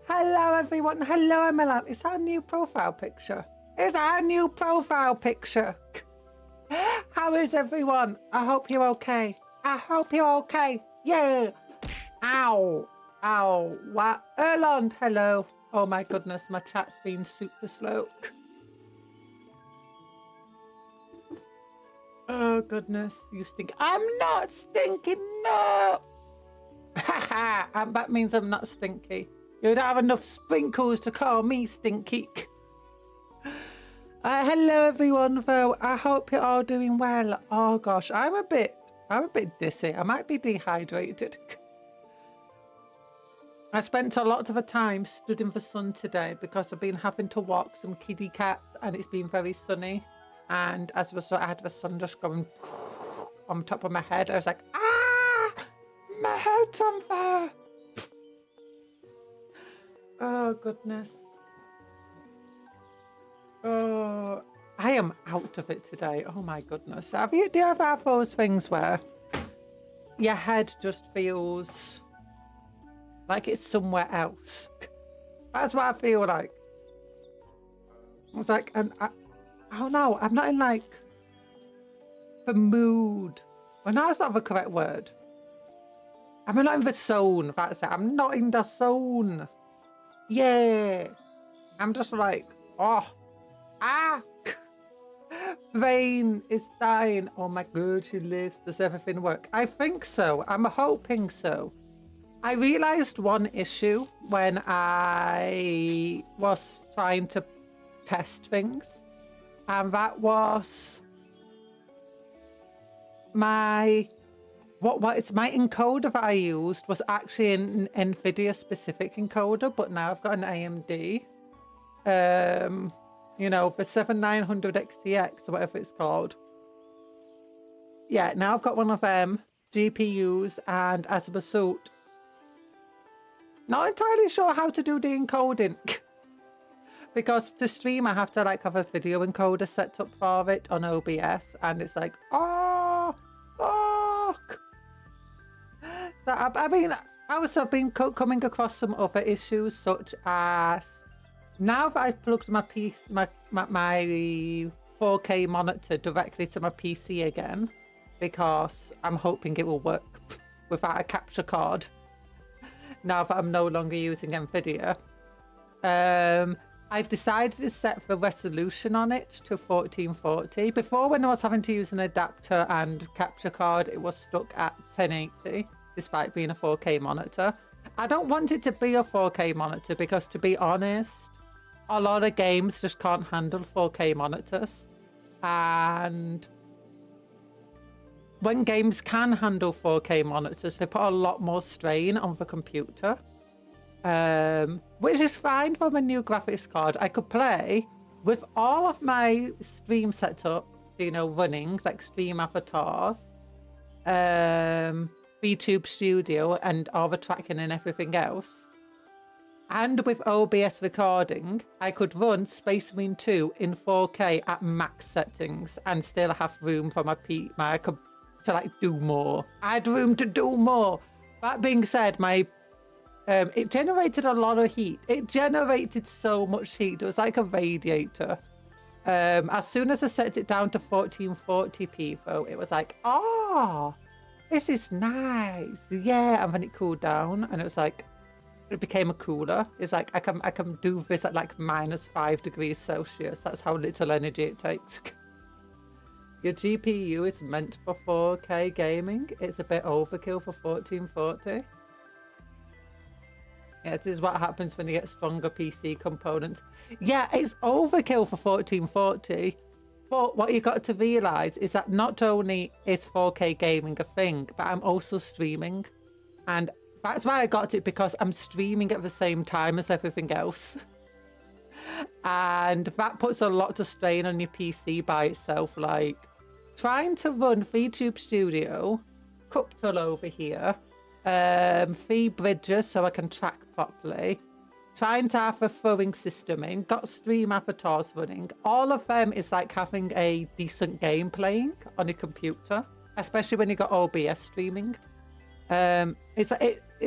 Hello everyone, hello Emily. It's our new profile picture. It's our new profile picture. How is everyone? I hope you're okay. I hope you're okay. Yeah. Ow. Ow. What? Erland, hello. Oh my goodness, my chat's been super slow. Oh goodness, you stink. I'm not stinky, no! Haha, that means I'm not stinky. You don't have enough sprinkles to call me stinky. Hello everyone, though. I hope you're all doing well. Oh gosh, I'm a bit dizzy. I might be dehydrated. I spent a lot of the time stood in the sun today because I've been having to walk some kitty cats and it's been very sunny. And as a result, I had the sun just going on top of my head. I was like, ah, my head's on fire. Oh, goodness. Oh, I am out of it today. Oh, my goodness. Do you ever have those things where your head just feels like it's somewhere else? That's what I feel like. It's like, I don't know. I'm not in like the mood. Well, no, that's not the correct word. I'm not in the zone. That's it. I'm not in the zone. Yeah. I'm just like, oh, brain is dying. Oh my God, she lives. Does everything work? I think so. I'm hoping so. I realized one issue when I was trying to test things. And that was my my encoder that I used was actually an NVIDIA specific encoder, but now I've got an AMD. You know, the 7900 XTX or whatever it's called. Yeah, now I've got one of them GPUs, and as a result, not entirely sure how to do the encoding. Because to stream, I have to like have a video encoder set up for it on OBS, and it's like, oh, fuck. So I mean, I also have been coming across some other issues, such as now that I've plugged my 4K monitor directly to my PC again, because I'm hoping it will work without a capture card. Now that I'm no longer using NVIDIA. I've decided to set the resolution on it to 1440. Before, when I was having to use an adapter and capture card, it was stuck at 1080, despite being a 4K monitor. I don't want it to be a 4K monitor because, to be honest, a lot of games just can't handle 4K monitors. And when games can handle 4K monitors, they put a lot more strain on the computer. Which is fine for my new graphics card. I could play with all of my stream setup, you know, running, like stream avatars, VTube Studio and all the tracking and everything else. And with OBS recording, I could run Space Marine 2 in 4K at max settings and still have room for my to like do more. I had room to do more. That being said, my it generated a lot of heat. It generated so much heat. It was like a radiator. As soon as I set it down to 1440p though, it was like, oh, this is nice. Yeah, and then it cooled down and it was like, it became a cooler. It's like I can do this at like -5 degrees Celsius. That's how little energy it takes. Your GPU is meant for 4K gaming. It's a bit overkill for 1440. Yeah, this is what happens when you get stronger PC components. Yeah, it's overkill for 1440. But what you got to realise is that not only is 4K gaming a thing, but I'm also streaming. And that's why I got it, because I'm streaming at the same time as everything else. And that puts a lot of strain on your PC by itself. Like, trying to run VTube Studio, Cuptle over here, 3 bridges so I can track properly, trying to have a throwing system in, got stream avatars running. All of them is like having a decent game playing on your computer, especially when you got OBS streaming. It's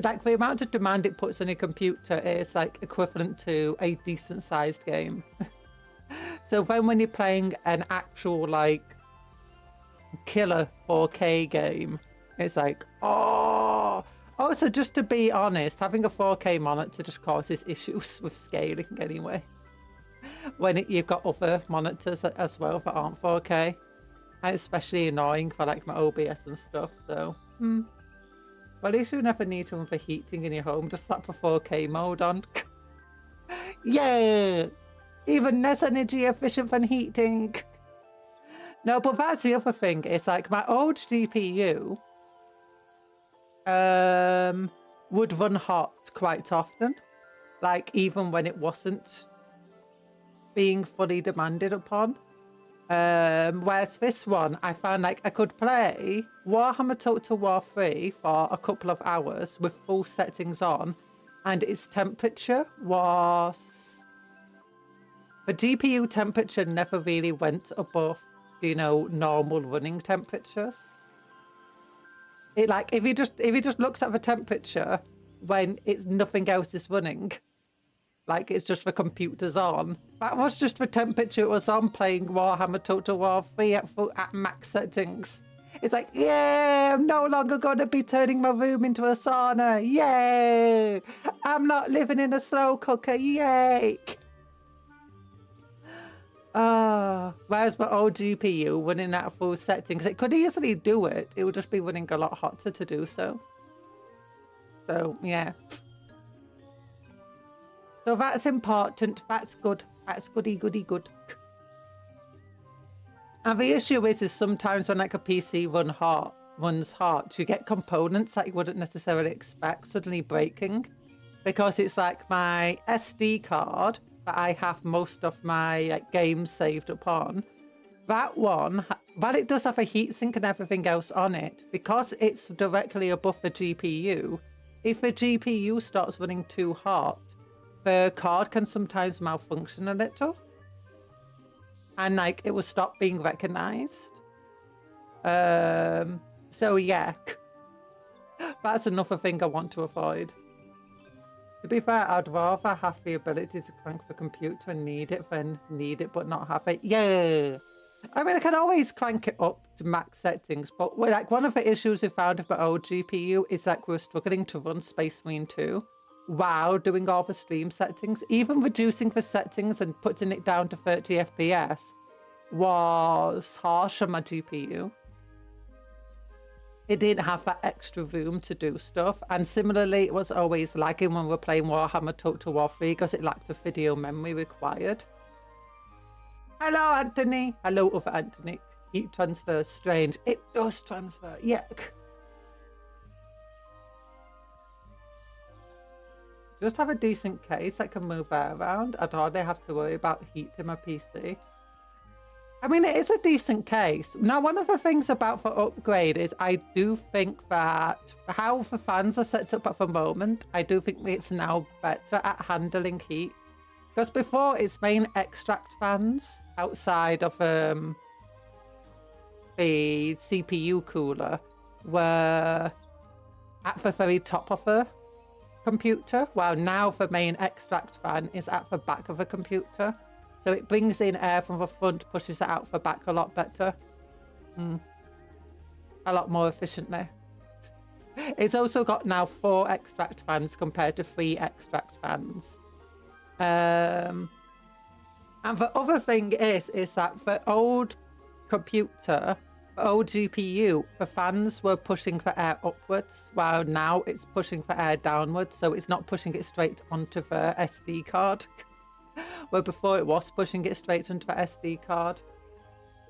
like the amount of demand it puts on your computer is like equivalent to a decent sized game. So then when you're playing an actual like killer 4K game, it's like, oh Also, just to be honest, having a 4K monitor just causes issues with scaling anyway. When you've got other monitors as well that aren't 4K. And it's especially annoying for like my OBS and stuff, so... Well, at least you never need one for heating in your home. Just slap the 4K mode on. Yeah! Even less energy efficient than heating. No, but that's the other thing. It's like my old GPU would run hot quite often. Like even when it wasn't being fully demanded upon. Whereas this one, I found like I could play Warhammer Total War 3 for a couple of hours with full settings on, and its temperature was... The GPU temperature never really went above, you know, normal running temperatures. It like if you just looks at the temperature when it's nothing else is running, like it's just the computer's on. That was just the temperature it was on playing Warhammer Total War 3 at max settings. It's like, yeah, I'm no longer going to be turning my room into a sauna. Yay! I'm not living in a slow cooker. Yay! Whereas my old GPU running at full settings, it could easily do it. It would just be running a lot hotter to do so. So, yeah. So that's important. That's good. That's goody, goody, good. And the issue is sometimes when like a PC runs hot, you get components that you wouldn't necessarily expect suddenly breaking. Because it's like my SD card that I have most of my like, games saved upon. That one, while it does have a heatsink and everything else on it, because it's directly above the GPU, if the GPU starts running too hot, the card can sometimes malfunction a little. And like it will stop being recognized. So yeah. That's another thing I want to avoid. To be fair, I'd rather have the ability to crank the computer and need it than need it but not have it. Yeah. I mean, I can always crank it up to max settings, but like one of the issues we found with my old GPU is like we're struggling to run Space Marine 2 while doing all the stream settings. Even reducing the settings and putting it down to 30 FPS was harsh on my GPU. It didn't have that extra room to do stuff. And similarly, it was always lagging when we were playing Warhammer Total War 3 because it lacked the video memory required. Hello, Anthony. Hello, other Anthony. Heat transfer is strange. It does transfer. Yuck. Just have a decent case that can move air around. I'd hardly have to worry about heat in my PC. I mean, it is a decent case. Now, one of the things about the upgrade is I do think that how the fans are set up at the moment, I do think it's now better at handling heat. Because before, its main extract fans outside of the CPU cooler were at the very top of the computer, while now the main extract fan is at the back of the computer. So it brings in air from the front, pushes it out the back a lot better. A lot more efficiently. It's also got now 4 extract fans compared to 3 extract fans. And the other thing is that the old computer, the old GPU, the fans were pushing the air upwards, while now it's pushing the air downwards, so it's not pushing it straight onto the SD card. Where before it was pushing it straight onto the SD card.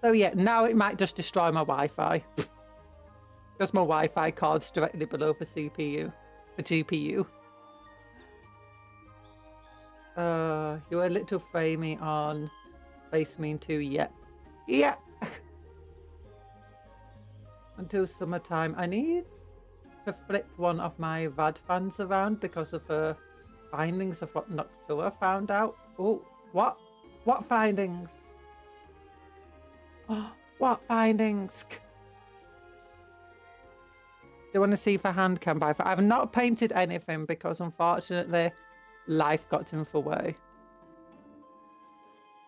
So yeah, now it might just destroy my Wi-Fi. Because my Wi-Fi card's directly below the CPU, the GPU. You're a little framey on Space Marine 2, yep. Yep! Until summertime. I need to flip one of my VAD fans around because of the findings of what Noctua found out. Oh, what? What findings? Oh, what findings? Do you want to see for Handcam by? I've not painted anything because unfortunately life got in the way.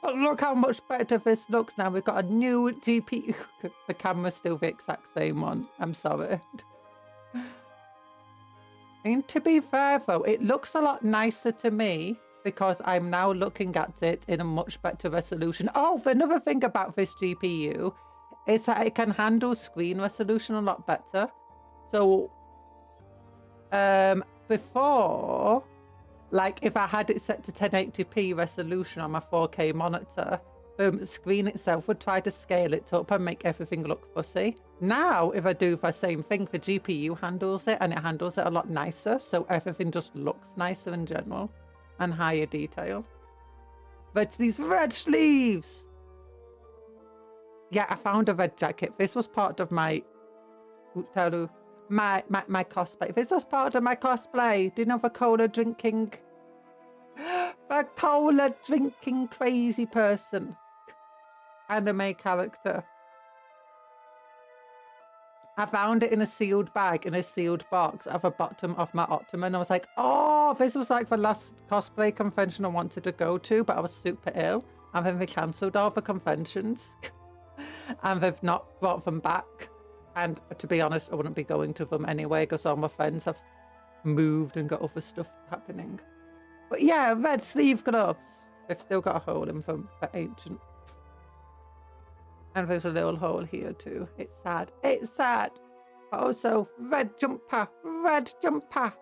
But look how much better this looks now. We've got a new GPU. The camera's still the exact same one. I'm sorry. And to be fair though, it looks a lot nicer to me because I'm now looking at it in a much better resolution. Oh, another thing about this GPU is that it can handle screen resolution a lot better. So before, like if I had it set to 1080p resolution on my 4K monitor, the screen itself would try to scale it up and make everything look fussy. Now, if I do the same thing, the GPU handles it and it handles it a lot nicer. So everything just looks nicer in general and higher detail. But these red sleeves. Yeah, I found a red jacket. This was part of my cosplay. This was part of my cosplay. Do you know the cola drinking? The cola drinking crazy person. Anime character. I found it in a sealed bag, in a sealed box at the bottom of my Ottoman. I was like, oh, this was like the last cosplay convention I wanted to go to, but I was super ill. And then they cancelled all the conventions. And they've not brought them back. And to be honest, I wouldn't be going to them anyway because all my friends have moved and got other stuff happening. But yeah, red sleeve gloves. They've still got a hole in them for ancient. And there's a little hole here too. It's sad. It's sad. But also, red jumper. Red jumper.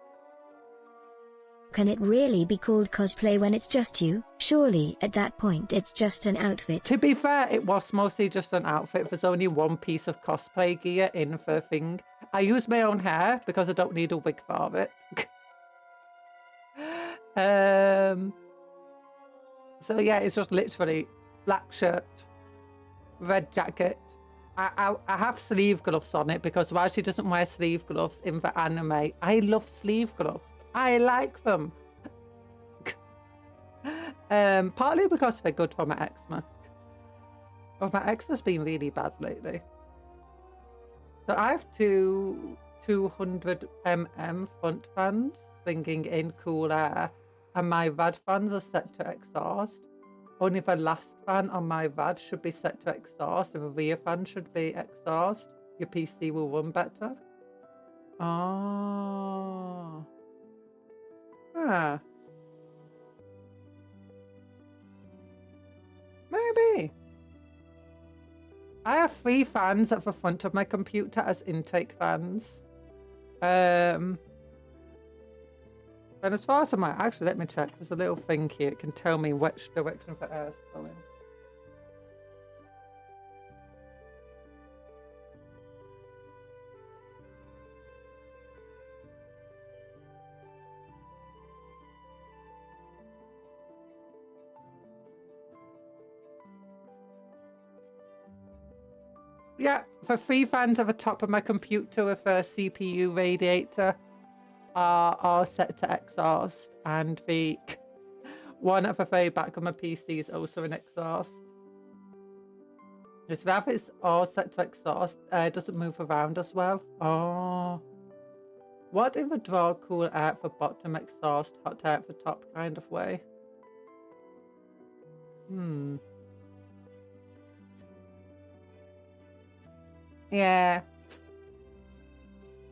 Can it really be called cosplay when it's just you? Surely, at that point, it's just an outfit. To be fair, it was mostly just an outfit. There's only one piece of cosplay gear in the thing. I use my own hair because I don't need a wig for it. So yeah, it's just literally black shirt, red jacket. I have sleeve gloves on it because while she doesn't wear sleeve gloves in the anime, I love sleeve gloves. I like them. Partly because they're good for my eczema. Oh, my eczema's been really bad lately. So I have two 200mm front fans bringing in cool air, and my VAD fans are set to exhaust. Only the last fan on my VAD should be set to exhaust, and the rear fan should be exhaust. Your PC will run better. Oh. Ah. Maybe. I have 3 fans at the front of my computer as intake fans. And as far as actually, let me check. There's a little thing here. It can tell me which direction the air is blowing. Yeah, the 3 fans at the top of my computer with a CPU radiator are all set to exhaust, and the one at the very back of my PC is also an exhaust. This wrap is all set to exhaust. It doesn't move around as well. Oh. What if we draw cool air at the bottom, exhaust, hot air at the top kind of way? Yeah.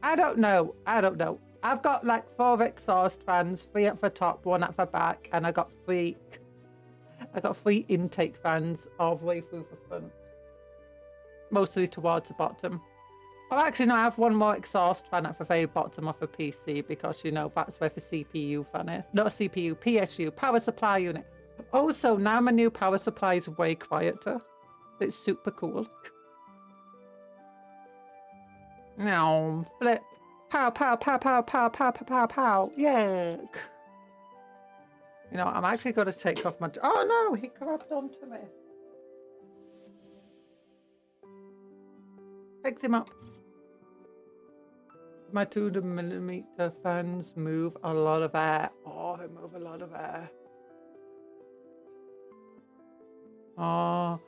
I don't know. I've got like 4 exhaust fans, 3 at the top, 1 at the back, and I got 3 intake fans all the way through the front. Mostly towards the bottom. Oh, actually, no, I have 1 more exhaust fan at the very bottom of the PC because, you know, that's where the CPU fan is. Not CPU, PSU, power supply unit. Also, now my new power supply is way quieter. It's super cool. Now, flip. Pow, pow, pow, pow, pow, pow, pow, pow, pow. Yeah. You know, I'm actually going to take off my... Oh, no, he grabbed onto me. Pick them up. My 200mm fans move a lot of air. Oh, they move a lot of air. Oh.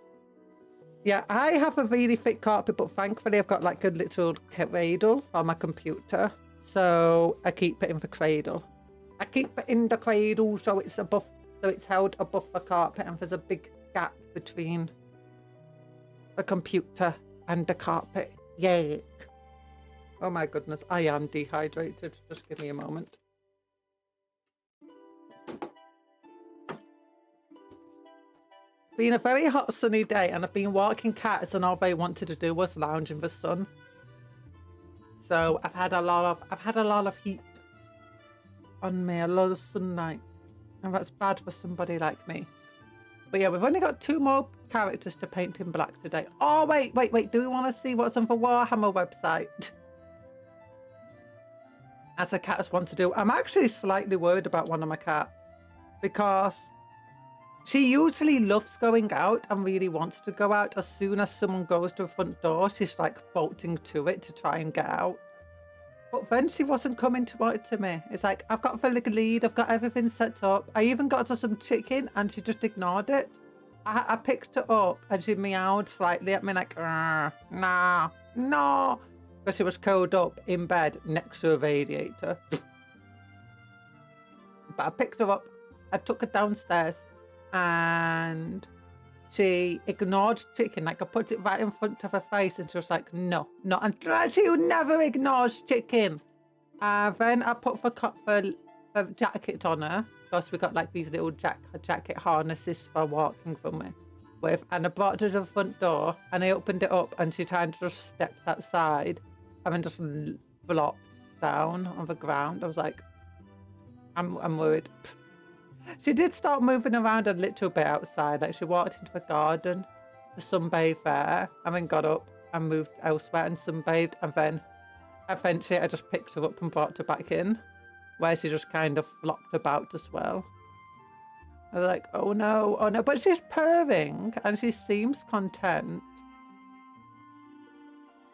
Yeah, I have a really thick carpet, but thankfully I've got like a little cradle for my computer. So I keep it in the cradle. I keep it in the cradle so it's above, so it's held above the carpet, and there's a big gap between the computer and the carpet. Yeah. Oh my goodness, I am dehydrated. Just give me a moment. Been a very hot sunny day and I've been walking cats and all they wanted to do was lounge in the sun. So I've had a lot of heat on me, a lot of sunlight. And that's bad for somebody like me. But yeah, we've only got 2 more characters to paint in black today. Oh, wait. Do we want to see what's on the Warhammer website? As the cats want to do. I'm actually slightly worried about one of my cats. Because she usually loves going out and really wants to go out. As soon as someone goes to the front door, she's like bolting to it to try and get out. But then she wasn't coming to me. It's like, I've got the lead, I've got everything set up. I even got her some chicken and she just ignored it. I picked her up and she meowed slightly at me like, no. Because she was curled up in bed next to a radiator. But I picked her up, I took her downstairs and she ignored chicken. Like I put it right in front of her face and she was like, no. And she never ignores chicken. Then I put the jacket on her. Because we got like these little jacket harnesses for walking from me with. And I brought her to the front door and I opened it up and she kind of just stepped outside and then just flopped down on the ground. I was like, I'm worried. She did start moving around a little bit outside. Like she walked into the garden to sunbathe there and then got up and moved elsewhere and sunbathed. And then eventually I just picked her up and brought her back in where she just kind of flopped about as well. I was like, oh no. But she's purring and she seems content.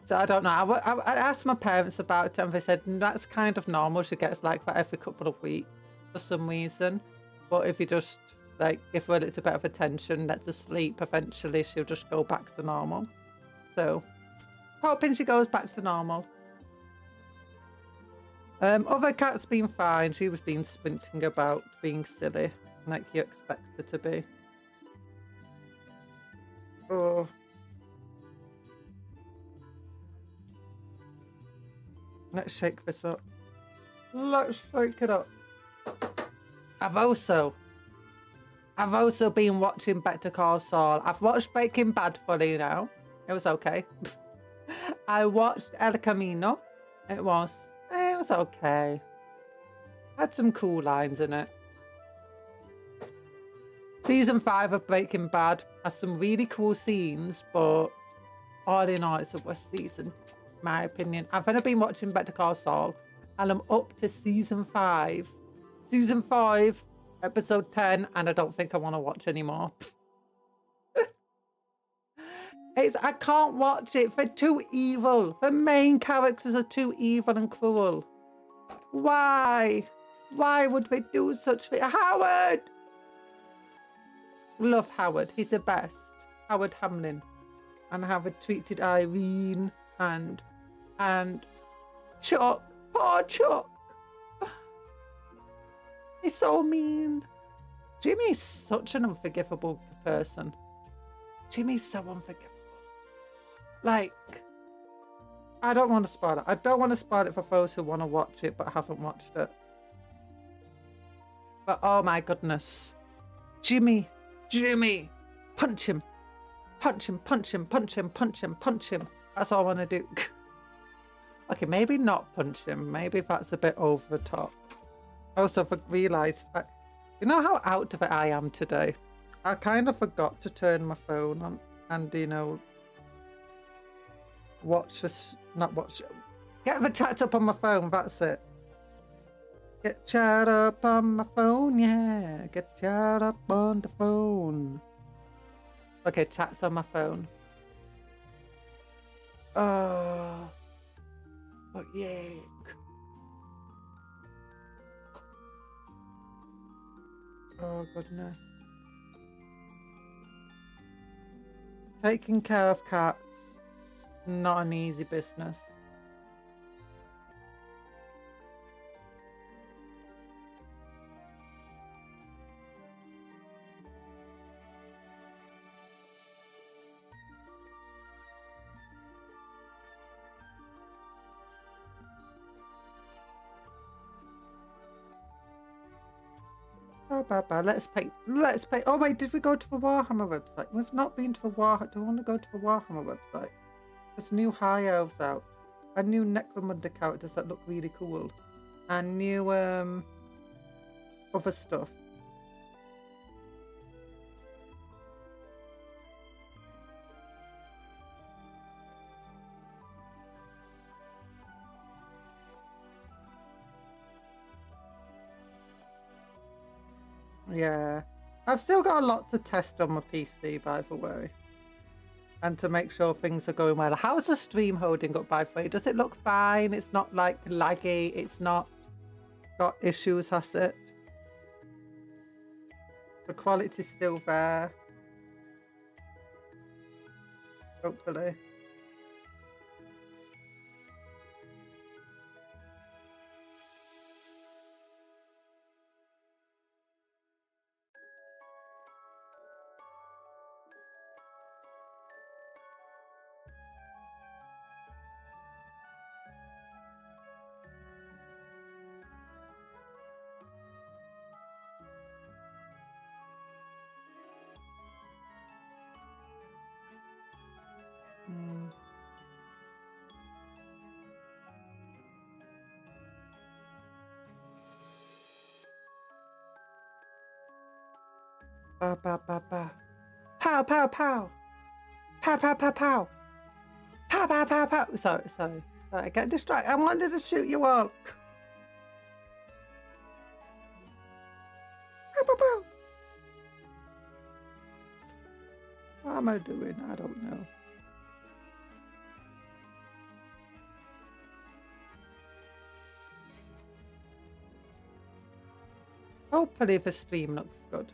So I don't know. I asked my parents about it and they said that's kind of normal. She gets like that every couple of weeks for some reason. But if you just like give her a little bit of attention, let her sleep, eventually she'll just go back to normal. So hoping she goes back to normal. Other cat's been fine. She was being sprinting about, being silly, like you expect her to be. Oh. Let's shake this up. Let's shake it up. I've also been watching Better Call Saul. I've watched Breaking Bad fully now. It was okay. I watched El Camino. It was okay. Had some cool lines in it. Season 5 of Breaking Bad has some really cool scenes, but all in all, it's a worst season, in my opinion. I've only been watching Better Call Saul, and I'm up to season 5. Season 5, episode 10, and I don't think I want to watch anymore. I can't watch it. They're too evil. The main characters are too evil and cruel. Why? Why would they do such thing? Howard! Love Howard. He's the best. Howard Hamlin. And how they treated Irene and Chuck. Poor Chuck. He's so mean. Jimmy's such an unforgivable person. Jimmy's so unforgivable. Like, I don't want to spoil it. I don't want to spoil it for those who want to watch it but haven't watched it. But oh my goodness. Jimmy. Punch him. Punch him. That's all I want to do. Okay, maybe not punch him. Maybe that's a bit over the top. Also, I realised, you know how out of it I am today? I kind of forgot to turn my phone on and, you know, get the chat up on my phone, that's it. Get chat up on my phone, yeah. Get chat up on the phone. Okay, chat's on my phone. Oh, yuck. Oh, goodness. Taking care of cats, not an easy business. Let's pay. Let's pay. Oh wait, did we go to the Warhammer website? We've not been to the Warhammer. Do we want to go to the Warhammer website? There's new high elves out, and new Necromunda characters that look really cool, and new other stuff. Yeah, I've still got a lot to test on my PC, by the way, and to make sure things are going well. How's the stream holding up, by the way? Does it look fine? It's not like laggy. It's not got issues, has it? The quality's still there. Hopefully. Ba ba ba ba. Pow pow pow. Pow pow pow pow. Pow pow pow pow. Sorry. I get distracted. I wanted to shoot you all. Pow pow pow. What am I doing? I don't know. Hopefully the stream looks good.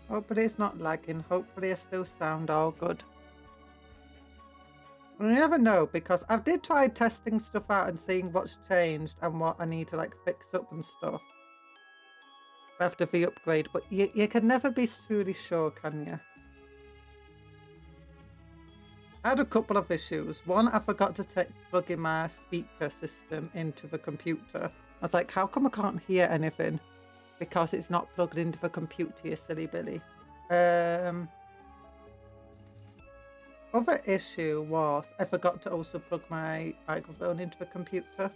Hopefully it's not lagging. Hopefully I still sound all good. You never know, because I did try testing stuff out and seeing what's changed and what I need to like fix up and stuff after the upgrade, but you can never be truly sure, can you? I had a couple of issues. One, I forgot to plug in my speaker system into the computer. I was like, how come I can't hear anything? Because it's not plugged into the computer, you silly Billy. Other issue was I forgot to also plug my microphone into the computer.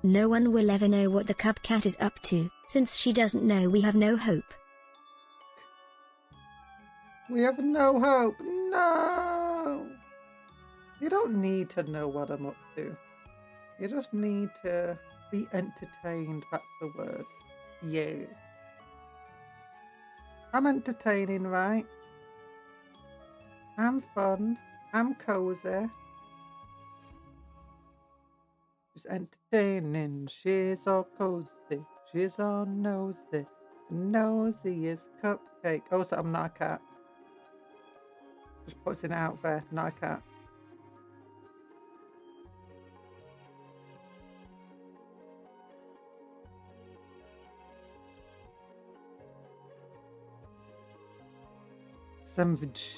No one will ever know what the Cupcat is up to, since she doesn't know. We have no hope. We have no hope. No! You don't need to know what I'm up to. You just need to be entertained. That's the word. Yeah. I'm entertaining, right? I'm fun. I'm cozy. She's entertaining, she's all cozy, she's all nosy. Nosy is Cupcake. Oh, so I'm not a cat. Just putting it out there, not a cat. Savage.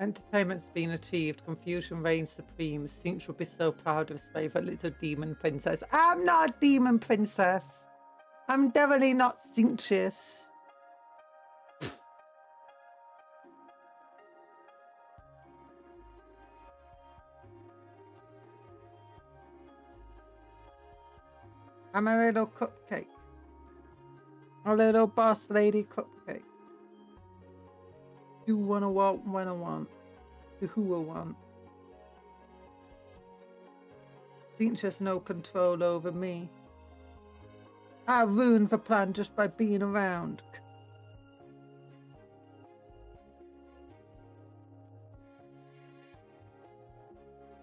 Entertainment's been achieved. Confusion reigns supreme. Sinch would be so proud of his favourite little demon princess. I'm not a demon princess. I'm definitely not Cinchious. I'm a little cupcake. A little boss lady cupcake. Do what I want when I want. Do who I want. Think just no control over me. I ruined the plan just by being around.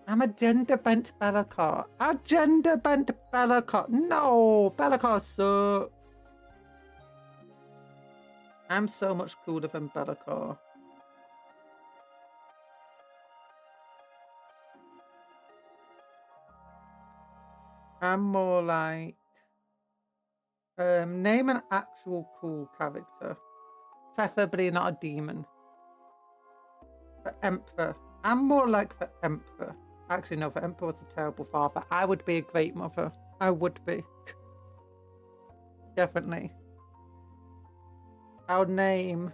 I'm a gender-bent Bellacar. A gender-bent Bellacar. No, Bellacar sucks. I'm so much cooler than Bellacar. I'm more like name an actual cool character, preferably not a demon. For Emperor, I'm more like for Emperor. Actually, no, for Emperor was a terrible father. I would be a great mother. I would be. Definitely. I'll name.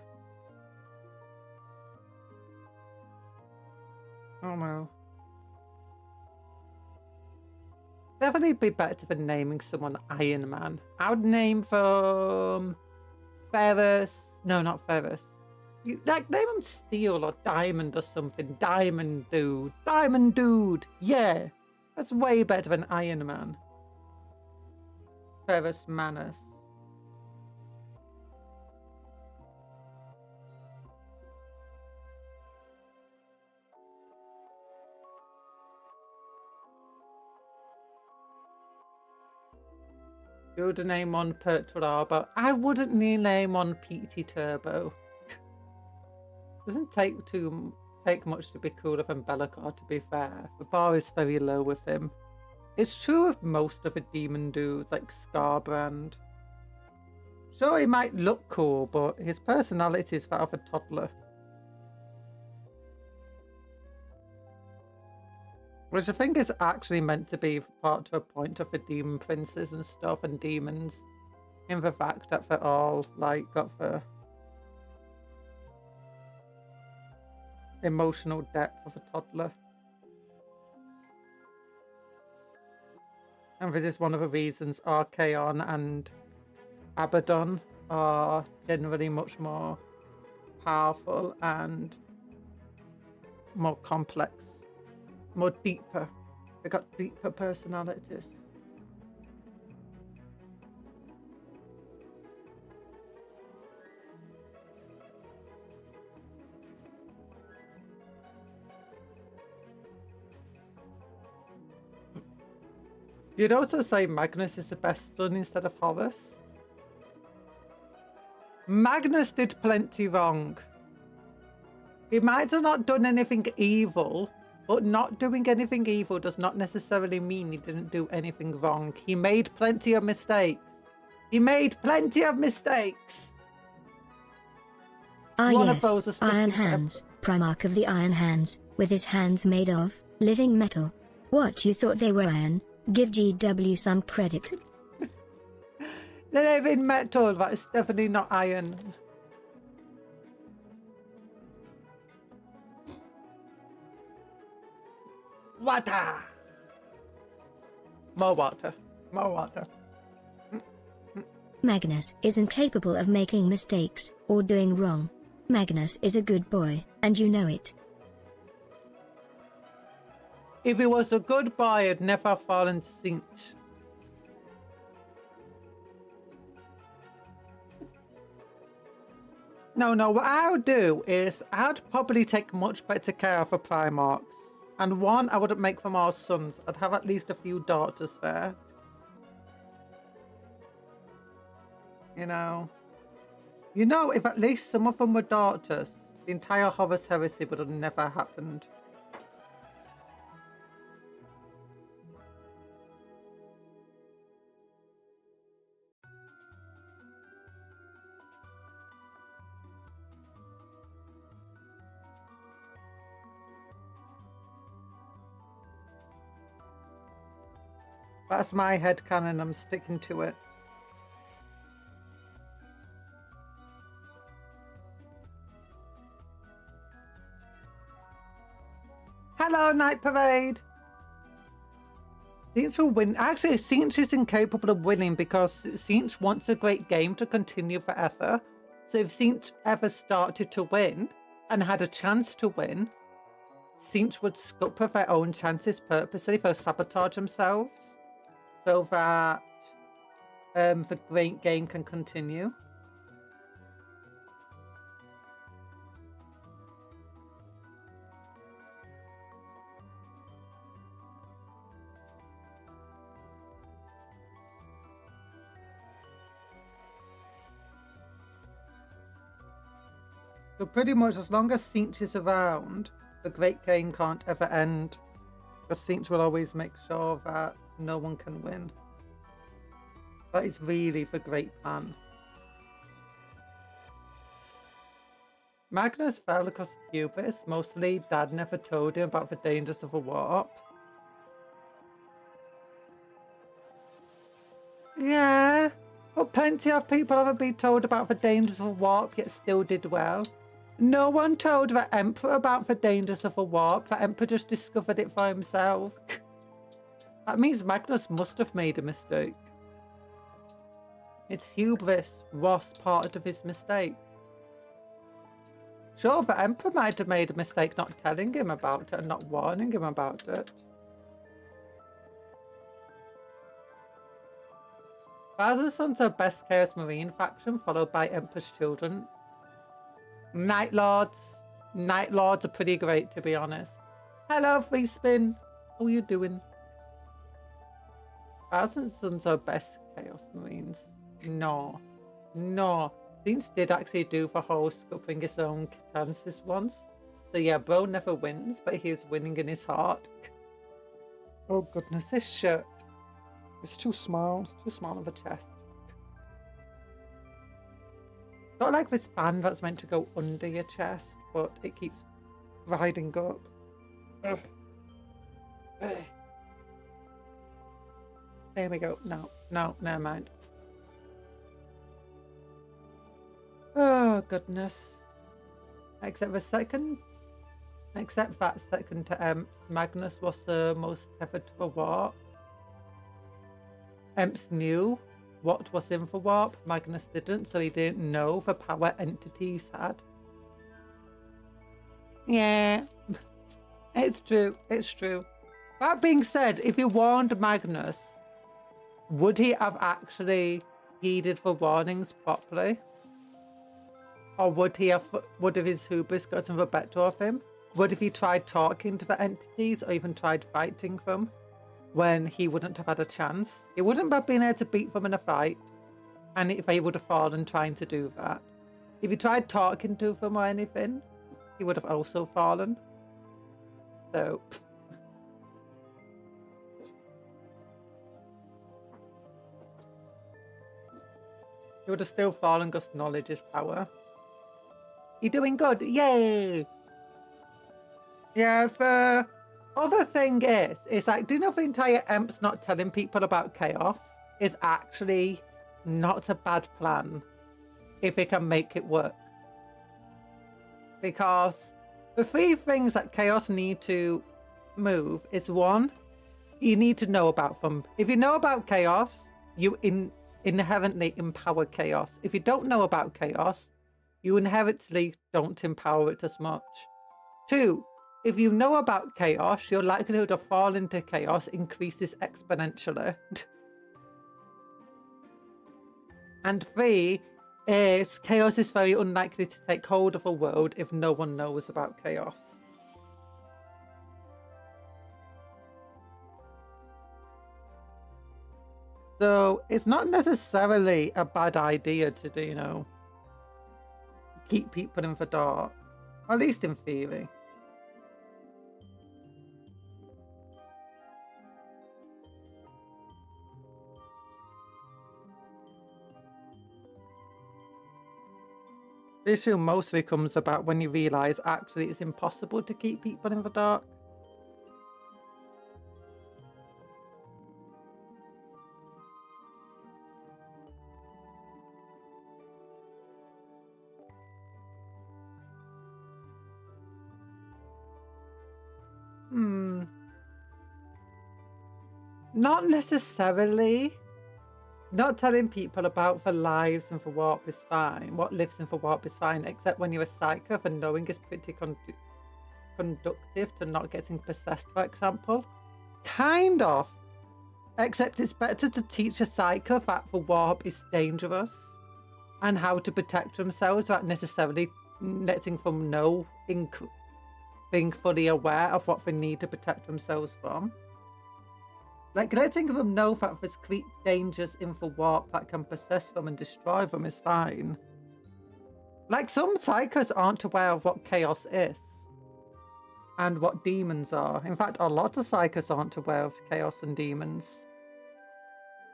Oh no. Definitely be better than naming someone Iron Man. I would name from Ferris. No, not Ferris. Like name him Steel or Diamond or something. Diamond Dude. Diamond Dude. Yeah. That's way better than Iron Man. Ferris Manus. You would name on Perturabo. I wouldn't name on PT Turbo. Doesn't take much to be cooler than Bellacar, to be fair. The bar is very low with him. It's true of most of the demon dudes, like Scarbrand. Sure, he might look cool, but his personality is that of a toddler. Which I think is actually meant to be part to a point of the demon princes and stuff and demons. In the fact that they're all, like, got the emotional depth of a toddler. And this is one of the reasons Archaon and Abaddon are generally much more powerful and more complex. More deeper. They got deeper personalities. You'd also say Magnus is the best son instead of Horus. Magnus did plenty wrong. He might have not done anything evil, but not doing anything evil does not necessarily mean he didn't do anything wrong. He made plenty of mistakes. He made plenty of mistakes. One of those is Iron Hands, Primarch of the Iron Hands, with his hands made of living metal. What, you thought they were iron? Give GW some credit. They're living metal, that is definitely not iron. Water! More water. More water. Magnus is incapable of making mistakes or doing wrong. Magnus is a good boy, and you know it. If he was a good boy, he'd never fallen cinch. No, what I would do is I'd probably take much better care of the Primarchs. And one, I wouldn't make them all sons. I'd have at least a few daughters there. You know, if at least some of them were daughters, the entire Horus Heresy would have never happened. That's my headcanon, I'm sticking to it. Hello, Night Parade! Sinch will win. Actually, Sinch is incapable of winning because Sinch wants a great game to continue forever. So if Sinch ever started to win and had a chance to win, Sinch would scupper their own chances purposely. They'll sabotage themselves so that the great game can continue. So pretty much as long as Sinch is around, the great game can't ever end. Because Sinch will always make sure that no one can win. That is really the great plan. Magnus fell because of hubris. Mostly Dad never told him about the dangers of a warp. Yeah, but plenty of people haven't been told about the dangers of a warp yet still did well. No one told the Emperor about the dangers of a warp. The Emperor just discovered it for himself. That means Magnus must have made a mistake. It's hubris was part of his mistakes. Sure, the Emperor might have made a mistake not telling him about it and not warning him about it. Thousand Sons are best Chaos Marine faction, followed by Emperor's Children. Night Lords. Night Lords are pretty great, to be honest. Hello, Free Spin. How are you doing? Thousand Sons are best Chaos Marines. No. No. Since did actually do the whole scupping his own chances once. So yeah, bro never wins, but he was winning in his heart. Oh goodness, this shirt. It's too small. It's too small of a chest. Not like this band that's meant to go under your chest, but it keeps riding up. Ugh. Ugh. There we go. No, no, never mind. Oh goodness. Except that second to Magnus was the most tethered to the warp. Emps knew what was in the warp. Magnus didn't, so he didn't know the power entities had. Yeah, it's true. It's true. That being said, if he warned Magnus, would he have actually heeded the warnings properly? Or would his hubris gotten the better of him? Would he tried talking to the entities or even tried fighting them when he wouldn't have had a chance? He wouldn't have been able to beat them in a fight, and if he would have fallen trying to do that. If he tried talking to them or anything, he would have also fallen. So he would have still fallen because knowledge is power. You're doing good. Yay! Yeah, the other thing is like, do you know the entire Emps not telling people about chaos is actually not a bad plan if it can make it work? Because the three things that chaos need to move is one, you need to know about them. If you know about chaos, you inherently empower chaos. If you don't know about chaos, you inherently don't empower it as much. Two, if you know about chaos, your likelihood of falling into chaos increases exponentially. And three is chaos is very unlikely to take hold of a world if no one knows about chaos. So it's not necessarily a bad idea to do, you know, keep people in the dark, at least in theory. The issue mostly comes about when you realise actually it's impossible to keep people in the dark. Not necessarily. Not telling people about the lives in the warp is fine. What lives in the warp is fine, except when you're a psychopath and knowing is pretty conductive to not getting possessed, for example. Kind of. Except it's better to teach a psychopath that the warp is dangerous and how to protect themselves without necessarily letting them know, being fully aware of what they need to protect themselves from. Like, letting them know that there's dangers in the warp that can possess them and destroy them is fine. Like, some psychos aren't aware of what chaos is. and what demons are. In fact, a lot of psychers aren't aware of chaos and demons.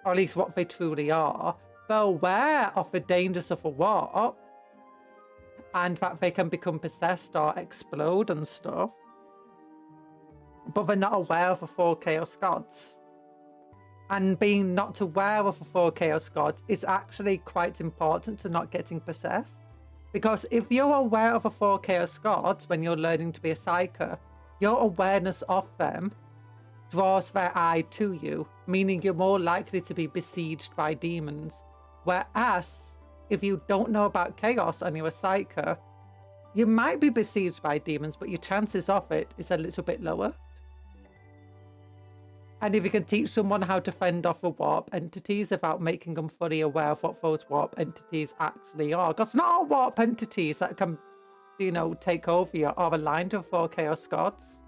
Or at least what they truly are. They're aware of the dangers of a warp, and that they can become possessed or explode and stuff. But they're not aware of the 4 chaos gods. And being not aware of the 4 chaos gods is actually quite important to not getting possessed. Because if you're aware of the 4 chaos gods when you're learning to be a psyker, your awareness of them draws their eye to you, meaning you're more likely to be besieged by demons. Whereas, if you don't know about chaos and you're a psyker, you might be besieged by demons, but your chances of it is a little bit lower. And if you can teach someone how to fend off the warp entities without making them fully aware of what those warp entities actually are, because not all warp entities that can, you know, take over you are aligned with 4 chaos gods.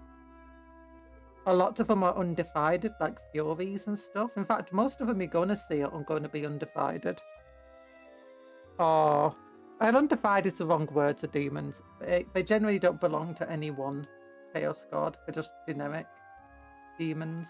A lot of them are undivided, like Furies and stuff. In fact, most of them you're going to see are going to be undivided. Or, and undivided is the wrong word to demons. They generally don't belong to any one chaos god. They're just generic demons.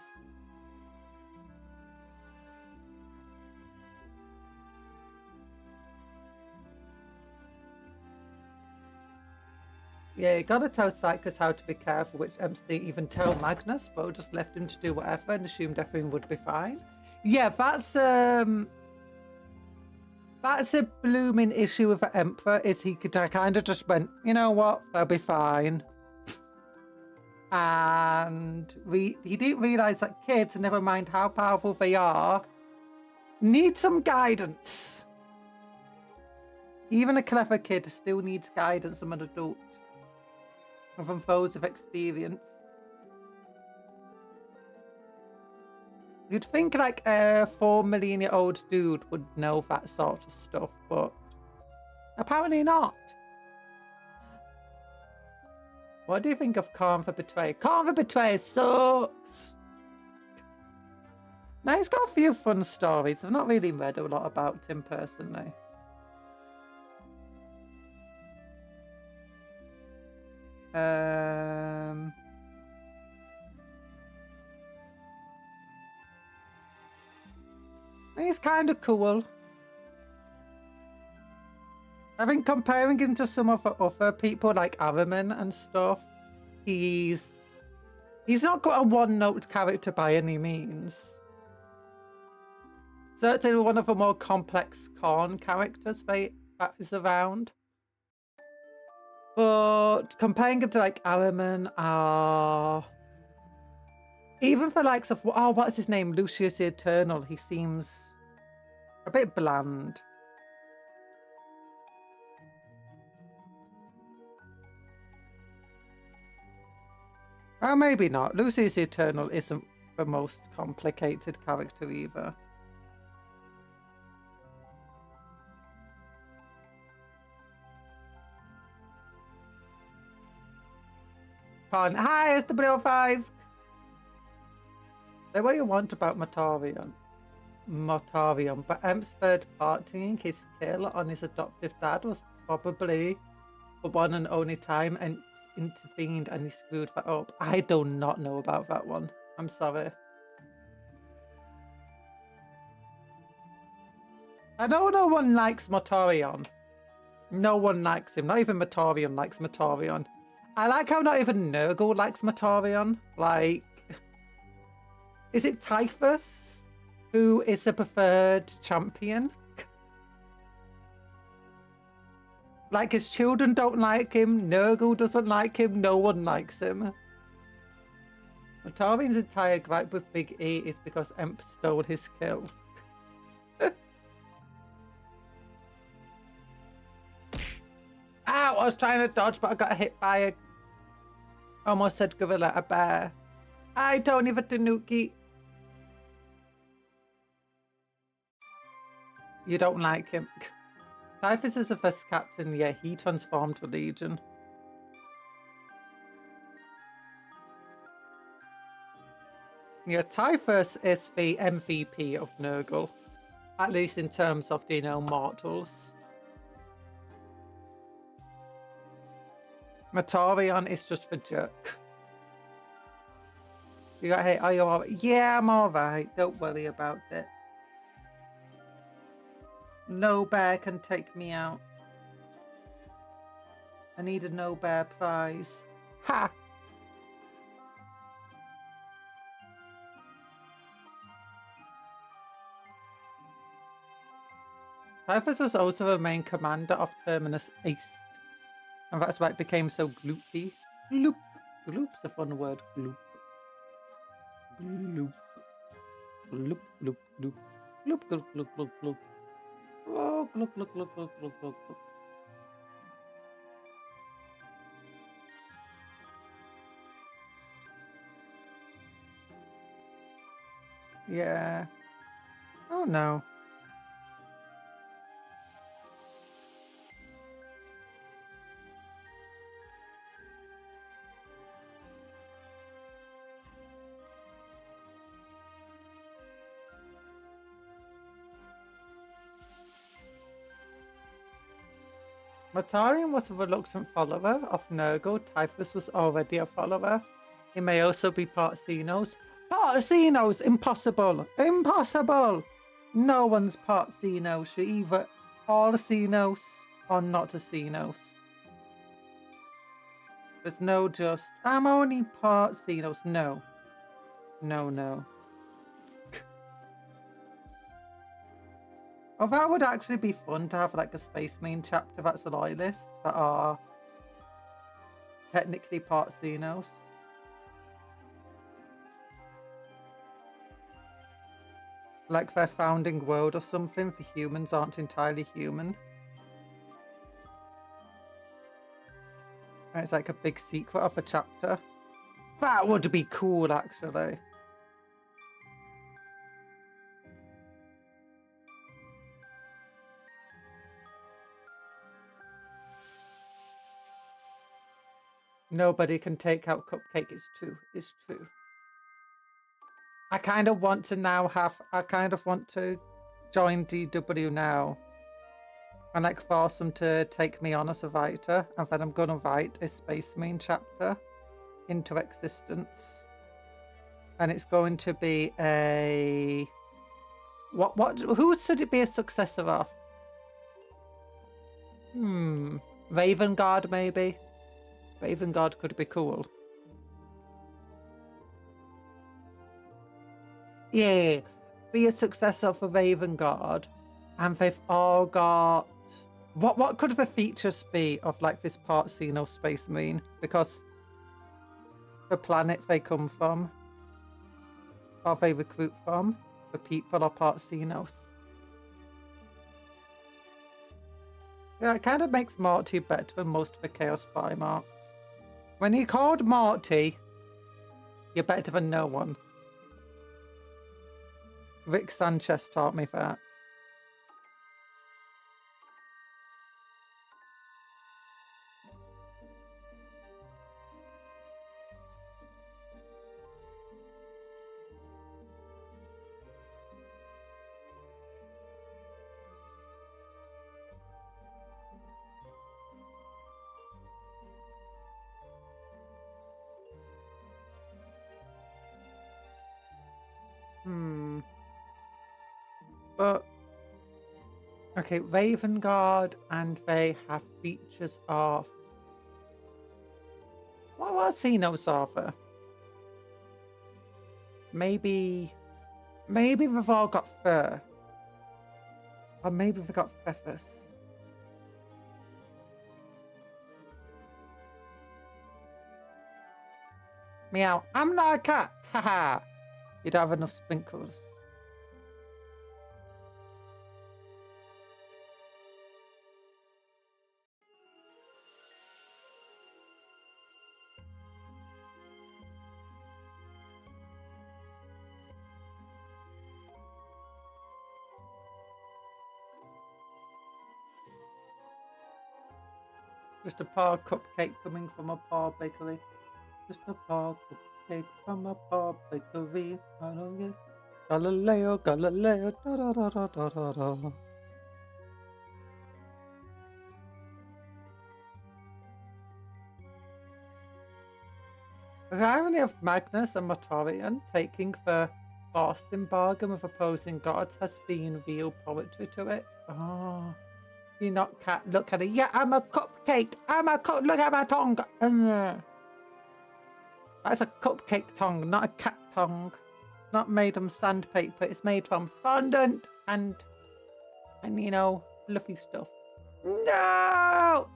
Yeah, you gotta tell Psychers how to be careful, which Emps didn't even tell Magnus, but just left him to do whatever and assumed everything would be fine. Yeah, that's a blooming issue with the Emperor, is he could kind of just went, you know what, they'll be fine. And he didn't realise that kids, never mind how powerful they are, need some guidance. Even a clever kid still needs guidance from an adult. And from those of experience. You'd think like a 4 million-year-old dude would know that sort of stuff, but apparently not. What do you think of Karn for Betray? Karn for Betray sucks! Now, he's got a few fun stories. I've not really read a lot about him personally. He's kind of cool. I think comparing him to some of the other people like Araman and stuff, he's not got a one-note character by any means. Certainly one of the more complex Khorne characters that is around. But comparing him to like Araman, even for likes of, what is his name? Lucius the Eternal, he seems a bit bland. Oh, maybe not. Lucius the Eternal isn't the most complicated character either. Hi, it's the Brio 5. Say what you want about Mortarion, but Emp's third partying his kill on his adoptive dad was probably the one and only time Emp intervened and he screwed that up. I do not know about that one. I'm sorry. I know no one likes Mortarion. No one likes him. Not even Mortarion likes Mortarion. I like how not even Nurgle likes Mortarion. Like, is it Typhus who is the preferred champion? Like, his children don't like him, Nurgle doesn't like him, no one likes him. Mortarion's entire gripe with Big E is because Emp stole his kill. Ow, I was trying to dodge, but I got hit by a... Almost said gorilla, a bear. I don't even Tanuki. You don't like him. Typhus is the first captain, yeah, he transformed the Legion. Yeah, Typhus is the MVP of Nurgle. At least in terms of, you know, mortals. Mortarion is just the jerk. You got hit. Are you all right? Yeah, I'm all right. Don't worry about it. No bear can take me out. I need a no bear prize. Ha! Typhus was also the main commander of Terminus East. And that's why it became so gloopy. Gloop. Gloop's a fun word. Gloop. Gloop. Gloop, gloop, gloop. Gloop, gloop, gloop, gloop, gloop. Oh, gloop, gloop, gloop, gloop, gloop, gloop, gloop. Yeah. Oh no. Matarian was a reluctant follower of Nurgle. Typhus was already a follower. He may also be part Xenos. Part Xenos! Impossible! Impossible! No one's part Xenos. You're either all a Xenos or not a Xenos. There's no just, I'm only part Xenos. No. No, no. Oh, that would actually be fun to have like a Space Marine chapter that's a loyalist that are technically part Xenos. Like their founding world or something for humans aren't entirely human. And it's like a big secret of a chapter. That would be cool, actually. Nobody can take out Cupcake. It's true. It's true. I kind of want to now have... I kind of want to join DW now. And like force them to take me on as a writer. And then I'm going to write a Space Marine chapter into existence. And it's going to be a... Who should it be a successor of? Raven Guard, maybe? Raven Guard could be cool. Yeah, be a successor for Raven Guard, and they've all got what could the features be of like this part Xeno Space Marine? Because the planet they come from, or they recruit from, the people are part Xenos. Yeah, it kind of makes Marty better than most of the Chaos Primarchs. When you're called Marty, you're better than no one. Rick Sanchez taught me that. But okay, Raven Guard, and they have features of what was Xenos offer? Maybe they've all got fur. Or maybe they've got feathers. Meow. I'm not a cat. Haha. You don't have enough sprinkles. Just a poor cupcake coming from a poor bakery. Just a poor cupcake from a poor bakery. I don't get Galileo, Galileo, da da da da da da da. The irony of Magnus and Mortorian taking the Bossin bargain with opposing gods has been real poetry to it. Oh, you not cat, look at it. Yeah, I'm a cupcake. Look at my tongue. That's a cupcake tongue, not a cat tongue. Not made from sandpaper. It's made from fondant and you know, fluffy stuff. No!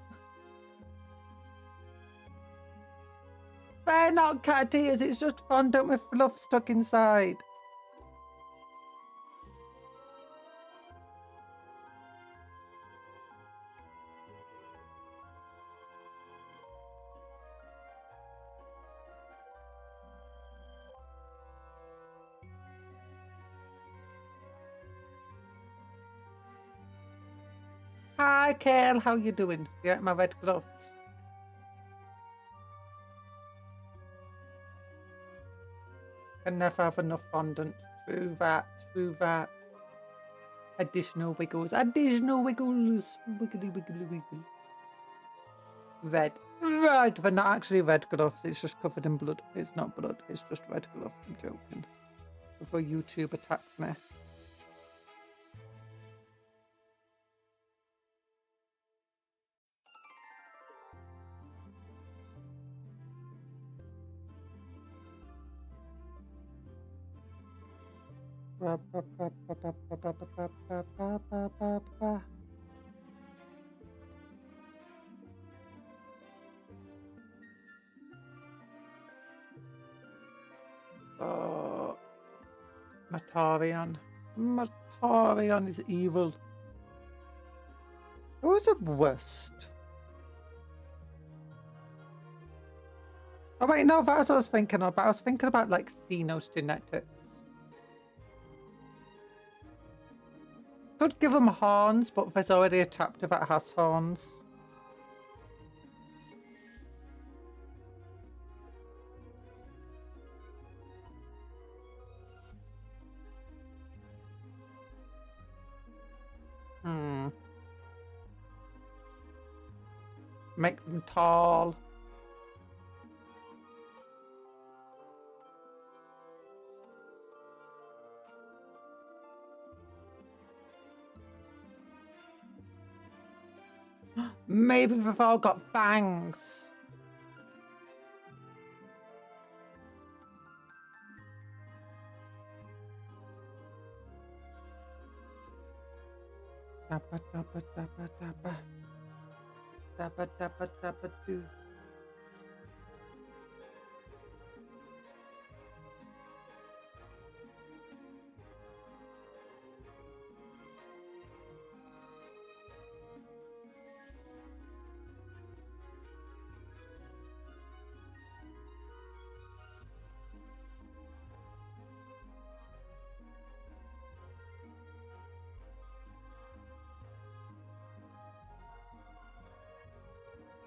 They're not cat ears, it's just fondant with fluff stuck inside. Hi, Kale, how you doing? You like my red gloves? Can never have enough fondant. True that, true that. Additional wiggles, additional wiggles. Wiggly, wiggly, wiggly. Red. Right, they're not actually red gloves, it's just covered in blood. It's not blood, it's just red gloves, I'm joking. Before YouTube attacks me. Oh, Mortorian. Mortorian is evil. Who's the worst? Oh wait, no, that's what I was thinking about. I was thinking about like Xenos genetics. Could give them horns, but there's already a chapter that has horns. Make them tall. Maybe they've all got fangs. Dabba dabba dabba dabba. Dabba dabba dabba doo.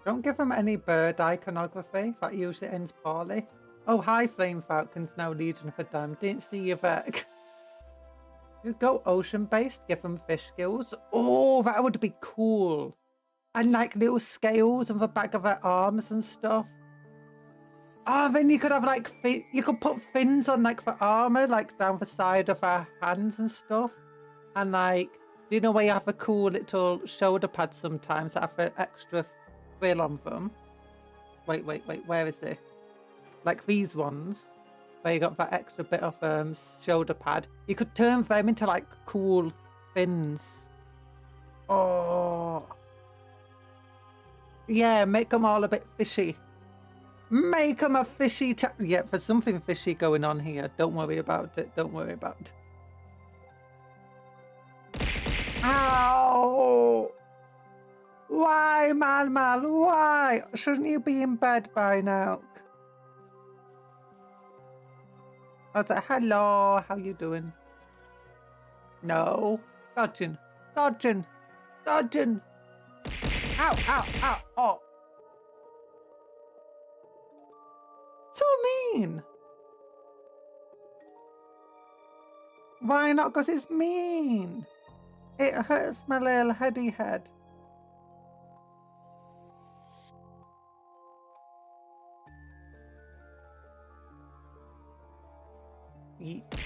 Don't give them any bird iconography. That usually ends poorly. Oh, hi, Flame Falcons, now Legion for Dam. Didn't see you there. You go ocean-based, give them fish skills. Oh, that would be cool. And like little scales on the back of their arms and stuff. Oh, then you could have like, you could put fins on like the armor, like down the side of their hands and stuff. And like, you know where you have a cool little shoulder pads sometimes that have an extra frill on them. Wait, where is it? Like these ones, where you got that extra bit of shoulder pad. You could turn them into like cool fins. Oh. Yeah, make them all a bit fishy. Make them a fishy yeah, there's something fishy going on here. Don't worry about it. Don't worry about it. Ow! Why, Mal? Why? Shouldn't you be in bed by now? I was like, hello, how you doing? No. Dodging. Ow, oh. So mean. Why not? Because it's mean. It hurts my little heady head.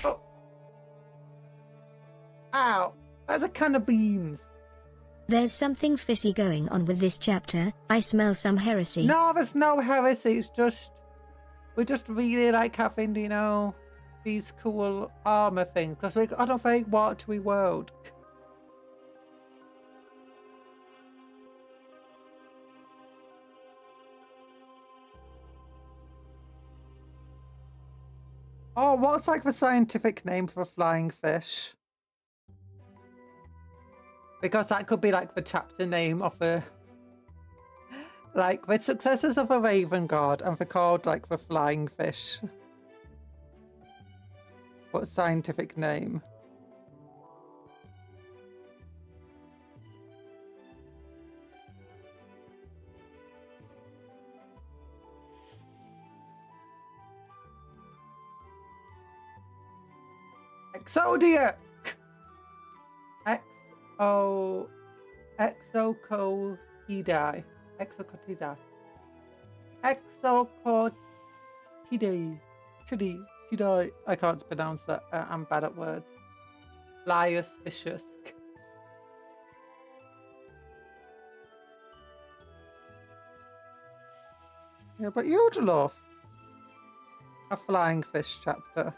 Oh. Ow. There's a can of beans. There's something fishy going on with this chapter. I smell some heresy. No, there's no heresy. It's just... we just really like having, you know, these cool armor things. Because we're on a very watery world. Oh, what's like the scientific name for a flying fish? Because that could be like the chapter name of a... like, the successors of a Raven God, and they're called like the flying fish. What scientific name? Exodiac! Exocotidae. Exocotidae. Exocotidae. Tidae. I can't pronounce that. I'm bad at words. Lius vicious. Yeah, but you'd love a flying fish chapter.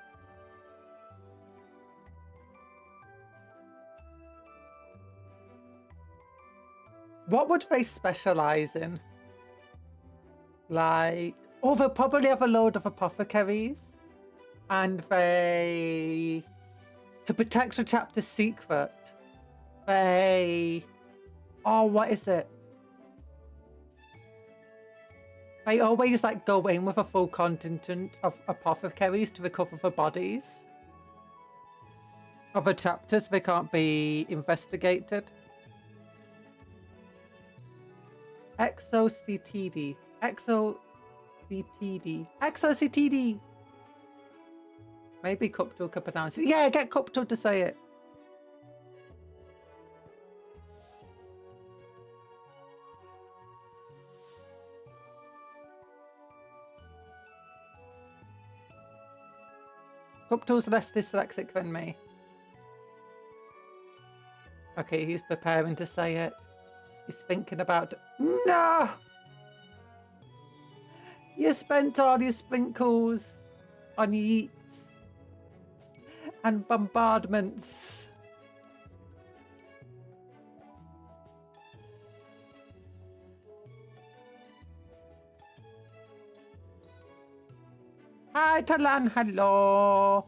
What would they specialise in? Like, oh, they'll probably have a load of apothecaries. And they, to protect the chapter's secret, they, oh, what is it? They always like go in with a full contingent of apothecaries to recover the bodies of the chapters. They can't be investigated. Exoctd. Exoctd. Maybe Cuptle could pronounce it. Yeah, get Cuptle to say it. Cuptle's less dyslexic than me. Okay, he's preparing to say it. He's thinking about... No! You spent all your sprinkles on Yeets and bombardments. Hi, Talan. Hello.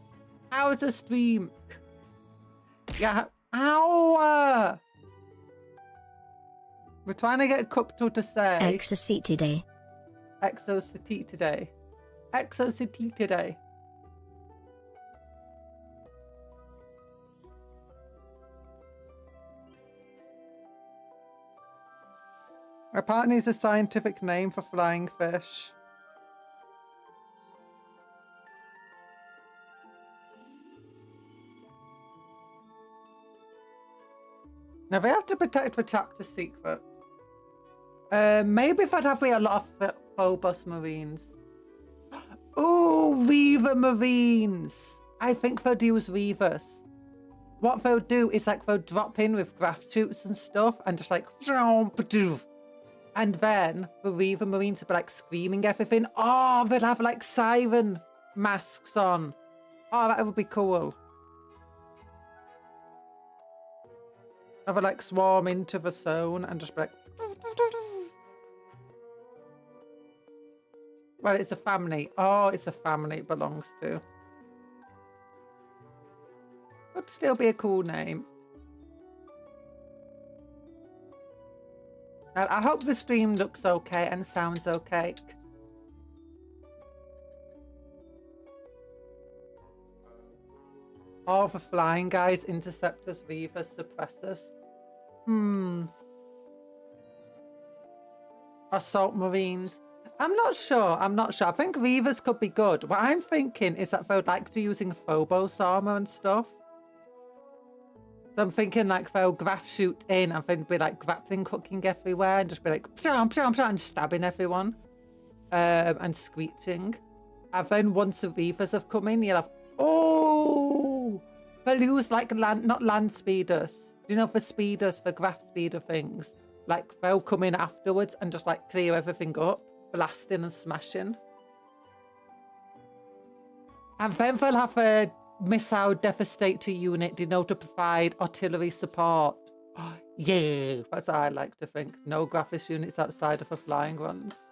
How's the stream? Yeah. Ow! We're trying to get Cuptle to say... Exocetidae. Exocetidae. Exocetidae. Apparently it's a scientific name for flying fish. Now they have to protect the chapter secret. Maybe if I'd have a lot of Phobos Marines. Oh, Reaver Marines! I think they'll use Reavers. What they'll do is like they'll drop in with graft shoots and stuff and just like... And then the Reaver Marines will be like screaming everything. Oh, they'll have like siren masks on. Oh, that would be cool. I would like swarm into the zone and just be like... Well, it's a family. Oh, it's a family it belongs to. Would still be a cool name. I hope the stream looks okay and sounds okay. All the flying guys, interceptors, reavers, suppressors. Assault marines. I'm not sure. I think reavers could be good. What I'm thinking is that they'll like to using Phobos armor and stuff. So I'm thinking like they'll graft shoot in and then be like grappling hooking everywhere and just be like and stabbing everyone. And screeching. And then once the reavers have come in, you'll have Oh, they'll use like not land speeders. You know, for speeders, for graph speeder things. Like they'll come in afterwards and just like clear everything up, blasting and smashing. And then they'll have a missile devastator unit, you know, to provide artillery support. Oh, yeah, that's what I like to think. No graphics units outside of the flying runs.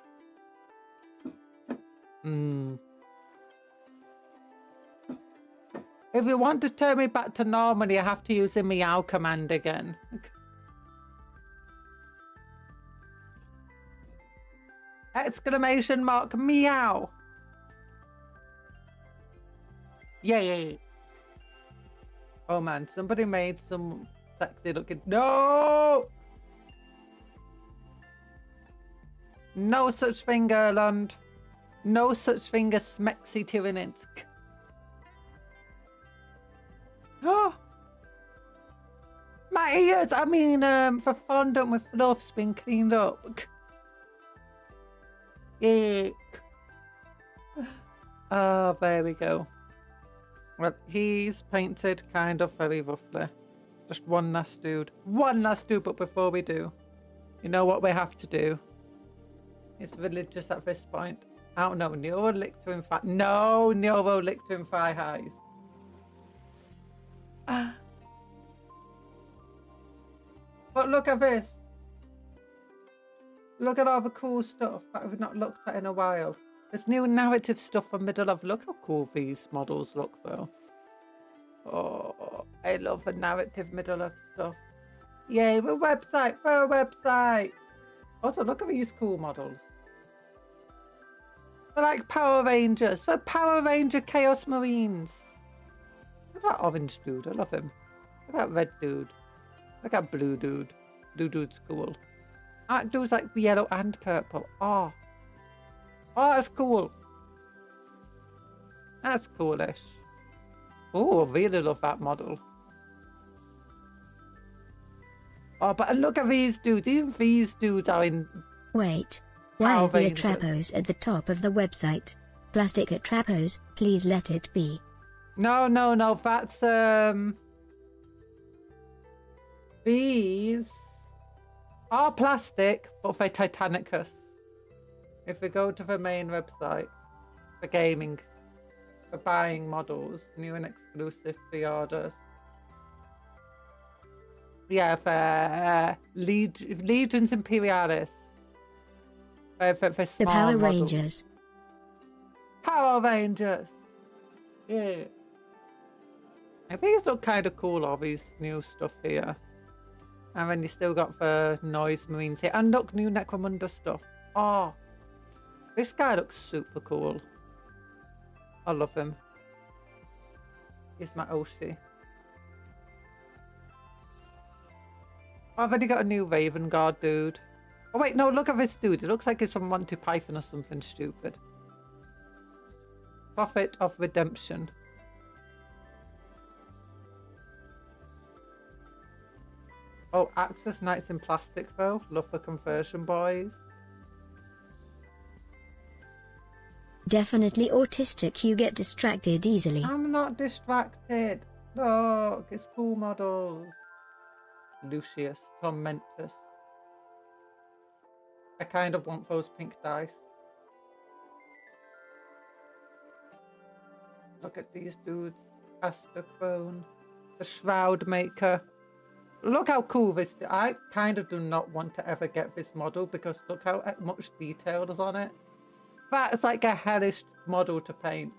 If you want to turn me back to normal, you have to use the meow command again. Exclamation mark meow. Yay. Oh man, somebody made some sexy looking. No! No such thing, Erland. No such thing as smexy Tyranninsk. Oh! My ears, I mean, the fondant with fluff's been cleaned up. Yuck. Oh, there we go. Well, he's painted kind of very roughly. Just one last dude. One last dude, but before we do, you know what we have to do? It's religious at this point. I don't know, Neurolictor in fact. No, Neurolictor in thigh highs. But look at this. Look at all the cool stuff that we've not looked at in a while. There's new narrative stuff from middle of. Look how cool these models look, though. Oh, I love the narrative middle of stuff. Yay, the website, for a website. Also, look at these cool models. They're like Power Rangers. They're Power Ranger Chaos Marines. Look at that orange dude. I love him. Look at that red dude. Look at blue dude. Blue dude's cool. That dude's like yellow and purple. Oh. Oh, that's cool. That's coolish. Oh, I really love that model. Oh, but look at these dudes. Even these dudes are in... Wait. Why is the Atrapos at the top of the website? Plastic Atrapos, please let it be. No, no, no. That's, These are plastic, but they're Titanicus. If we go to the main website, for gaming, for buying models, new and exclusive pre-orders. Yeah, for Legions Imperialis. For small the Power models. Rangers. Power Rangers! Yeah. I think these look kind of cool, all these new stuff here. And then you still got the Noise Marines here. And look, new Necromunda stuff. Oh. This guy looks super cool. I love him. He's my Oshi. Oh, I've already got a new Raven Guard dude. Oh wait, no, look at this dude. It looks like he's from Monty Python or something stupid. Prophet of Redemption. Oh, Access Knights in plastic though. Love the conversion boys. Definitely autistic, you get distracted easily. I'm not distracted. Look, it's cool models. Lucius, Tormentus. I kind of want those pink dice. Look at these dudes. Astercrone. The Shroud Maker. Look how cool this is. I kind of do not want to ever get this model because look how much detail is on it. That's like a hellish model to paint.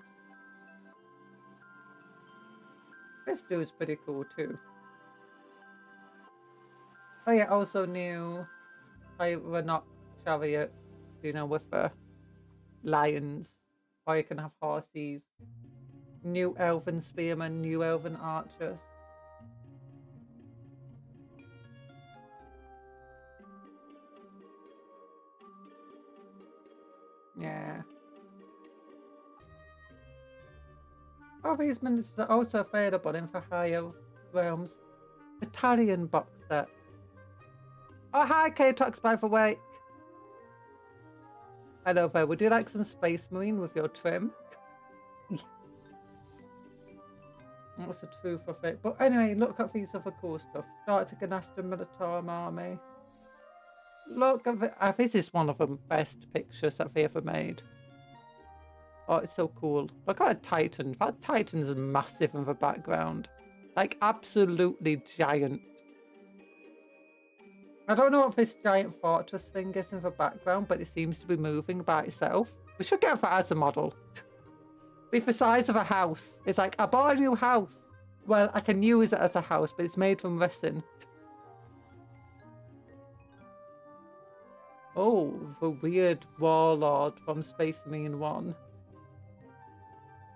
This dude's pretty cool too. Oh yeah, also new not chariots, you know, with the lions. Or you can have horses. New elven spearmen, new elven archers. Yeah. Oh, these minutes are also available in the higher realms. Italian box set. Oh, hi, K-Tox, by the way. Hello there. Would you like some Space Marine with your trim? That's the truth of it. But anyway, look at these other cool stuff. Starts a Ganastra Militarum army. Look at it. This is one of the best pictures that they ever made. Oh, it's so cool. Look at a Titan. That Titan's massive in the background. Like, absolutely giant. I don't know what this giant fortress thing is in the background, but it seems to be moving by itself. We should get that as a model. Be the size of a house. It's like, I bought a new house. Well, I can use it as a house, but it's made from resin. Oh, the weird warlord from Space Marine 1.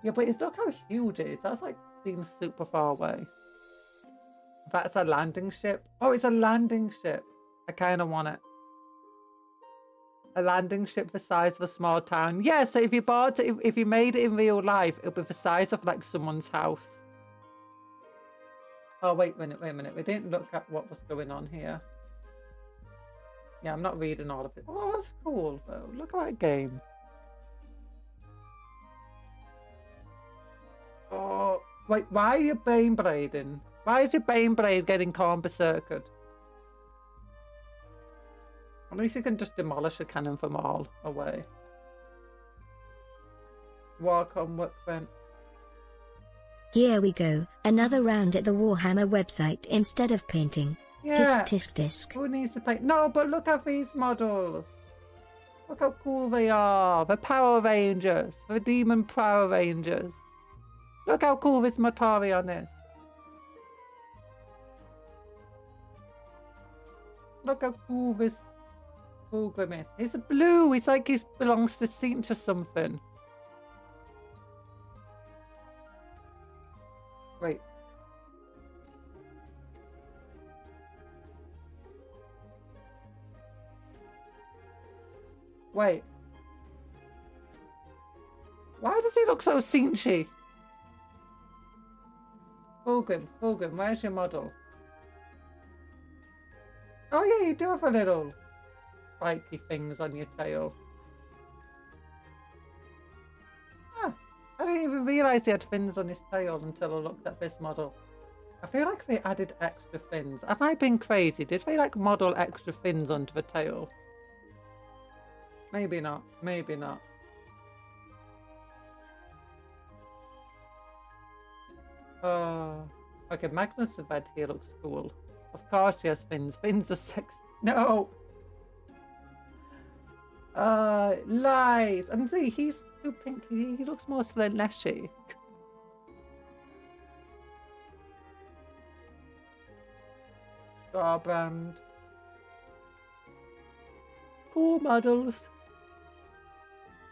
Yeah, but look how huge it is. That's like, seems super far away. That's a landing ship. Oh, it's a landing ship. I kind of want it. A landing ship the size of a small town. Yeah, so if you bought it, if you made it in real life, it'll be the size of like someone's house. Oh, wait a minute. We didn't look at what was going on here. Yeah, I'm not reading all of it. Oh, that's cool though. Look at that game. Oh, wait, why are you Bane Blading? Why is your Bane Blade getting corn berserkered? At least you can just demolish a cannon from all away. Walk on workbench. Here we go, another round at the Warhammer website instead of painting. Yeah. Tisk tisk tisk. Who needs to paint? No, but look at these models. Look how cool they are. The Power Rangers. The Demon Power Rangers. Look how cool this Mortarion is. Look how cool this Fulgrim is. He's blue. It's like he belongs to Saint or something. Wait. Wait. Why does he look so Saint-y? Fulgrim, where's your model? Oh yeah, you do have a little spiky things on your tail. Ah, I didn't even realise he had fins on his tail until I looked at this model. I feel like they added extra fins. Am I being crazy? Did they like model extra fins onto the tail? Maybe not. Maybe not. Okay, Magnus the Red here looks cool. Of course she has fins. Fins are sexy. No! Lies! And see, he's too pink. He looks more Slaneshy. Starband. Cool models.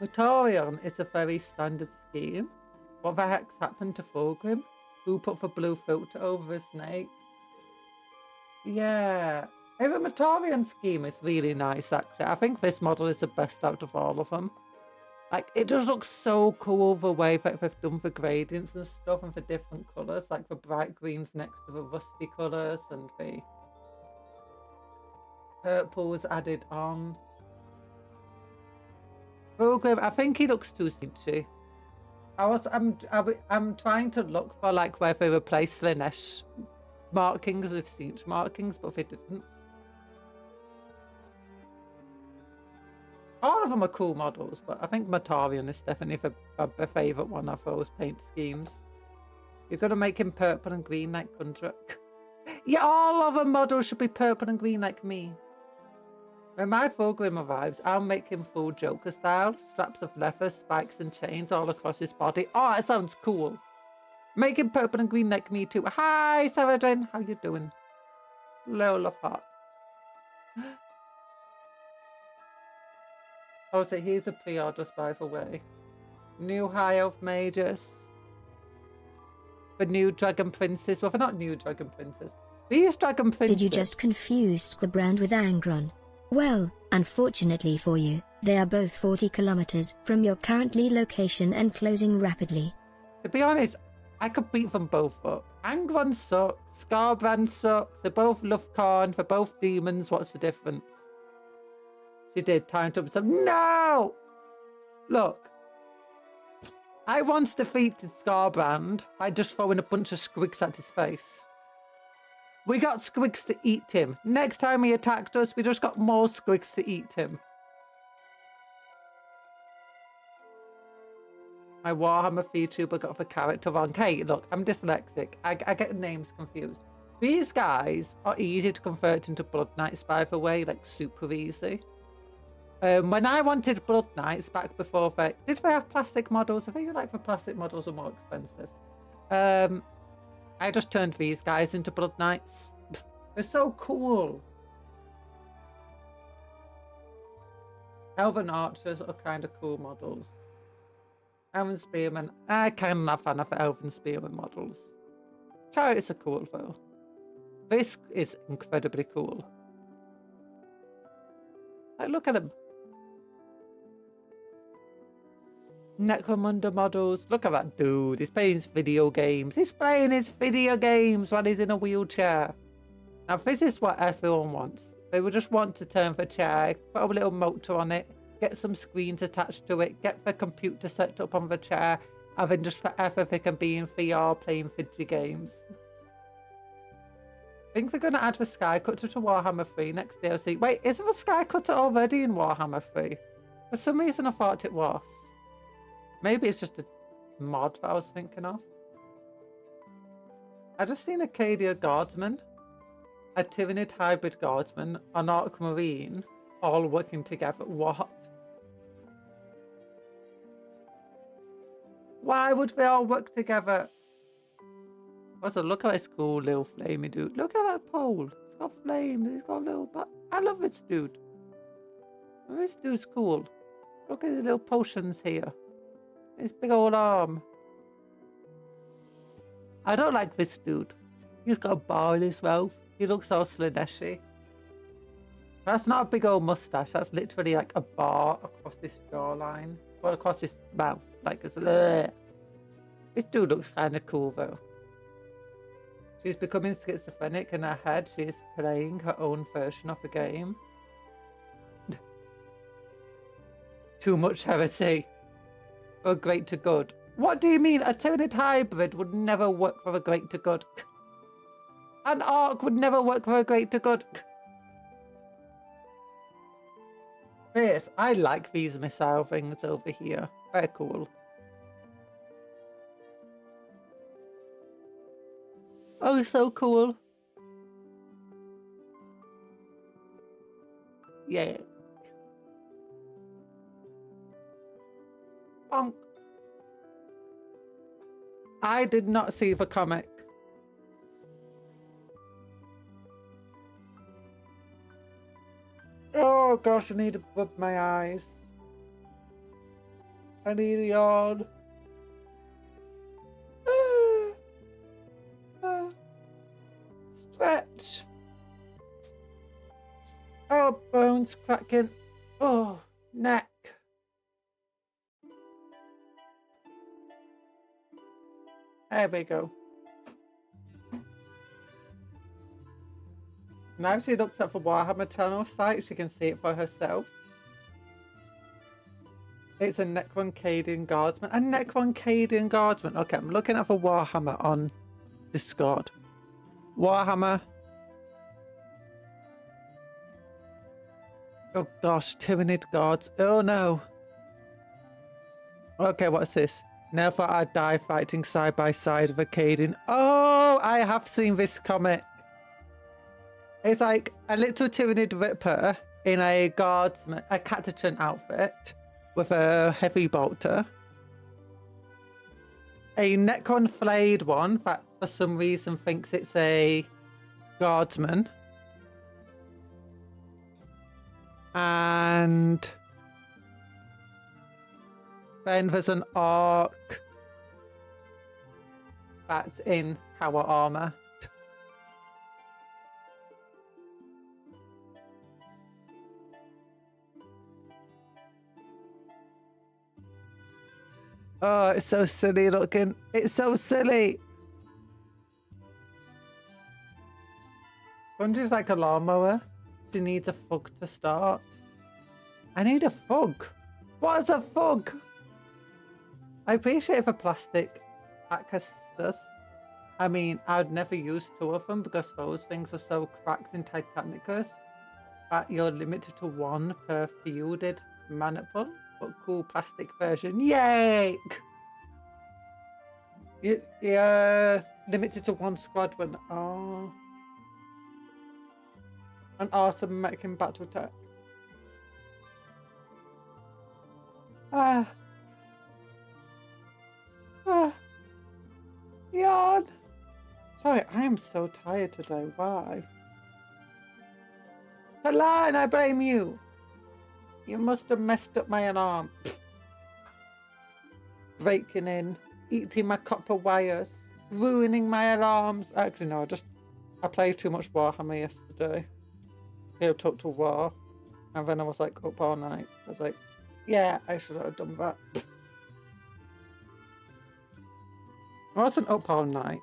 Mortarion is a very standard scheme. What the heck's happened to Fulgrim? Who put the blue filter over a snake? Yeah. The Mortarion scheme is really nice, actually. I think this model is the best out of all of them. Like, it just looks so cool the way that they've done the gradients and stuff and the different colours. Like the bright greens next to the rusty colours and the purples added on. Fulgrim, I think he looks too cinchy. I'm trying to look for like where they replaced Slanesh markings with cinch markings, but they didn't. All of them are cool models, but I think Mortarion is definitely the favourite one of those paint schemes. You're gonna make him purple and green like Conjuror. Yeah, all of the models should be purple and green like me. When my Fulgrim arrives, I'll make him full Joker style, straps of leather, spikes and chains all across his body. Oh, that sounds cool. Make him purple and green like me too. Hi, Saradin, how you doing? Lola Fart. Oh, so here's a pre-orders, by the way. New High Elf Mages. The new Dragon Princes. Well, they're not new Dragon Princes. These Dragon Princes. Did you just confuse the brand with Angron? Well, unfortunately for you, they are both 40 kilometers from your currently location and closing rapidly. To be honest, I could beat them both up. Angron sucks, Scarbrand sucks, they both love corn, they're both demons, what's the difference? She did, time to up some. No! Look, I once defeated Scarbrand by just throwing a bunch of squigs at his face. We got squigs to eat him. Next time he attacked us, we just got more squigs to eat him. My Warhammer VTuber got the character wrong. Hey, look, I'm dyslexic. I get names confused. These guys are easy to convert into Blood Knights, by the way, like super easy. When I wanted Blood Knights back before did they have plastic models? I think like the plastic models are more expensive. I just turned these guys into Blood Knights. They're so cool. Elven Archers are kind of cool models. Elven Spearmen, I kind of not a fan of the Elven Spearmen models. Chariots are cool though. This is incredibly cool. Like, look at him. Necromunda models. Look at that dude. He's playing his video games. He's playing his video games while he's in a wheelchair. Now, this is what everyone wants. They would just want to turn the chair, put a little motor on it, get some screens attached to it, get the computer set up on the chair, and then just forever they can be in VR playing video games. I think they're going to add the Sky Cutter to Warhammer 3 next DLC. Wait, isn't the Sky Cutter already in Warhammer 3? For some reason I thought it was. Maybe it's just a mod that I was thinking of. I just seen Acadia Guardsman, a Tyranid hybrid guardsman, an Orc Marine, all working together. What? Why would they all work together? Also, look at this cool little flamey dude. Look at that pole. It's got flames. It's got a little... I love this dude. This dude's cool. Look at the little potions here. His big old arm. I don't like this dude. He's got a bar in his mouth. He looks all Slaneshi. That's not a big old mustache. That's literally like a bar across this jawline. Well, across his mouth. Like it's... Bleh. This dude looks kind of cool though. She's becoming schizophrenic in her head. She is playing her own version of the game. Too much heresy. For greater good. What do you mean? A Tyranid hybrid would never work for a greater good. An Orc would never work for a greater good. Yes, I like these missile things over here. Very cool. Oh, so cool. Yeah. Bonk. I did not see the comic. Oh gosh, I need to rub my eyes. I need a yawn. Stretch. Oh, bones cracking. Oh, neck. There we go. Now she looks at the Warhammer channel site, she can see it for herself. It's a Necroncadian Guardsman. A Necroncadian Guardsman. Okay, I'm looking at the Warhammer on Discord. Warhammer. Oh gosh, Tyranid Guards. Oh no. Okay, what's this? Never I die fighting side by side with Acadian. Oh, I have seen this comic. It's like a little Tyranid Ripper in a guardsman, a Catachan outfit with a heavy bolter. A Necron flayed one that for some reason thinks it's a guardsman. And then there's an Orc that's in power armor. Oh, it's so silly looking. It's so silly. Bungee's like a lawnmower. She needs a fug to start. I need a fug. What is a fug? I appreciate the plastic cactus. I mean, I'd never use 2 of them because those things are so cracked in Titanicus that you're limited to 1 per fielded maniple. But cool plastic version. Yay! Yeah, limited to 1 squadron. Oh. An awesome American battle tech. Yawn. Sorry, I am so tired today. Why? Talan, I blame you. You must have messed up my alarm. Breaking in, eating my copper wires, ruining my alarms. Actually, no, I played too much Warhammer yesterday. Here, Total War. And then I was like up all night. I was like, yeah, I should have done that. I wasn't up all night.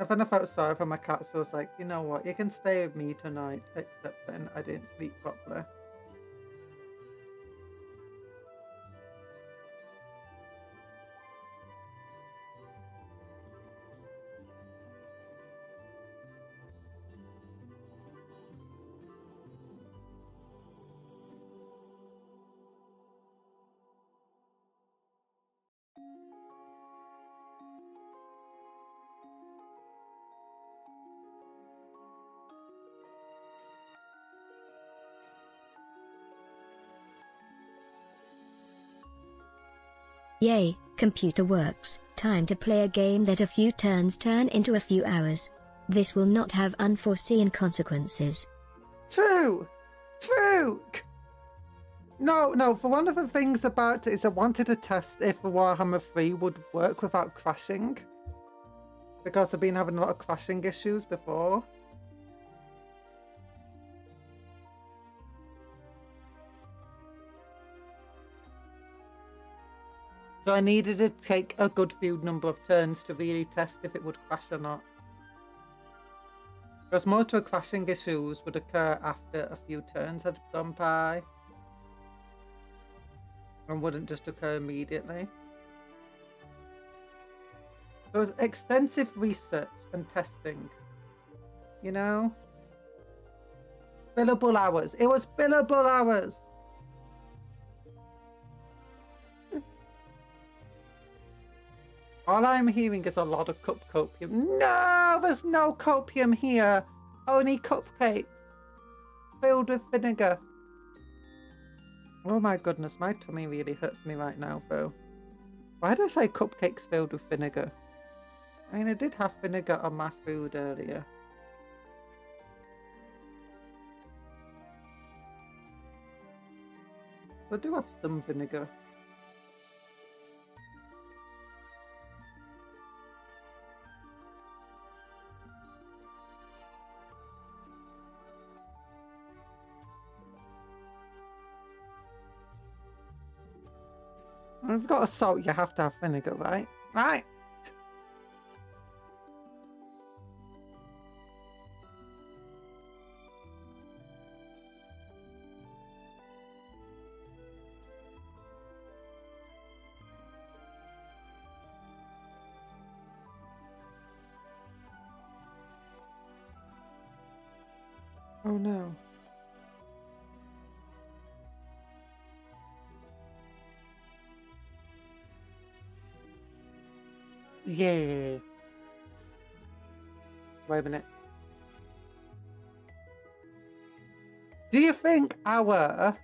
And then I felt sorry for my cat, so I was like, you know what, you can stay with me tonight, except then I didn't sleep properly. Yay, computer works. Time to play a game that a few turns turn into a few hours. This will not have unforeseen consequences. True! True! No, for one of the things about it is I wanted to test if Warhammer 3 would work without crashing. Because I've been having a lot of crashing issues before. So I needed to take a good few number of turns to really test if it would crash or not. Because most of the crashing issues would occur after a few turns had gone by. And wouldn't just occur immediately. There was extensive research and testing. You know? Billable hours. It was billable hours. All I'm hearing is a lot of copium. No, there's no copium here. Only cupcakes filled with vinegar. Oh my goodness, my tummy really hurts me right now, though. Why did I say cupcakes filled with vinegar? I mean, I did have vinegar on my food earlier. I do have some vinegar. If you've got a salt, you have to have vinegar, right? Right. Oh no. Yeah. Wait a minute. Do you think our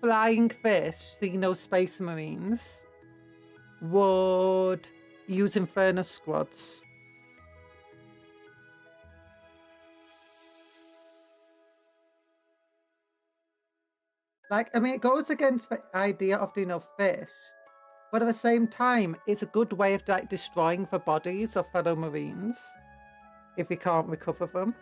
flying fish, Xeno Space Marines, would use Inferno squads? Like, I mean, it goes against the idea of, fish. But at the same time, it's a good way of like destroying the bodies of fellow Marines if you can't recover them.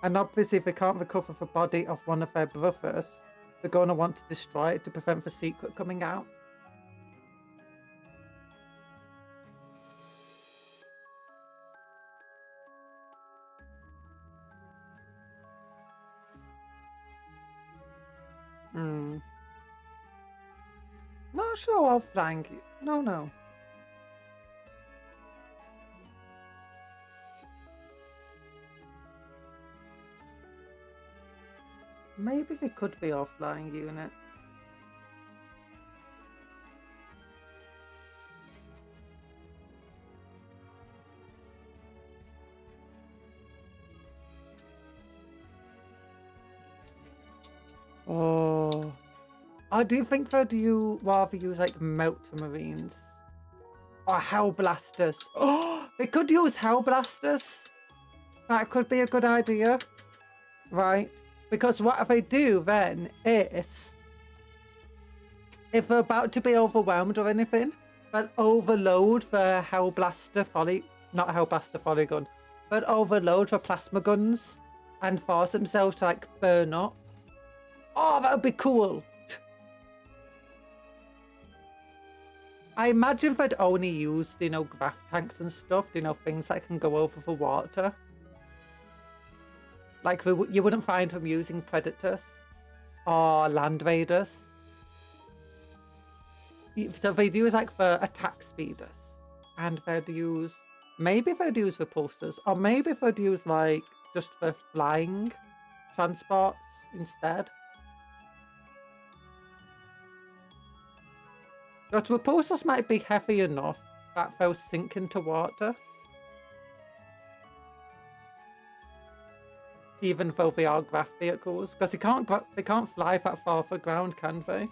And obviously, if they can't recover the body of one of their brothers, they're going to want to destroy it to prevent the secret coming out. not sure I'll flank you. No, no. Maybe they could be our flying unit. Oh. Do you think that you rather use like Melter Marines? Or Hell Blasters? Oh, they could use Hell Blasters. That could be a good idea. Right? Because what they do then is, if they're about to be overwhelmed or anything, they'll overload the Hell Blaster not Hell Blaster volley gun, but overload the plasma guns and force themselves to like burn up. Oh, that would be cool. I imagine they'd only use, you know, graph tanks and stuff, you know, things that can go over the water. Like, you wouldn't find them using predators or land raiders. So they'd use, like, the attack speeders. And they'd use, maybe they'd use repulsors, or maybe they'd use, like, just the flying transports instead. But repulsors might be heavy enough that they'll sink into water. Even though they are graph vehicles. Because they can't fly that far off the ground, can they?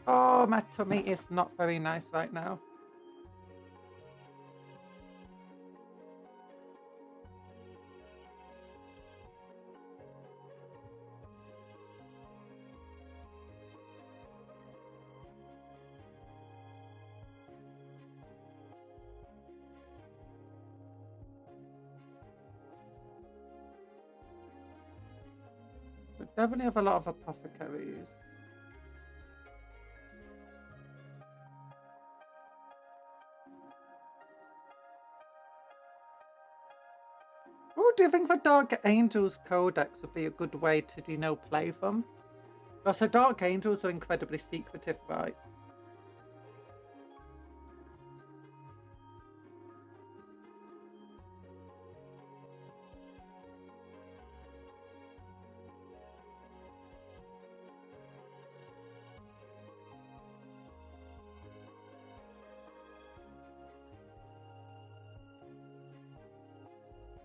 Oh, my tummy is not very nice right now. We definitely have a lot of apothecaries. Oh, do you think the Dark Angels Codex would be a good way to, you know, play them? Because the Dark Angels are incredibly secretive, right?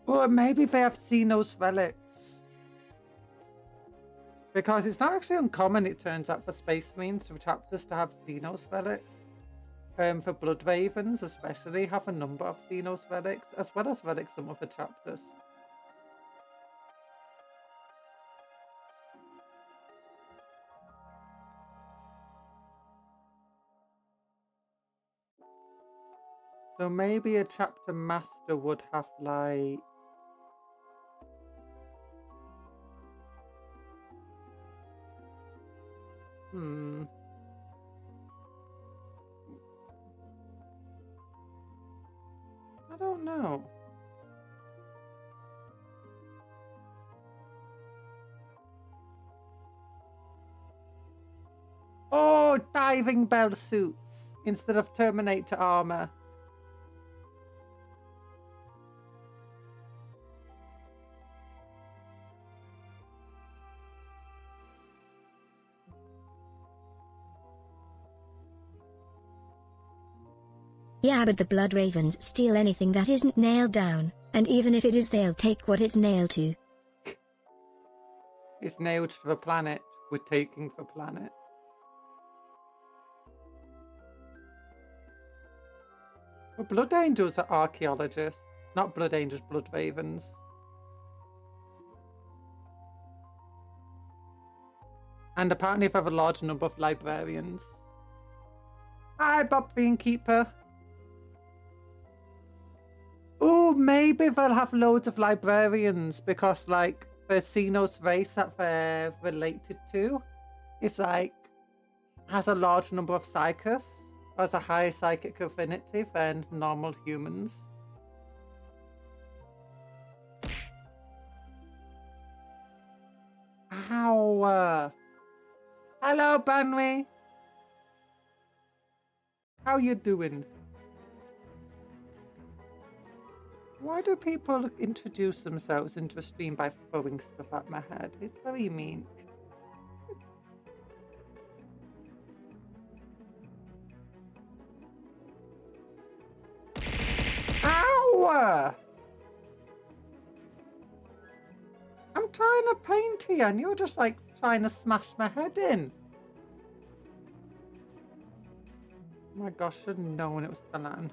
Or maybe they have seen those relics. Because it's not actually uncommon, it turns out, for Space Marines or chapters to have Xenos relics. For Blood Ravens especially have a number of Xenos relics, as well as relics from other chapters. So maybe a chapter master would have like... I don't know. Oh, diving bell suits instead of Terminator armor. Yeah, but the Blood Ravens steal anything that isn't nailed down, and even if it is, they'll take what it's nailed to. It's nailed to the planet. We're taking the planet. Well, Blood Angels are archaeologists. Not Blood Angels, Blood Ravens. And apparently they have a large number of librarians. Hi, Bob the Innkeeper. Oh, maybe they'll have loads of librarians because, like, the Xenos race that they're related to is, like, has a large number of psychers. has a higher psychic affinity than normal humans. Ow! Hello, Banwy. How you doing? Why do people introduce themselves into a stream by throwing stuff at my head? It's very mean. Ow! I'm trying to paint here and you're just like trying to smash my head in. Oh my gosh, I should have known it was Talan.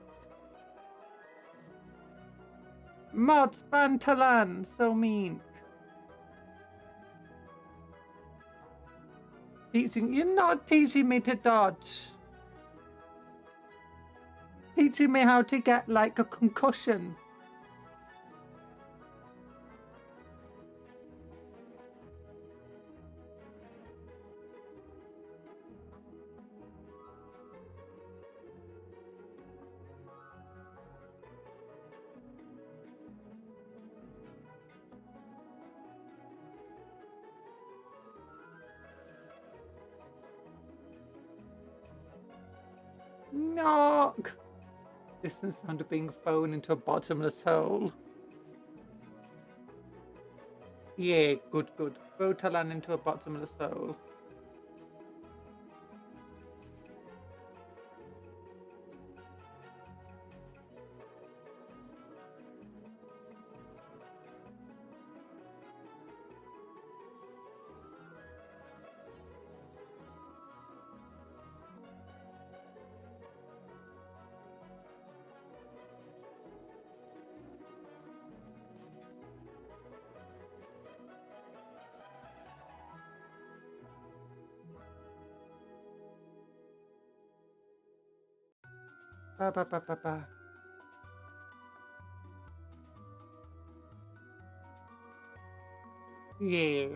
Mods ban Talan, so mean. You're not teaching me to dodge. Teaching me how to get like a concussion. Knock! Listen, sound of being thrown into a bottomless hole. Yeah, good, good. Throw Talan into a bottomless hole. Ba ba ba ba ba. Yeah.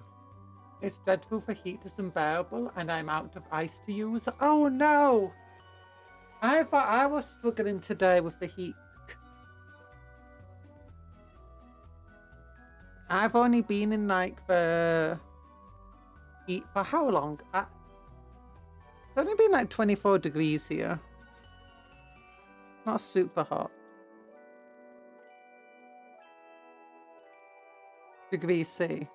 It's dreadful for heat is unbearable and I'm out of ice to use. Oh no! I thought I was struggling today with the heat. I've only been in like the heat for how long? It's only been like 24 degrees here. Not super hot. Degrees C.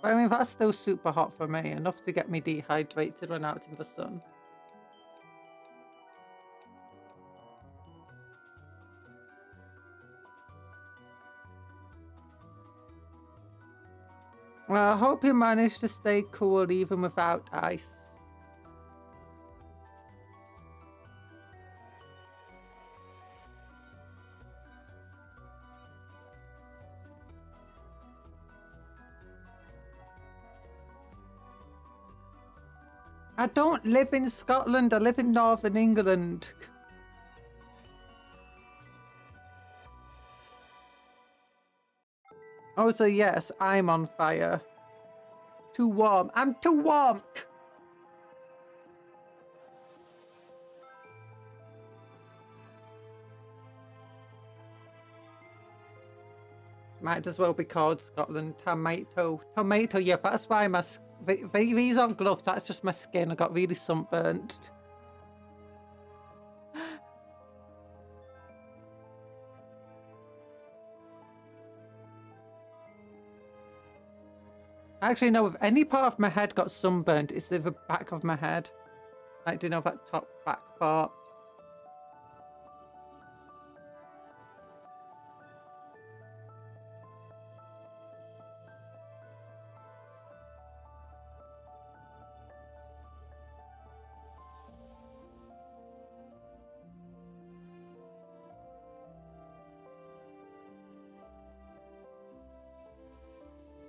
But I mean, that's still super hot for me. Enough to get me dehydrated when out in the sun. Well, I hope you manage to stay cool even without ice. I don't live in Scotland, I live in Northern England. Also, yes, I'm on fire. Too warm. I'm too warm. Might as well be called Scotland. Tomato. Tomato, yeah, that's why my... These aren't gloves, that's just my skin. I got really sunburnt. Actually, no, if any part of my head got sunburnt, it's the back of my head. Like, do you know that top back part?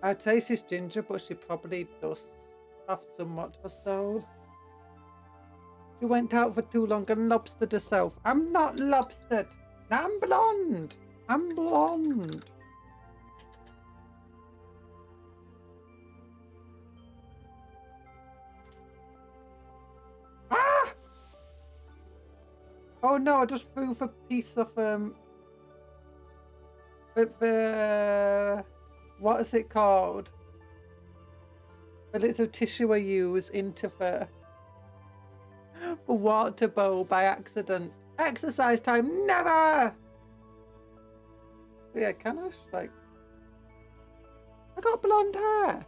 I taste this ginger, but she probably does have somewhat of a soul. She went out for too long and lobstered herself. I'm not lobstered. I'm blonde. I'm blonde. Ah! Oh no, I just threw a piece of what is it called? A little tissue I use into for water bowl by accident. Exercise time, never! Yeah, can I like... I got blonde hair.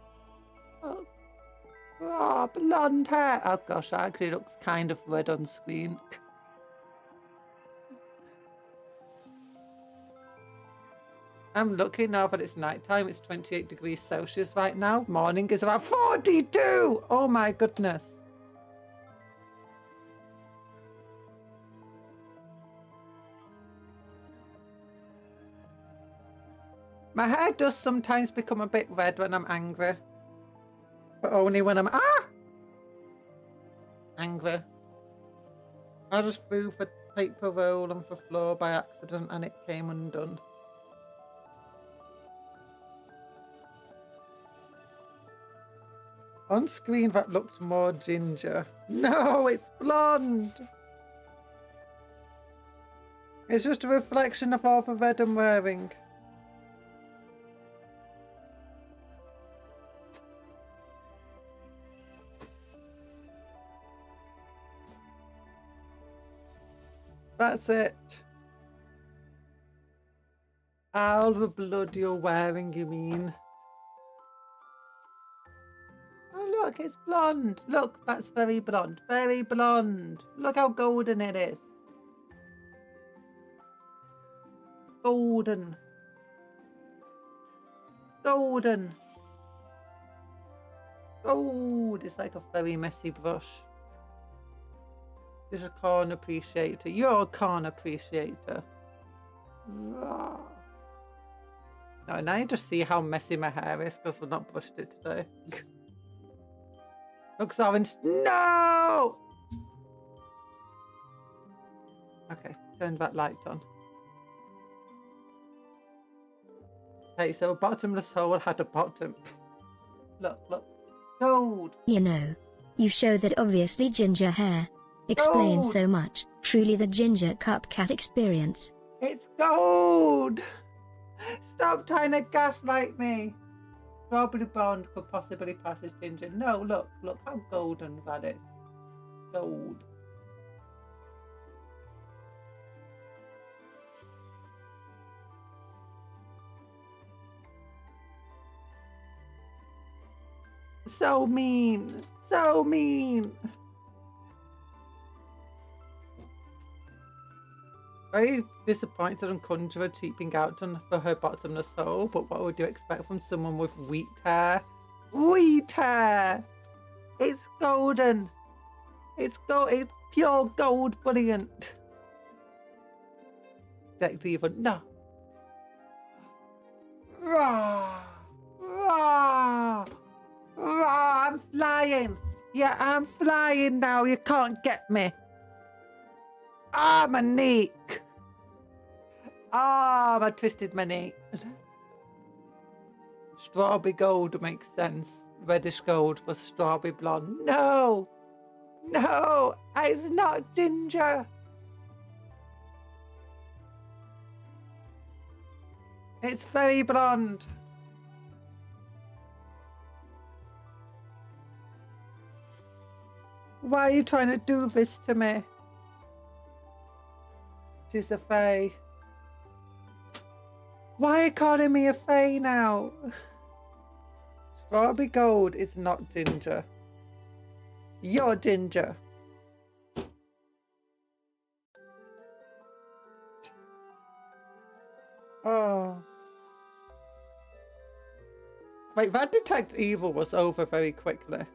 Oh, blonde hair. Oh gosh, that actually looks kind of red on screen. I'm lucky now that it's nighttime. It's 28 degrees Celsius right now. Morning is about 42. Oh my goodness. My hair does sometimes become a bit red when I'm angry. But only when I'm angry. I just threw the paper roll on the floor by accident and it came undone. On screen that looks more ginger. No, it's blonde. It's just a reflection of all the red I'm wearing. That's it. All the blood you're wearing, you mean? Oh, look, it's blonde. Look, that's very blonde. Very blonde. Look how golden it is. Golden. Golden. Gold. It's like a very messy brush. This is a corn appreciator. You're a corn appreciator. No, now you just see how messy my hair is because I've not brushed it today. Looks orange. No! Okay, turn that light on. Okay, so a bottomless hole had a bottom. Look, look. Gold. You know, you show that obviously ginger hair explains so much. Truly the ginger cupcake experience. It's gold! Stop trying to gaslight me. Strawberry blonde could possibly pass as ginger. No, look how golden that is. Gold. So mean. So mean. Very disappointed on Conjuror cheaping out for her bottomless hole, but what would you expect from someone with wheat hair? Wheat hair! It's golden. It's gold. It's pure gold brilliant. Decked even. No. Rah! Rah! Rah! I'm flying. Yeah, I'm flying now. You can't get me. Ah, my neck. Ah, I twisted my neck. Strawberry gold makes sense. Reddish gold for strawberry blonde. No! No! It's not ginger. It's very blonde. Why are you trying to do this to me? She's a fae. Why are you calling me a fae now? Strawberry gold is not ginger. You're ginger. Oh. Wait, that detect evil was over very quickly.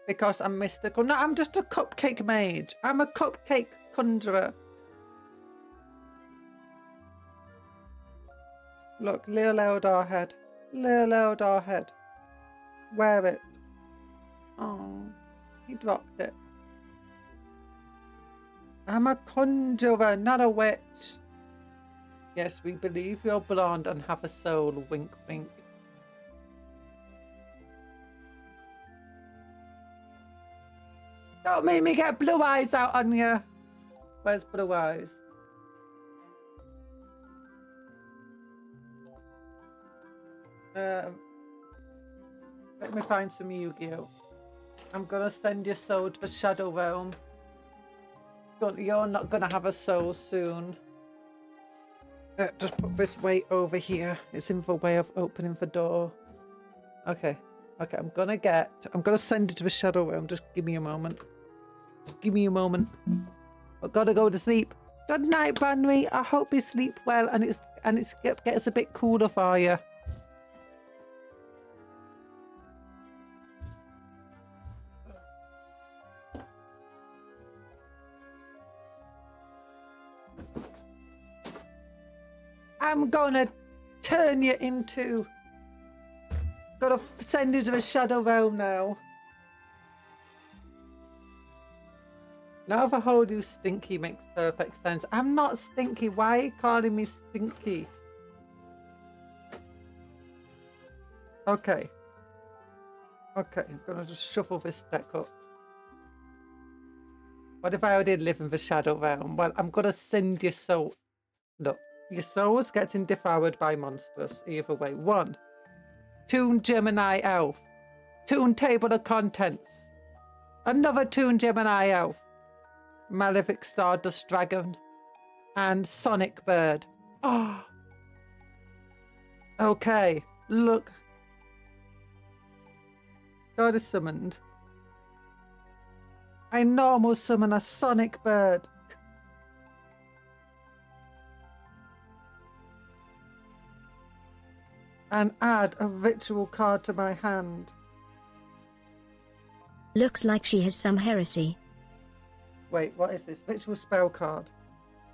Because I'm mystical. No, I'm just a cupcake mage. I'm a cupcake conjurer. Look, little Eldar head. Little Eldar head. Wear it. Oh, he dropped it. I'm a conjurer, not a witch. Yes, we believe you're blonde and have a soul. Wink, wink. Don't make me get blue eyes out on you. Where's blue eyes? Let me find some Yu-Gi-Oh! I'm gonna send your soul to the Shadow Realm. You're not gonna have a soul soon. Just put this weight over here. It's in the way of opening the door. Okay. Okay, I'm gonna send it to the Shadow Realm. Just give me a moment. Give me a moment. I've gotta go to sleep. Good night, Banry. I hope you sleep well and it gets a bit cooler for you. I'm gonna turn you into... Gotta send you to the Shadow Realm now. Now the whole you stinky makes perfect sense. I'm not stinky. Why are you calling me stinky? Okay. Okay, I'm gonna just shuffle this deck up. What if I already live in the Shadow Realm? Well, I'm gonna send your soul... Look, your soul's getting devoured by monsters. Either way. 1. Toon Gemini Elf. Toon Table of Contents. Another Toon Gemini Elf. Malefic Stardust Dragon. And Sonic Bird. Oh. Okay. Look. God is summoned. I normal summon a Sonic Bird. And add a ritual card to my hand. Looks like she has some heresy. Wait, what is this? Ritual spell card.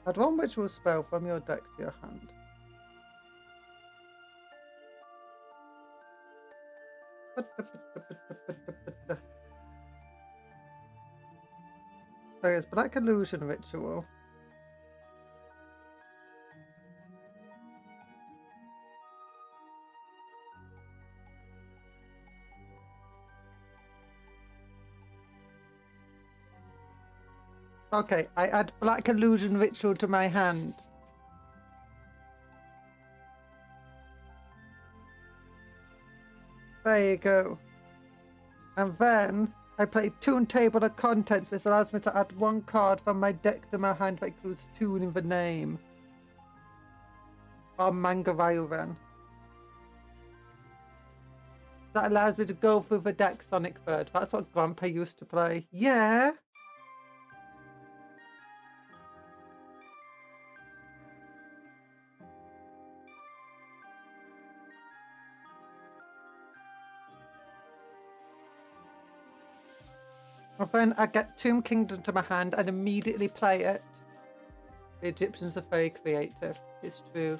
Add 1 ritual spell from your deck to your hand. Okay, it's Black Illusion Ritual. Okay, I add Black Illusion Ritual to my hand. There you go. And then I play Toon Table of Contents, which allows me to add 1 card from my deck to my hand that includes Toon in the name. Or Manga Ryuren. That allows me to go through the deck Sonic Bird. That's what Grandpa used to play. Yeah. And then I get Tomb Kingdom to my hand and immediately play it. The Egyptians are very creative. It's true.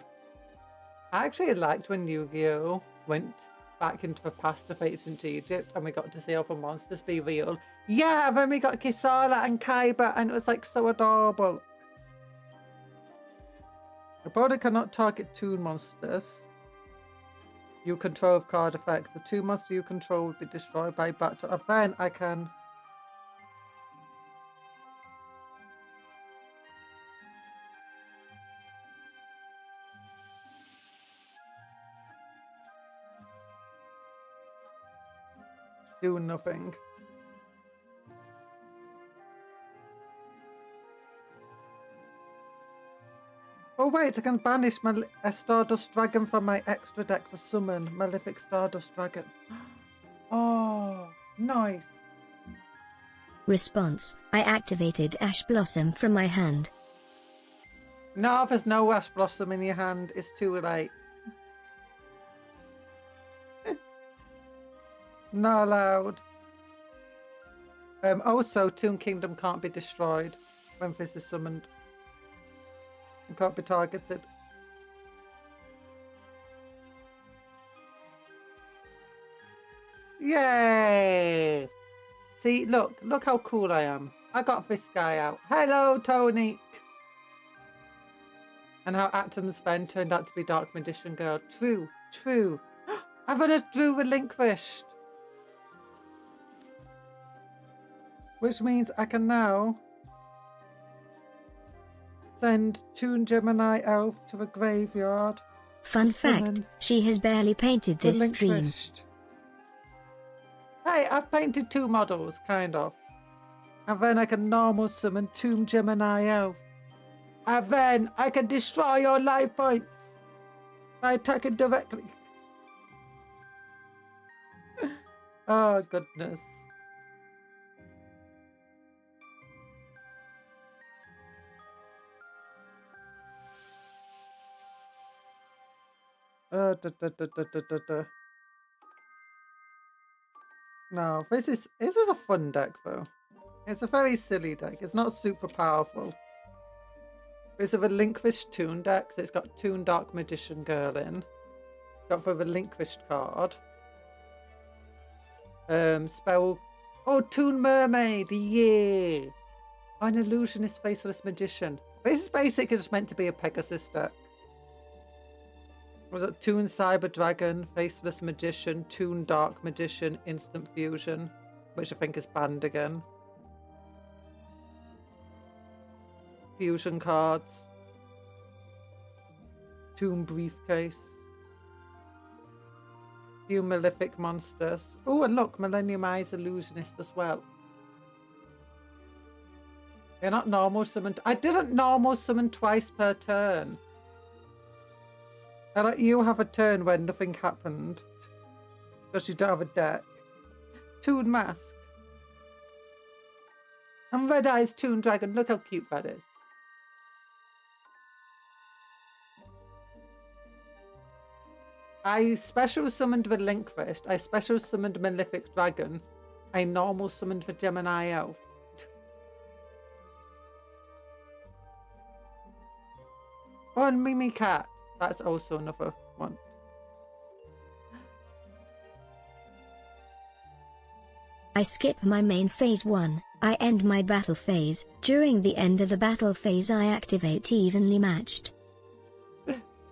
I actually liked when Yu-Gi-Oh! Went back into the past of ancient Egypt and we got to see all the monsters be real. Yeah, then we got Kisara and Kaiba and it was like so adorable. The opponent cannot target toon monsters you control of card effects. The 2 monsters you control would be destroyed by battle. And then I can... do nothing. Oh wait, I can banish a Stardust Dragon from my extra deck to summon Malefic Stardust Dragon. Oh, nice. Response: I activated Ash Blossom from my hand. No, there's no Ash Blossom in your hand. It's too late. Not allowed. Also, Toon Kingdom can't be destroyed when this is summoned. It can't be targeted. Yay! See, look how cool I am. I got this guy out. Hello, Tony! And how Atom's friend turned out to be Dark Magician Girl. True, true. I've just drew relinquished. Which means I can now send Toon Gemini Elf to a graveyard. Fun fact, she has barely painted this stream. Hey, I've painted 2 models, kind of. And then I can normal summon Toon Gemini Elf. And then I can destroy your life points by attacking directly. Oh, goodness. No, this is a fun deck though. It's a very silly deck. It's not super powerful. It's a relinquished Toon deck, so it's got Toon Dark Magician Girl in. Got for a relinquished card. Spell. Oh, Toon Mermaid, yeah. Oh, an illusionist faceless magician. This is basically just meant to be a Pegasus deck. Was it Toon Cyber Dragon, Faceless Magician, Toon Dark Magician, Instant Fusion, which I think is banned again. Fusion cards. Toon Briefcase. Few Malefic monsters. Oh, and look, Millennium Eyes Illusionist as well. They're not normal summoned. I didn't normal summon twice per turn. I let you have a turn where nothing happened. Because you don't have a deck. Toon Mask. And Red Eyes Toon Dragon. Look how cute that is. I special summoned Relinquished. I special summoned Malefic Dragon. I normal summoned the Gemini Elf. Oh, and Mimi Cat. That's also another one. I skip my main phase 1. I end my battle phase. During the end of the battle phase I activate evenly matched.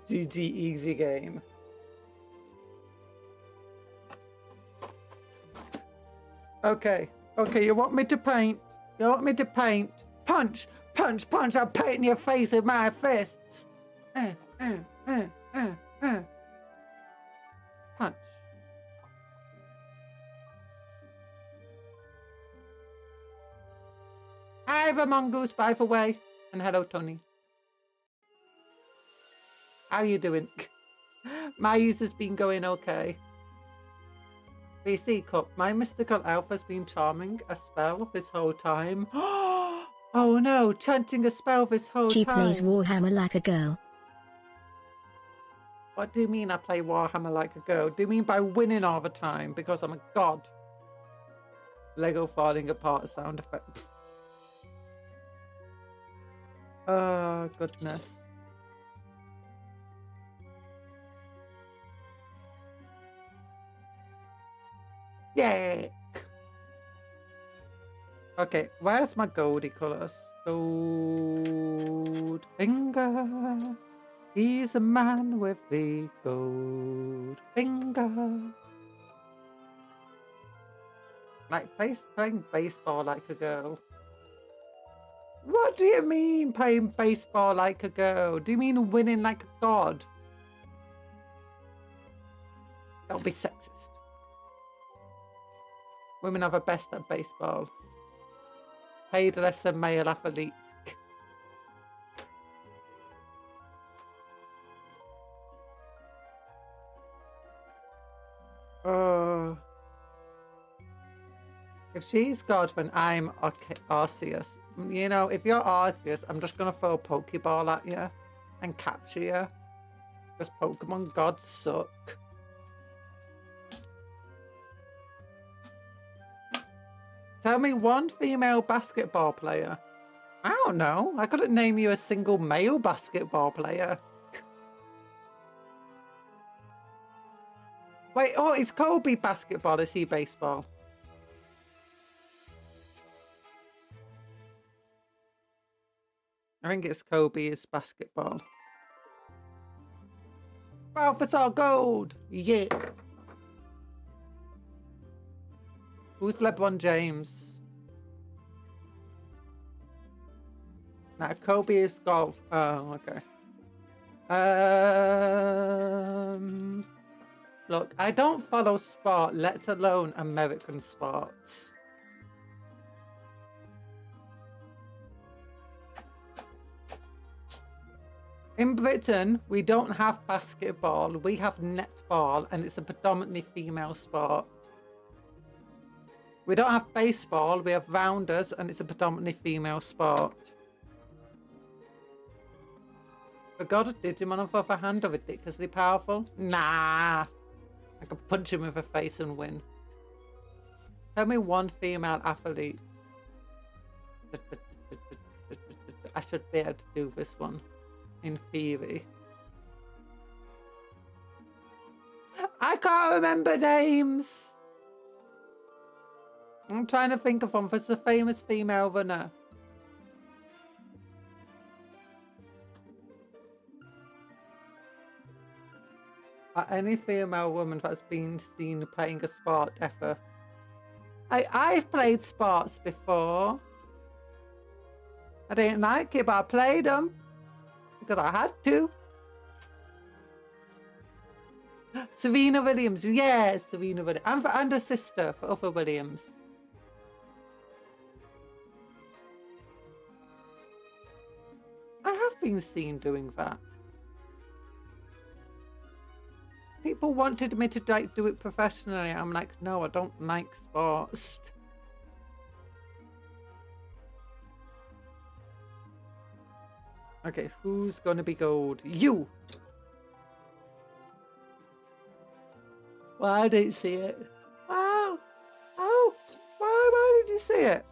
GG, easy game. Okay. Okay, you want me to paint? You want me to paint? Punch! Punch! Punch! I'll paint in your face with my fists! Punch. Hi, the mongoose, by the way. And hello, Tony. How you doing? My user's been going okay. BC Cup, my mystical elf has been charming a spell this whole time. Oh no, chanting a spell this whole time. She plays Warhammer like a girl. What do you mean I play Warhammer like a girl? Do you mean by winning all the time because I'm a god? Lego falling apart sound effect. Oh, goodness. Yeah. Okay, where's my goldy colours? Gold finger. He's a man with the gold finger. Like playing baseball like a girl. What do you mean playing baseball like a girl? Do you mean winning like a god? Don't be sexist. Women are the best at baseball. Paid less than male athletes. Oh. If she's God, then I'm Arceus. You know, if you're Arceus, I'm just going to throw a Pokeball at you and capture you. Because Pokemon gods suck. Tell me one female basketball player. I don't know. I couldn't name you a single male basketball player. Wait, oh, it's Kobe basketball. Is he baseball? I think it's Kobe is basketball. Balthazar Gold! Yeah. Who's LeBron James? Now, Kobe is golf. Oh, okay. Look, I don't follow sport, let alone American sports. In Britain, we don't have basketball, we have netball, and it's a predominantly female sport. We don't have baseball, we have rounders, and it's a predominantly female sport. For God, Digimon on the other hand are ridiculously powerful? Nah. I could punch him with a face and win. Tell me one female athlete. I should be able to do this one. In theory. I can't remember names. I'm trying to think of one. There's a famous female runner. Any female woman that's been seen playing a sport ever. I've played sports before. I didn't like it, but I played them. Because I had to. Serena Williams. Yes, Serena Williams. And her sister for other Williams. I have been seen doing that. People wanted me to like do it professionally. I'm like, no, I don't like sports. Okay, who's gonna be gold? You! Well, I didn't see it. Wow! Oh! Why did you see it?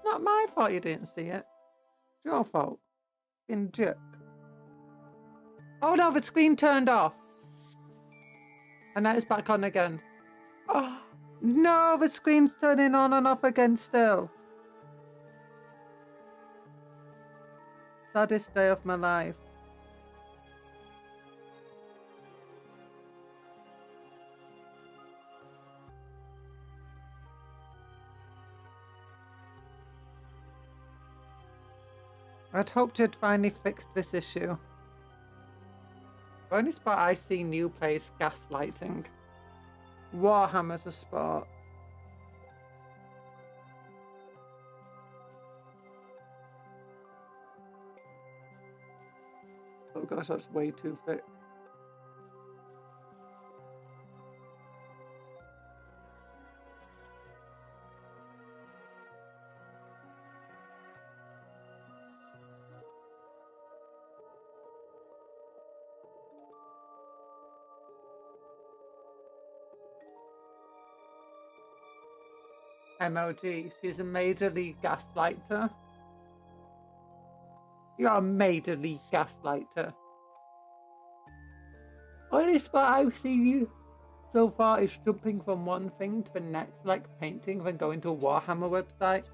Not my fault you didn't see it. It's your fault. In jerk. Oh no, the screen turned off. And now it's back on again. Oh no, the screen's turning on and off again still. Saddest day of my life. I'd hoped you'd finally fixed this issue. The only spot I see new plays gaslighting. Warhammer's a sport. Oh gosh, that's way too thick. MLG, she's a major league gaslighter. You're a major league gaslighter. Only spot I've seen you so far is jumping from one thing to the next, like painting, then going to a Warhammer website.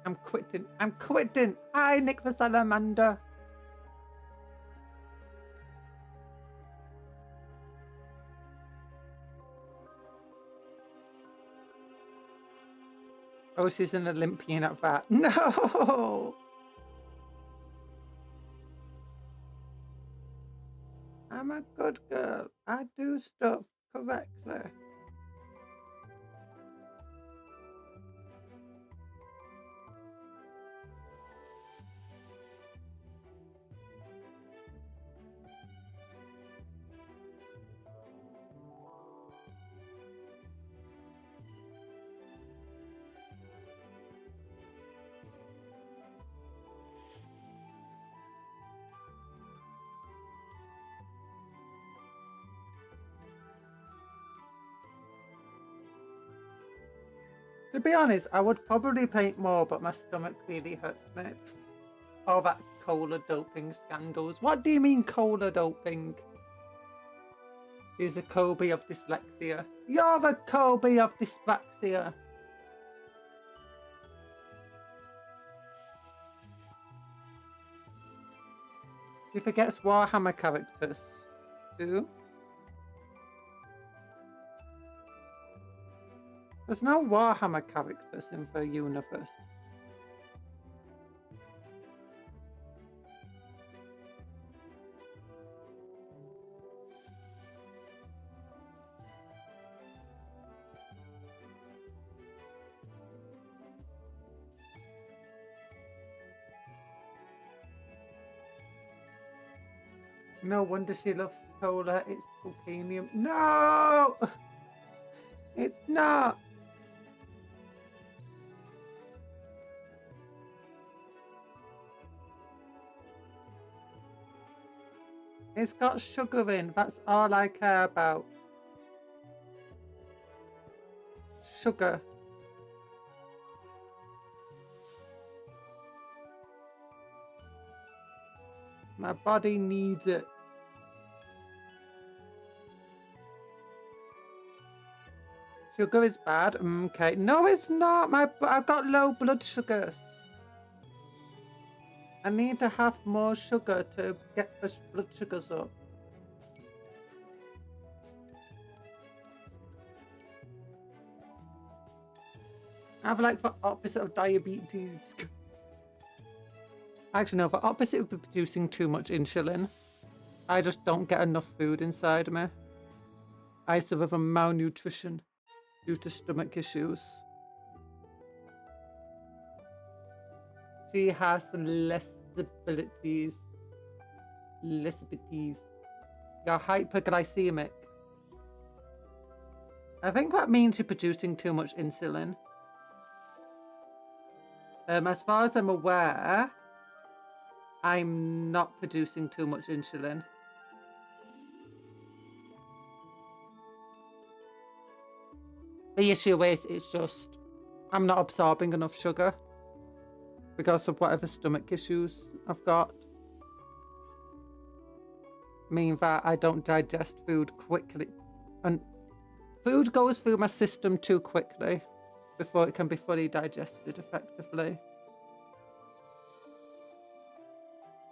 I'm quitting. I'm quitting. Hi, Nick the Salamander. Oh, she's an Olympian at that. No! I'm a good girl. I do stuff correctly. To be honest, I would probably paint more, but my stomach really hurts me. All that cola doping scandals. What do you mean cola doping? He's a Kobe of dyslexia. You're the Kobe of dyspraxia. He forgets Warhammer characters. Who? There's no Warhammer characters in the universe. No wonder she loves cola. It's cocainium. No! It's not. It's got sugar in. That's all I care about. Sugar. My body needs it. Sugar is bad. Okay. No, it's not. I've got low blood sugars. I need to have more sugar to get the blood sugars up. I have like the opposite of diabetes. Actually, no, the opposite would be producing too much insulin. I just don't get enough food inside me. I suffer from malnutrition due to stomach issues. She has less abilities. You're hyperglycemic. I think that means you're producing too much insulin. As far as I'm aware, I'm not producing too much insulin. The issue is, it's just, I'm not absorbing enough sugar because of whatever stomach issues I've got. Mean that I don't digest food quickly. And food goes through my system too quickly before it can be fully digested effectively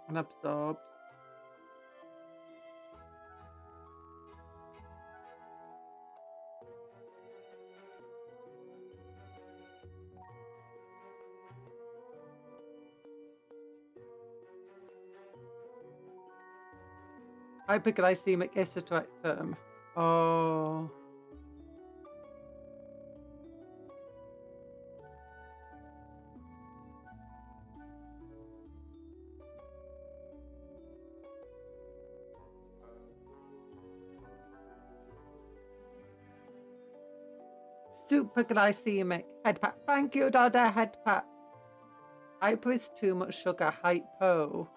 and absorbed. Hyperglycemic is the correct term. Oh. Super glycemic. Head pat. Thank you, Dada. Head pat. Hypo is too much sugar. Hypo.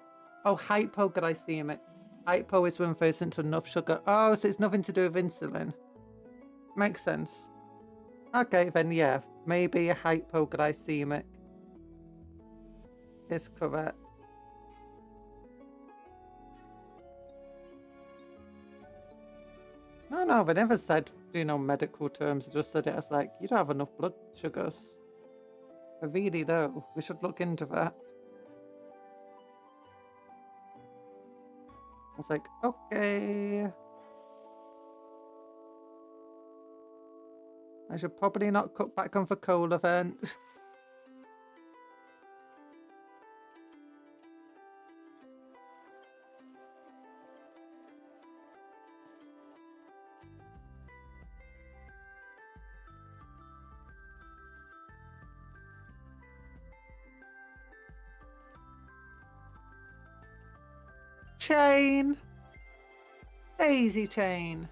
Oh, hypoglycemic. Hypo is when there isn't enough sugar. Oh, so it's nothing to do with insulin. Makes sense. Okay, then yeah. Maybe a hypoglycemic is correct. No, they never said, medical terms. They just said it as like, you don't have enough blood sugars. I really do. We should look into that. I was like, okay. I should probably not cut back on the cola then. Chain. Daisy chain.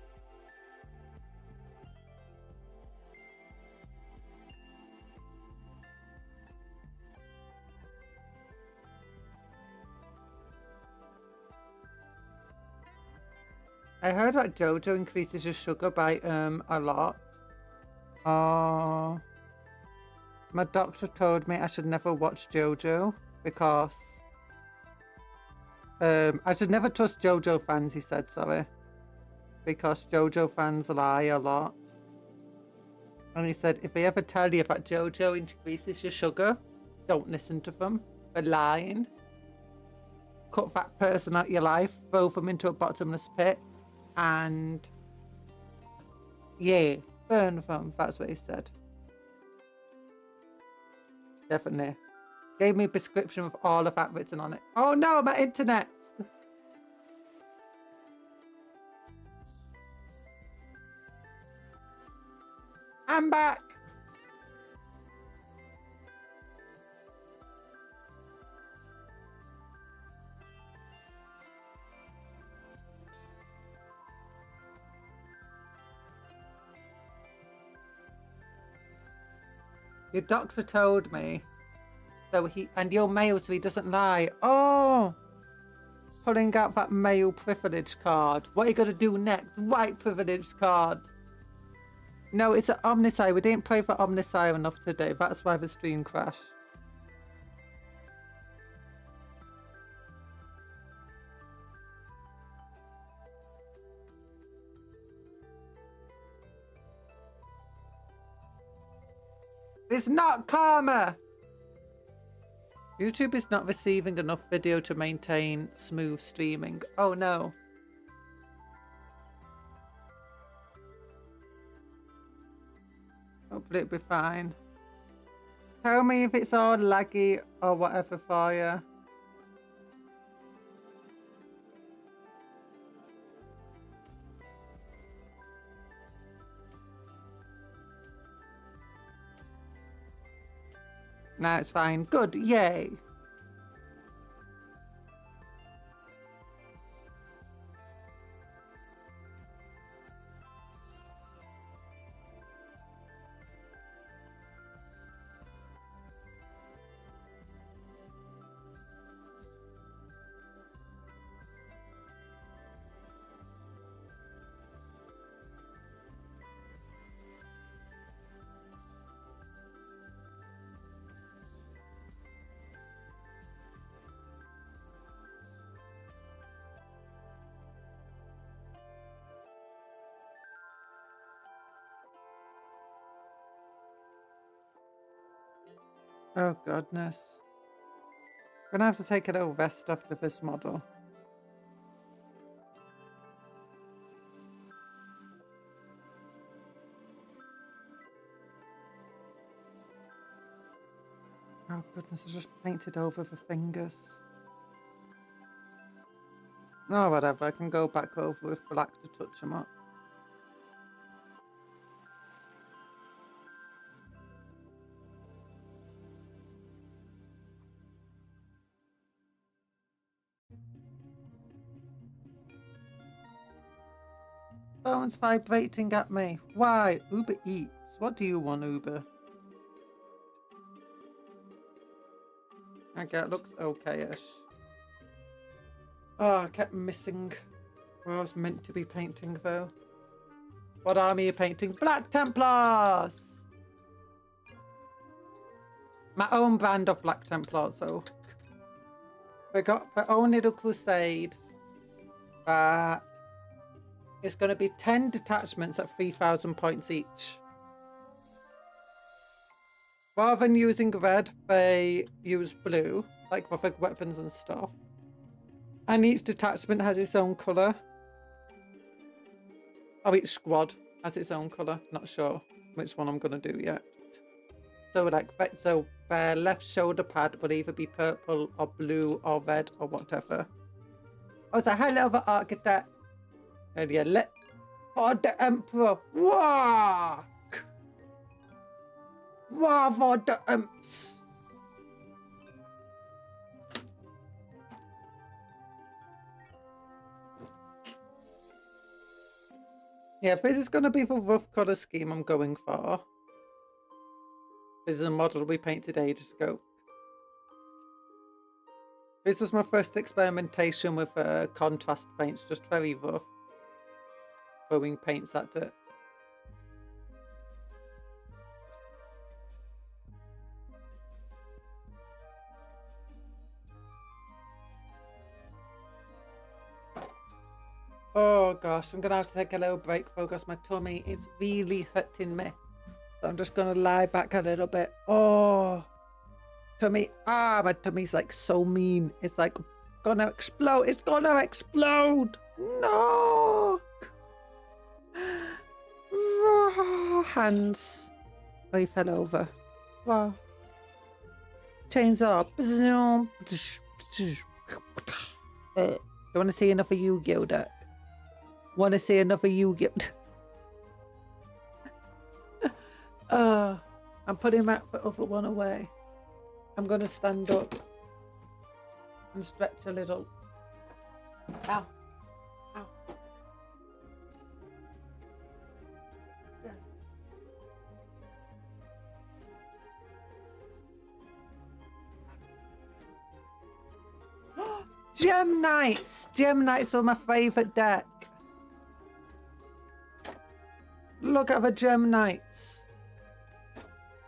I heard that JoJo increases your sugar by a lot. Oh. My doctor told me I should never watch JoJo because I should never trust JoJo fans, he said, sorry. Because JoJo fans lie a lot. And he said, if they ever tell you that JoJo increases your sugar, don't listen to them. They're lying. Cut that person out of your life, throw them into a bottomless pit, and yeah, burn them. That's what he said. Definitely. Gave me a prescription with all of that written on it. Oh no, my internet. I'm back. Your doctor told me. So and you're male, so he doesn't lie. Oh, pulling out that male privilege card. What are you gonna do next? White privilege card. No, it's an Omnisci. We didn't play for Omnisci enough today. That's why the stream crashed. It's not karma. YouTube is not receiving enough video to maintain smooth streaming. Oh no. Hopefully it'll be fine. Tell me if it's all laggy or whatever for you. No, it's fine. Good. Yay. Oh, goodness. I'm gonna have to take a little rest after this model. Oh, goodness, I just painted over the fingers. Oh, whatever. I can go back over with black to touch them up. Phone's vibrating at me. Why? Uber Eats. What do you want, Uber? Okay, it looks okay-ish. Oh, I kept missing where I was meant to be painting, though. What army are you painting? Black Templars! My own brand of Black Templars, so. We got the own little crusade. But it's going to be 10 detachments at 3,000 points each. Rather than using red, they use blue, like for big weapons and stuff. And each detachment has its own colour. Oh, each squad has its own colour. Not sure which one I'm going to do yet. So like, so their left shoulder pad will either be purple or blue or red or whatever. Oh, so hello, the architect. And yeah, for the emperor. Wah! Wah for the imps. Yeah, this is going to be the rough colour scheme I'm going for. This is a model we painted ages ago. This was my first experimentation with contrast paints, just very rough. Throwing paints at it. Oh gosh, I'm going to have to take a little break because my tummy is really hurting me. So I'm just going to lie back a little bit. Oh, tummy. Ah, my tummy's like so mean. It's like gonna explode. It's gonna explode. No. Oh, hands. Oh, he fell over. Wow. Chainsaw. You want to see another Yu-Gi-Oh deck? Want to see another Yu-Gi-Oh? I'm putting that other one away. I'm going to stand up and stretch a little. Ow. Ow. Yeah. Gem Knights! Gem Knights are my favourite deck. Look at the Gem Knights.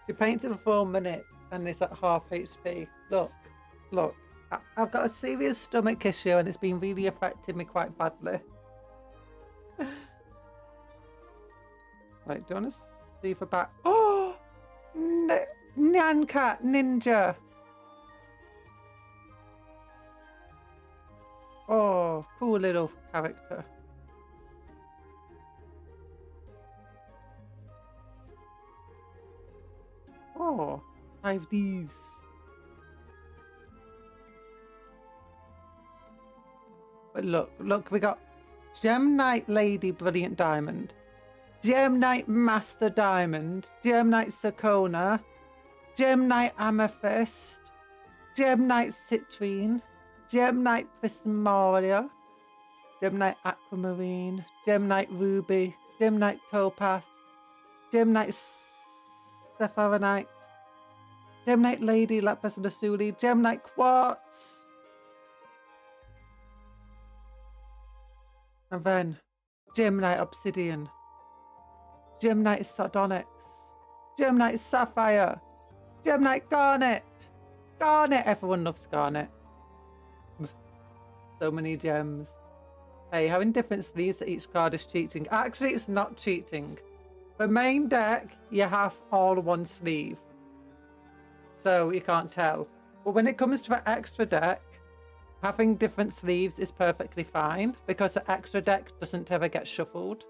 She painted for 4 minutes and it's at half HP. Look, look. I've got a serious stomach issue and it's been really affecting me quite badly. Right, do you want to see for back? Oh! Nyan Cat Ninja. Oh, cool little character. Oh, 5Ds. But look, we got Gem Knight Lady Brilliant Diamond, Gem Knight Master Diamond, Gem Knight Sakona, Gem Knight Amethyst, Gem Knight Citrine, Gem Knight Prismaria, Gem Knight Aquamarine, Gem Knight Ruby, Gem Knight Topaz, Gem Knight Sephironite, Gem Knight Lady Lapis Lazuli, Gem Knight Quartz. And then Gem Knight Obsidian, Gem Knight Sardonyx, Gem Knight Sapphire, Gem Knight Garnet. Garnet, everyone loves Garnet. So many gems. Hey, having different sleeves for each card is cheating. Actually, it's not cheating. For main deck, you have all one sleeve. So you can't tell. But when it comes to the extra deck, having different sleeves is perfectly fine because the extra deck doesn't ever get shuffled.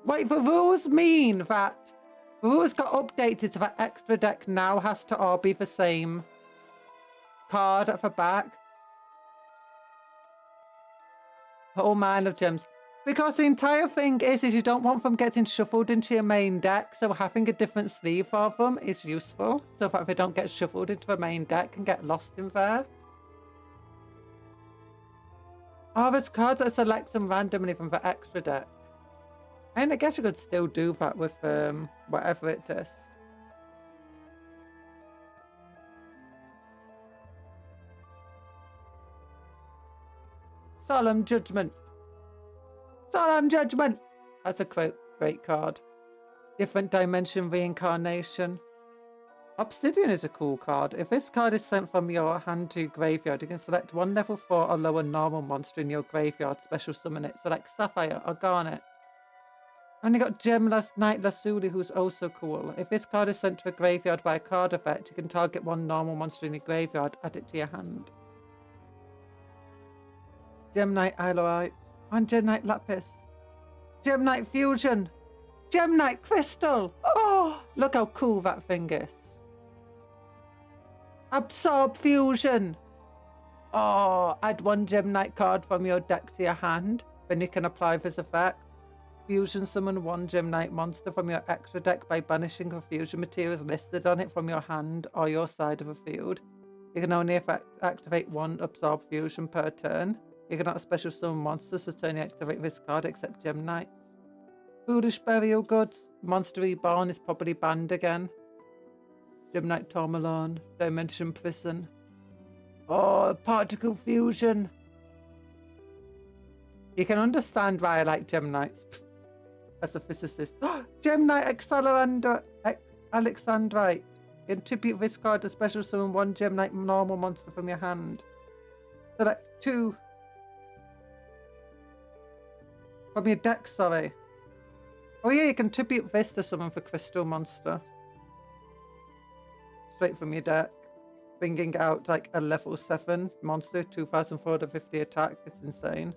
Wait, the rules mean that the rules got updated so that extra deck now has to all be the same card at the back. Oh man of gems. Because the entire thing is you don't want them getting shuffled into your main deck, so having a different sleeve for them is useful, so that they don't get shuffled into the main deck and get lost in there. Oh, there's cards that select them randomly from the extra deck. And I guess you could still do that with whatever it is. Solemn Judgment. Solemn Judgment! That's a great card. Different Dimension Reincarnation. Obsidian is a cool card. If this card is sent from your hand to graveyard, you can select one level 4 or lower normal monster in your graveyard, special summon it. Select Sapphire or Garnet. And you got Gem Knight Lazuli, who's also cool. If this card is sent to a graveyard by a card effect, you can target one normal monster in your graveyard, add it to your hand. Gem Knight Iloite. And Gem Knight Lapis. Gem Knight Fusion. Gem Knight Crystal. Oh, look how cool that thing is. Absorb Fusion. Oh, add one Gem Knight card from your deck to your hand. Then you can apply this effect. Fusion summon one Gem Knight monster from your extra deck by banishing the fusion materials listed on it from your hand or your side of the field. You can only activate one Absorb Fusion per turn. You cannot special summon monsters to turn you activate this card except Gem Knights. Foolish Burial Goods. Monster Reborn is probably banned again. Gem Knight Tourmaline. Dimension Prison. Oh, Particle Fusion. You can understand why I like Gem Knights as a physicist. Gem Knight Alexandrite. In tribute this card to special summon one Gem Knight normal monster from your hand. Select 2 from your deck, sorry. Oh yeah, you can tribute this to summon for Crystal Monster. Straight from your deck. Bringing out like a level 7 monster, 2450 attack. It's insane.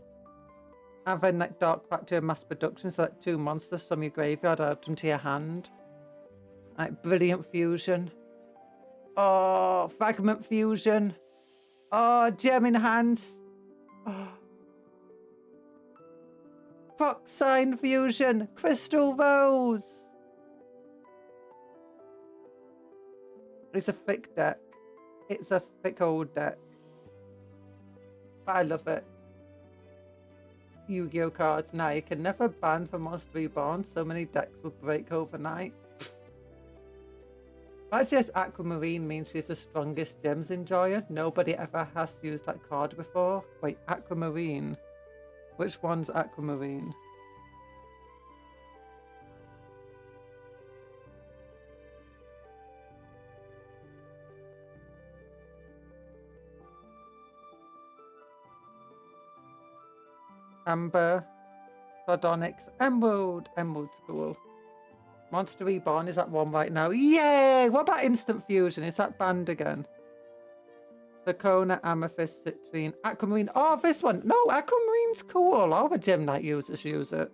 And then like Dark Factory Mass Production, select 2 monsters from your graveyard, add them to your hand. Like brilliant fusion. Oh, fragment fusion. Oh, gem enhance. Oh. Proxine fusion. Crystal rose. It's a thick deck. It's a thick old deck. But I love it. Yu-Gi-Oh cards. Now you can never ban for Monster Reborn. So many decks will break overnight. That just Aquamarine means she's the strongest gems enjoyer. Nobody ever has used that card before. Wait, Aquamarine. Which one's Aquamarine? Amber, Sardonyx, Emerald. Emerald's cool. Monster Reborn is at one right now. Yay! What about Instant Fusion? Is that banned again? Zirconia, Amethyst, Citrine, Aquamarine. Oh, this one. No, Aquamarine's cool. All the Gem Knight users use it.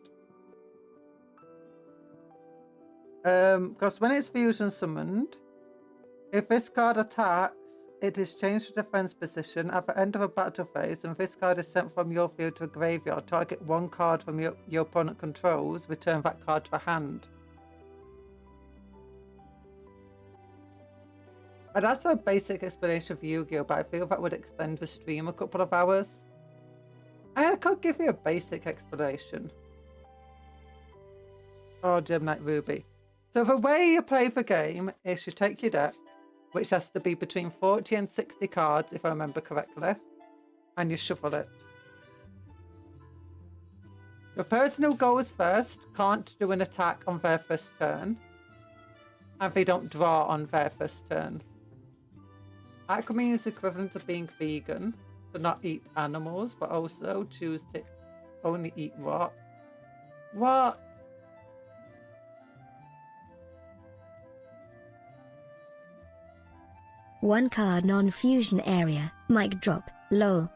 Because when it's fusion summoned, if this card attacks, it is changed to defense position at the end of a battle phase, and this card is sent from your field to a graveyard. Target one card from your opponent controls. Return that card to the hand. And that's a basic explanation of Yu-Gi-Oh, but I feel that would extend the stream a couple of hours. I could give you a basic explanation. Oh, Gem Knight Ruby. So the way you play the game is you take your deck, which has to be between 40 and 60 cards, if I remember correctly, and you shuffle it. The person who goes first can't do an attack on their first turn, and they don't draw on their first turn. Aquamarine is equivalent to being vegan, to not eat animals, but also choose to only eat raw. What? One card non-fusion area. Mic drop. Lol.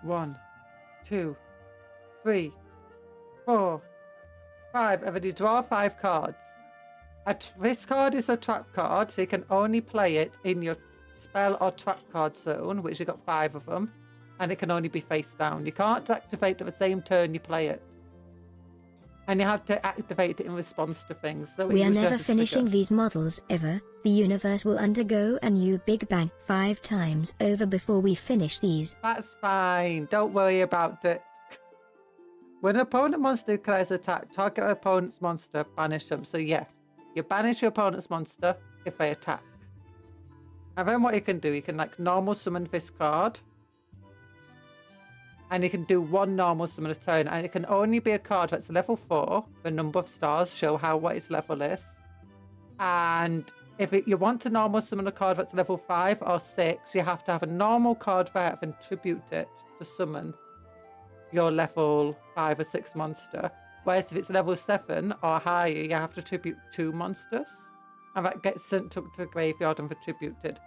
1, 2, 3, 4, 5. And then you draw 5 cards. This card is a trap card, so you can only play it in your spell or trap card zone, which you got 5 of them, and it can only be face down. You can't activate it at the same turn you play it. And you have to activate it in response to things. So we are never finishing these models ever. The universe will undergo a new Big Bang 5 times over before we finish these. That's fine. Don't worry about it. When an opponent monster declares attack, target an opponent's monster, banish them. So yeah, you banish your opponent's monster if they attack. And then what you can do, you can like normal summon this card. And you can do one normal summon a turn, and it can only be a card that's level 4. The number of stars show what its level is. And if you want to normal summon a card that's level 5 or 6, you have to have a normal card there and tribute it to summon your level 5 or 6 monster. Whereas if it's level 7 or higher, you have to tribute 2 monsters. And that gets sent to the graveyard and tributed.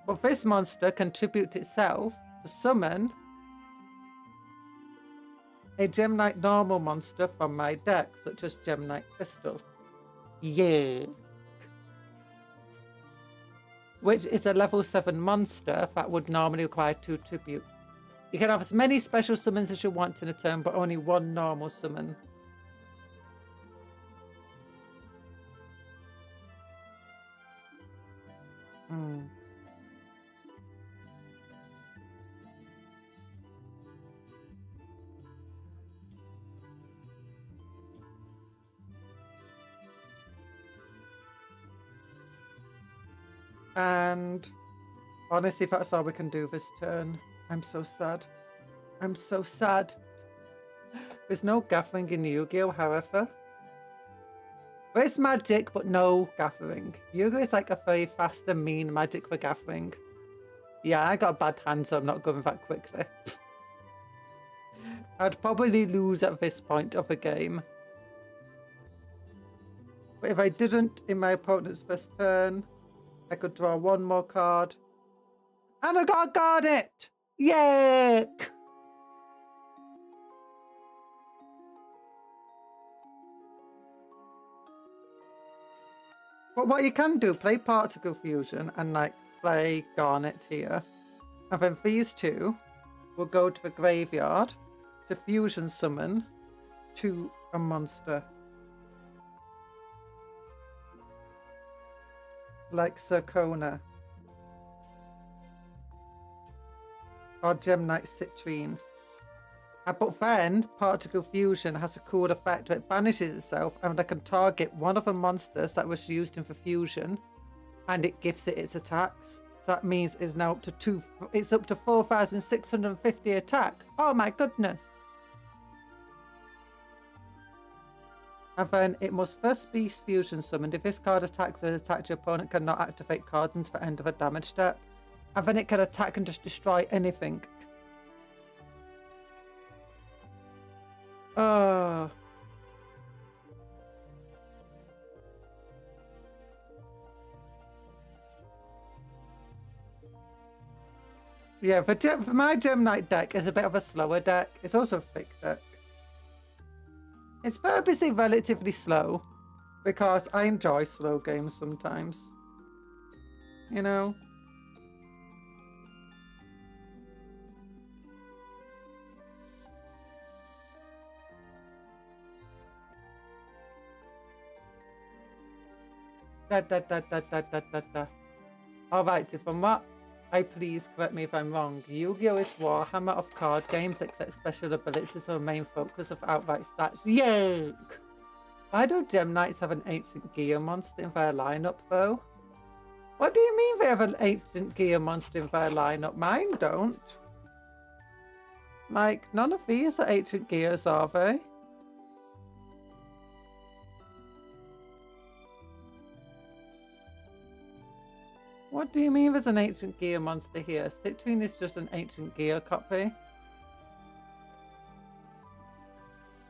But this monster can tribute itself to summon a Gem Knight normal monster from my deck, such as Gem Knight Crystal. Yeah. Which is a level 7 monster that would normally require 2 tribute. You can have as many special summons as you want in a turn, but only 1 normal summon. And honestly, that's all we can do this turn. I'm so sad. I'm so sad. There's no gathering in Yu-Gi-Oh, however. There's magic, but no gathering. Yu-Gi-Oh is like a very fast and mean magic for gathering. Yeah, I got a bad hand, so I'm not going that quickly. I'd probably lose at this point of the game. But if I didn't in my opponent's first turn, I could draw 1 more card. And I got a Garnet! Yuck! But what you can do, play Particle Fusion and like play Garnet here. And then these two will go to the graveyard to fusion summon to a monster. Like Zircona. Or Gemnite Citrine. But then, Particle Fusion has a cool effect where it banishes itself and it can target one of the monsters that was used in the fusion and it gives it its attacks. So that means it's now up to it's up to 4,650 attack. Oh my goodness. And then it must first be fusion summoned. If this card attacks or attacks your opponent, cannot activate cards until the end of a damage step. And then it can attack and just destroy anything. Yeah, for my Gemnite deck is a bit of a slower deck. It's also a thick deck. It's purposely relatively slow because I enjoy slow games sometimes. You know? Alright, if I'm what? Please correct me if I'm wrong. Yu-Gi-Oh! Is Warhammer of card games, except special abilities are the main focus of outright stats. Yuck! Why do Gemnites have an ancient gear monster in their lineup, though? What do you mean they have an ancient gear monster in their lineup? Mine don't. Like, none of these are ancient gears, are they? What do you mean there's an ancient gear monster here? Citrine is just an ancient gear copy.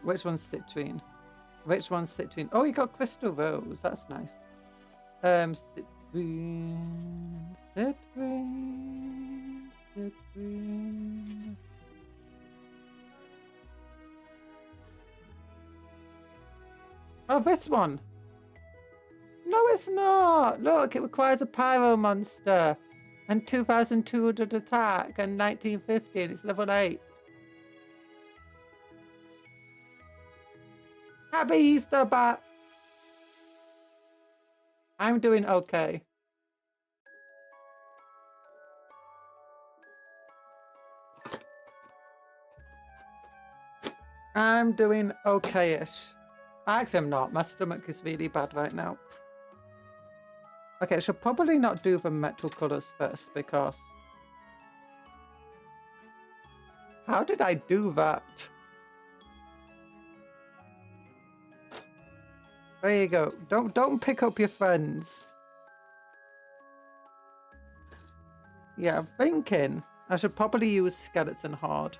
Which one's Citrine? Which one's Citrine? Oh, you got Crystal Rose. That's nice. Citrine. Citrine. Citrine. Oh, this one. No, it's not. Look, it requires a Pyro monster and 2,200 attack and 1950 and it's level 8. Happy Easter, bats. I'm doing okay. I'm doing okay-ish. Actually, I'm not. My stomach is really bad right now. Okay, I should probably not do the metal colours first because... How did I do that? There you go. Don't pick up your friends. Yeah, I'm thinking I should probably use Skeleton Hard.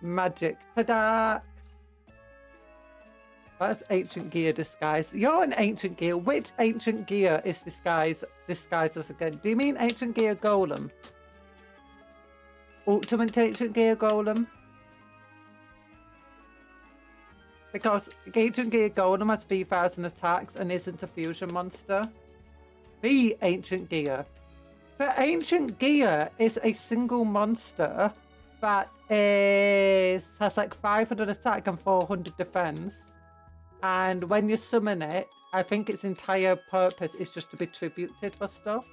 Magic. Ta-da! That's ancient gear disguise. You're an ancient gear. Which ancient gear is disguised as again? Do you mean ancient gear golem? Ultimate ancient gear golem? Because ancient gear golem has 3,000 attacks and isn't a fusion monster. The ancient gear. The ancient gear is a single monster that has like 500 attack and 400 defense. And when you summon it, I think its entire purpose is just to be tributed for stuff.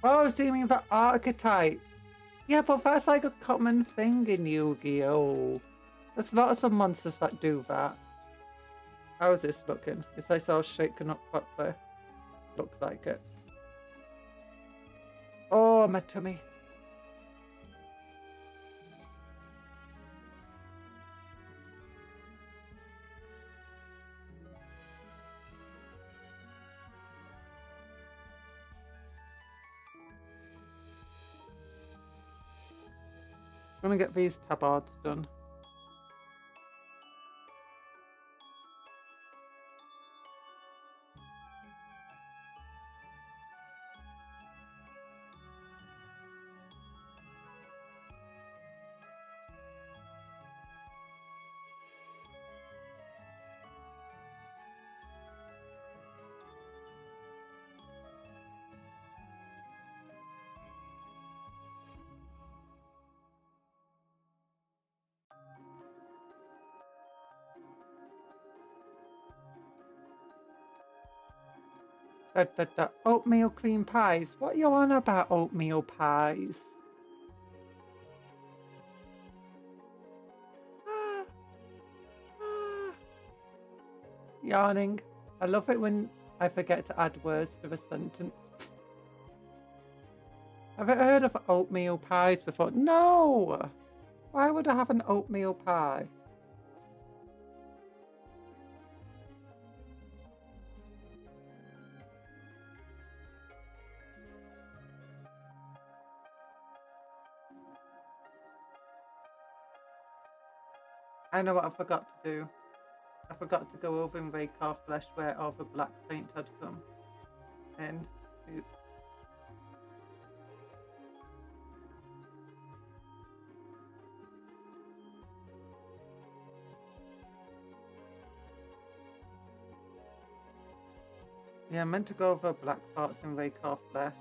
Oh, so you mean the archetype? Yeah, but that's like a common thing in Yu-Gi-Oh! There's lots of monsters that do that. How's this looking? Is this all shaken up properly? Looks like it. Oh, my tummy. I'm gonna get these tabards done. Oatmeal cream pies. What are you on about, oatmeal pies? Yarning. I love it when I forget to add words to a sentence. Have you heard of oatmeal pies before? No! Why would I have an oatmeal pie? I know what I forgot to do. I forgot to go over and rake our flesh where all the black paint had come in. Oops. Yeah, I meant to go over black parts and rake our flesh.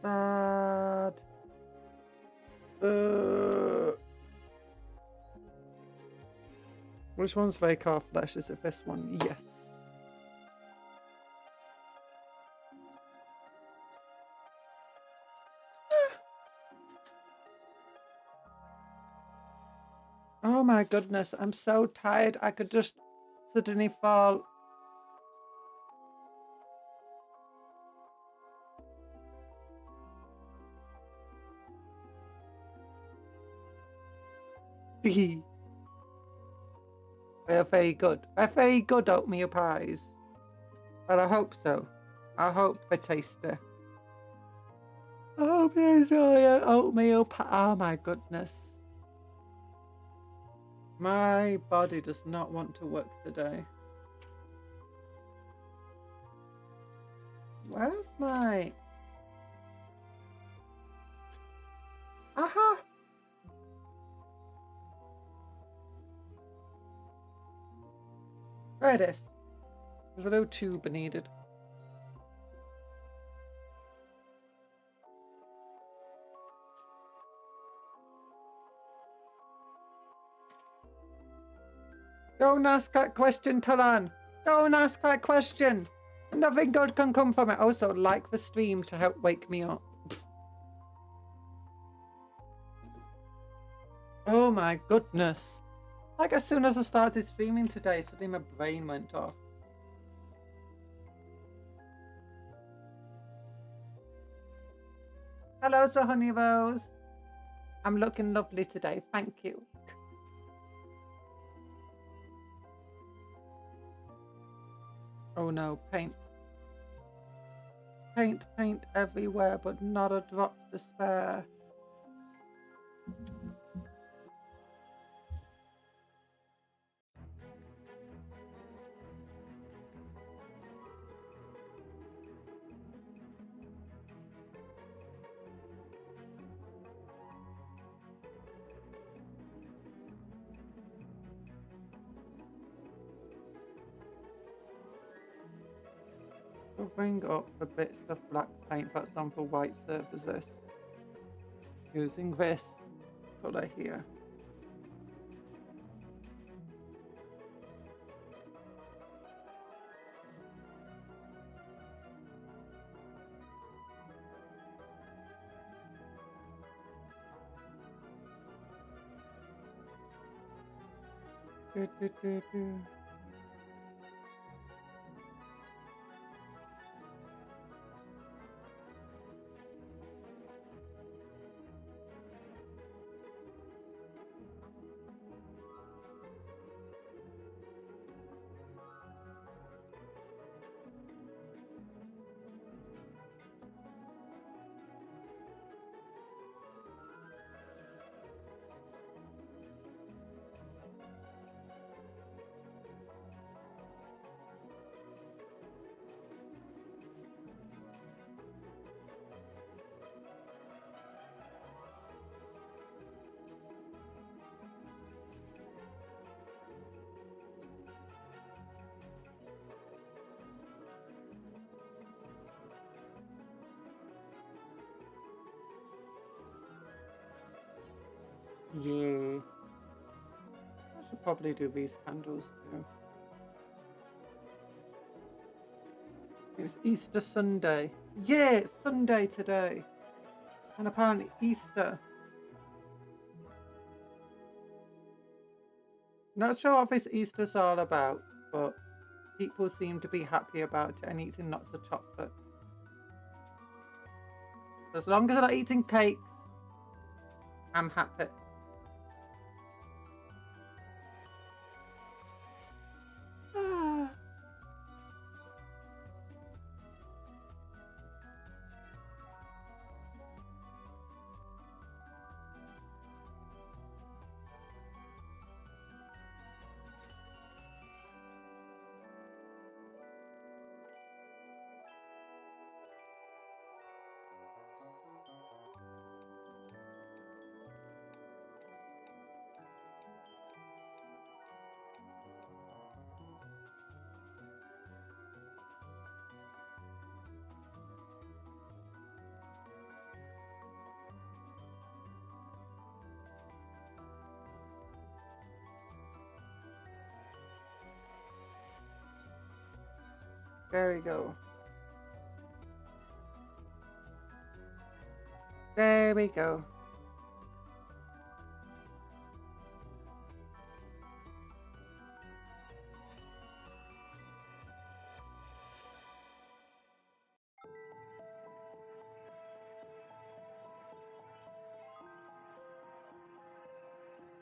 Bad. Which one's rake our flesh? Is it this one? Yes. Oh my goodness, I'm so tired. I could just suddenly fall. They're very good. They're very good oatmeal pies. Well, I hope so. I hope they taste it. I hope you enjoy it, oatmeal pie. Oh my goodness. My body does not want to work today. Where's my... Aha! There it is. There's a little tube needed. Don't ask that question, Talan. Don't ask that question. Nothing good can come from it. Also, like the stream to help wake me up. Oh my goodness. Like as soon as I started streaming today, suddenly my brain went off. Hello, Sir Honey Rose. I'm looking lovely today. Thank you. Oh no, paint. Paint, paint everywhere, but not a drop to spare. Covering up the bits of black paint that's on the white surfaces. Using this colour here. Do, do, do, do. Yeah. I should probably do these candles too. It's Easter Sunday. Yeah, it's Sunday today. And apparently Easter. Not sure what this Easter's all about, but people seem to be happy about it and eating lots of chocolate. As long as I'm not eating cakes, I'm happy. There we go. There we go.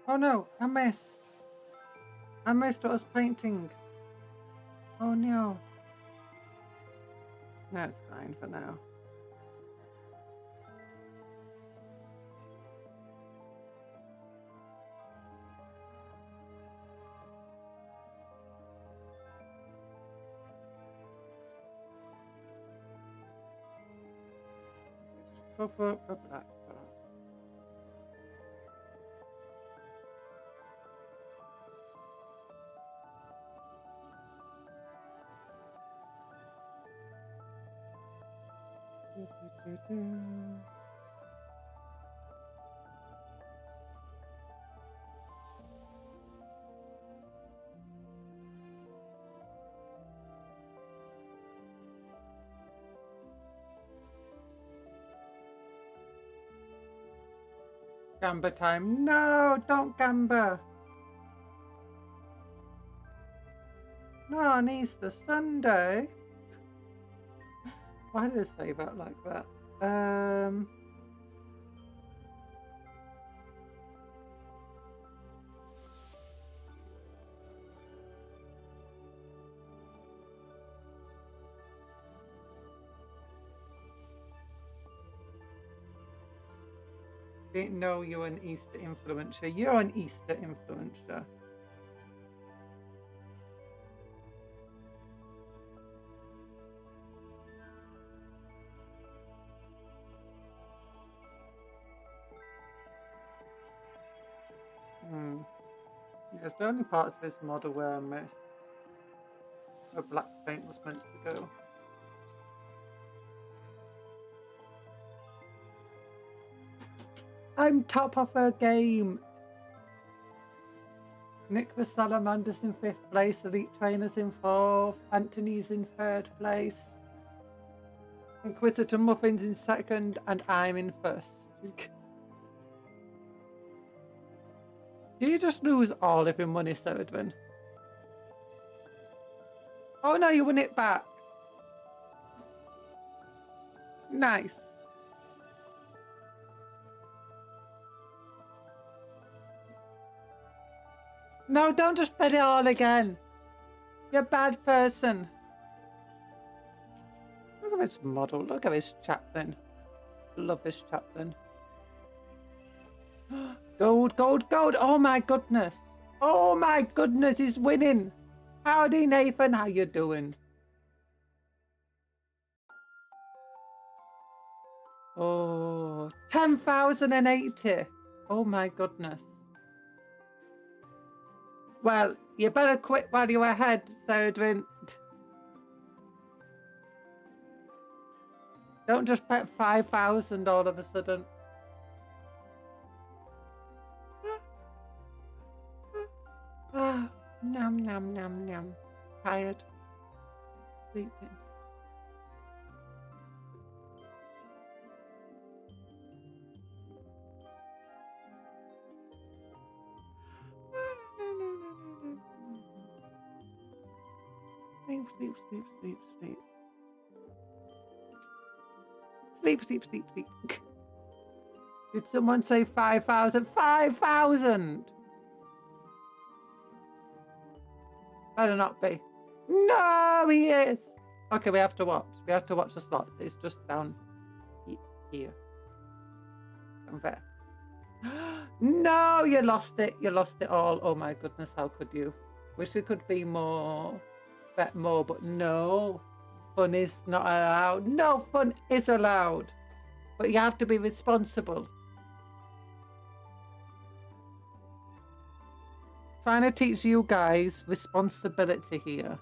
Oh no, I missed. I missed what I was painting. Oh no. That's fine for now. Just cover up the black part. Gamba time. No, don't gamba. No, on Easter Sunday. Why did I say that like that? Didn't know you're an Easter influencer. You're an Easter influencer. There's the only parts of this model where I missed. Where black paint was meant to go. I'm top of her game. Nick the Salamander's in 5th place, Elite Trainer's in 4th, Anthony's in 3rd place, Inquisitor Muffin's in 2nd, and I'm in 1st. Do you just lose all of your money, Serdwin? Oh no, you win it back. Nice. No, don't just bet it all again. You're a bad person. Look at this model. Look at this chaplain. Love this chaplain. Gold, gold, gold. Oh my goodness. Oh my goodness, he's winning. Howdy, Nathan. How you doing? Oh, 10,080. Oh my goodness. Well, you better quit while you're ahead, Serdwin. Don't just bet 5,000 all of a sudden. Nom, nom, nom. Tired. Sleeping. Sleep, sleep, sleep, sleep, sleep. Sleep, sleep, sleep, sleep. Did someone say 5,000? 5,000! Better not be. No, he is. Okay, we have to watch. We have to watch the slots. It's just down here. Down there. No, you lost it. You lost it all. Oh my goodness, how could you? Wish we could be more, bet more, but no. Fun is not allowed. No, fun is allowed. But you have to be responsible. Trying to teach you guys responsibility here.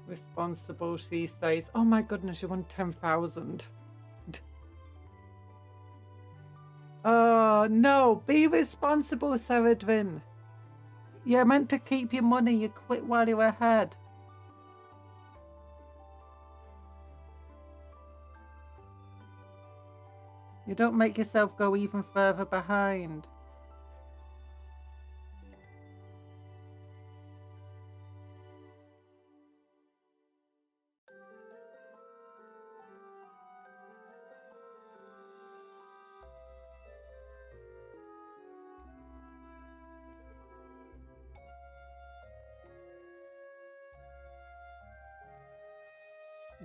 Responsible, she says. Oh my goodness, you won 10,000. Oh no, be responsible, Saradwin. You're meant to keep your money. You quit while you're ahead. You don't make yourself go even further behind.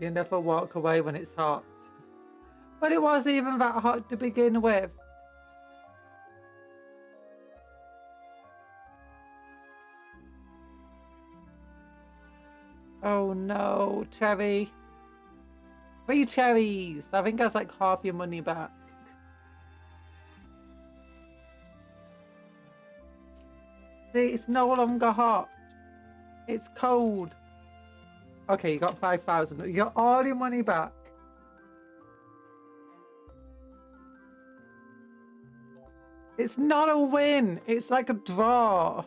You never walk away when it's hot. But it wasn't even that hot to begin with. Oh no, cherry. 3 cherries. I think that's like half your money back. See, it's no longer hot. It's cold. Okay, you got 5,000. You got all your money back. It's not a win. It's like a draw.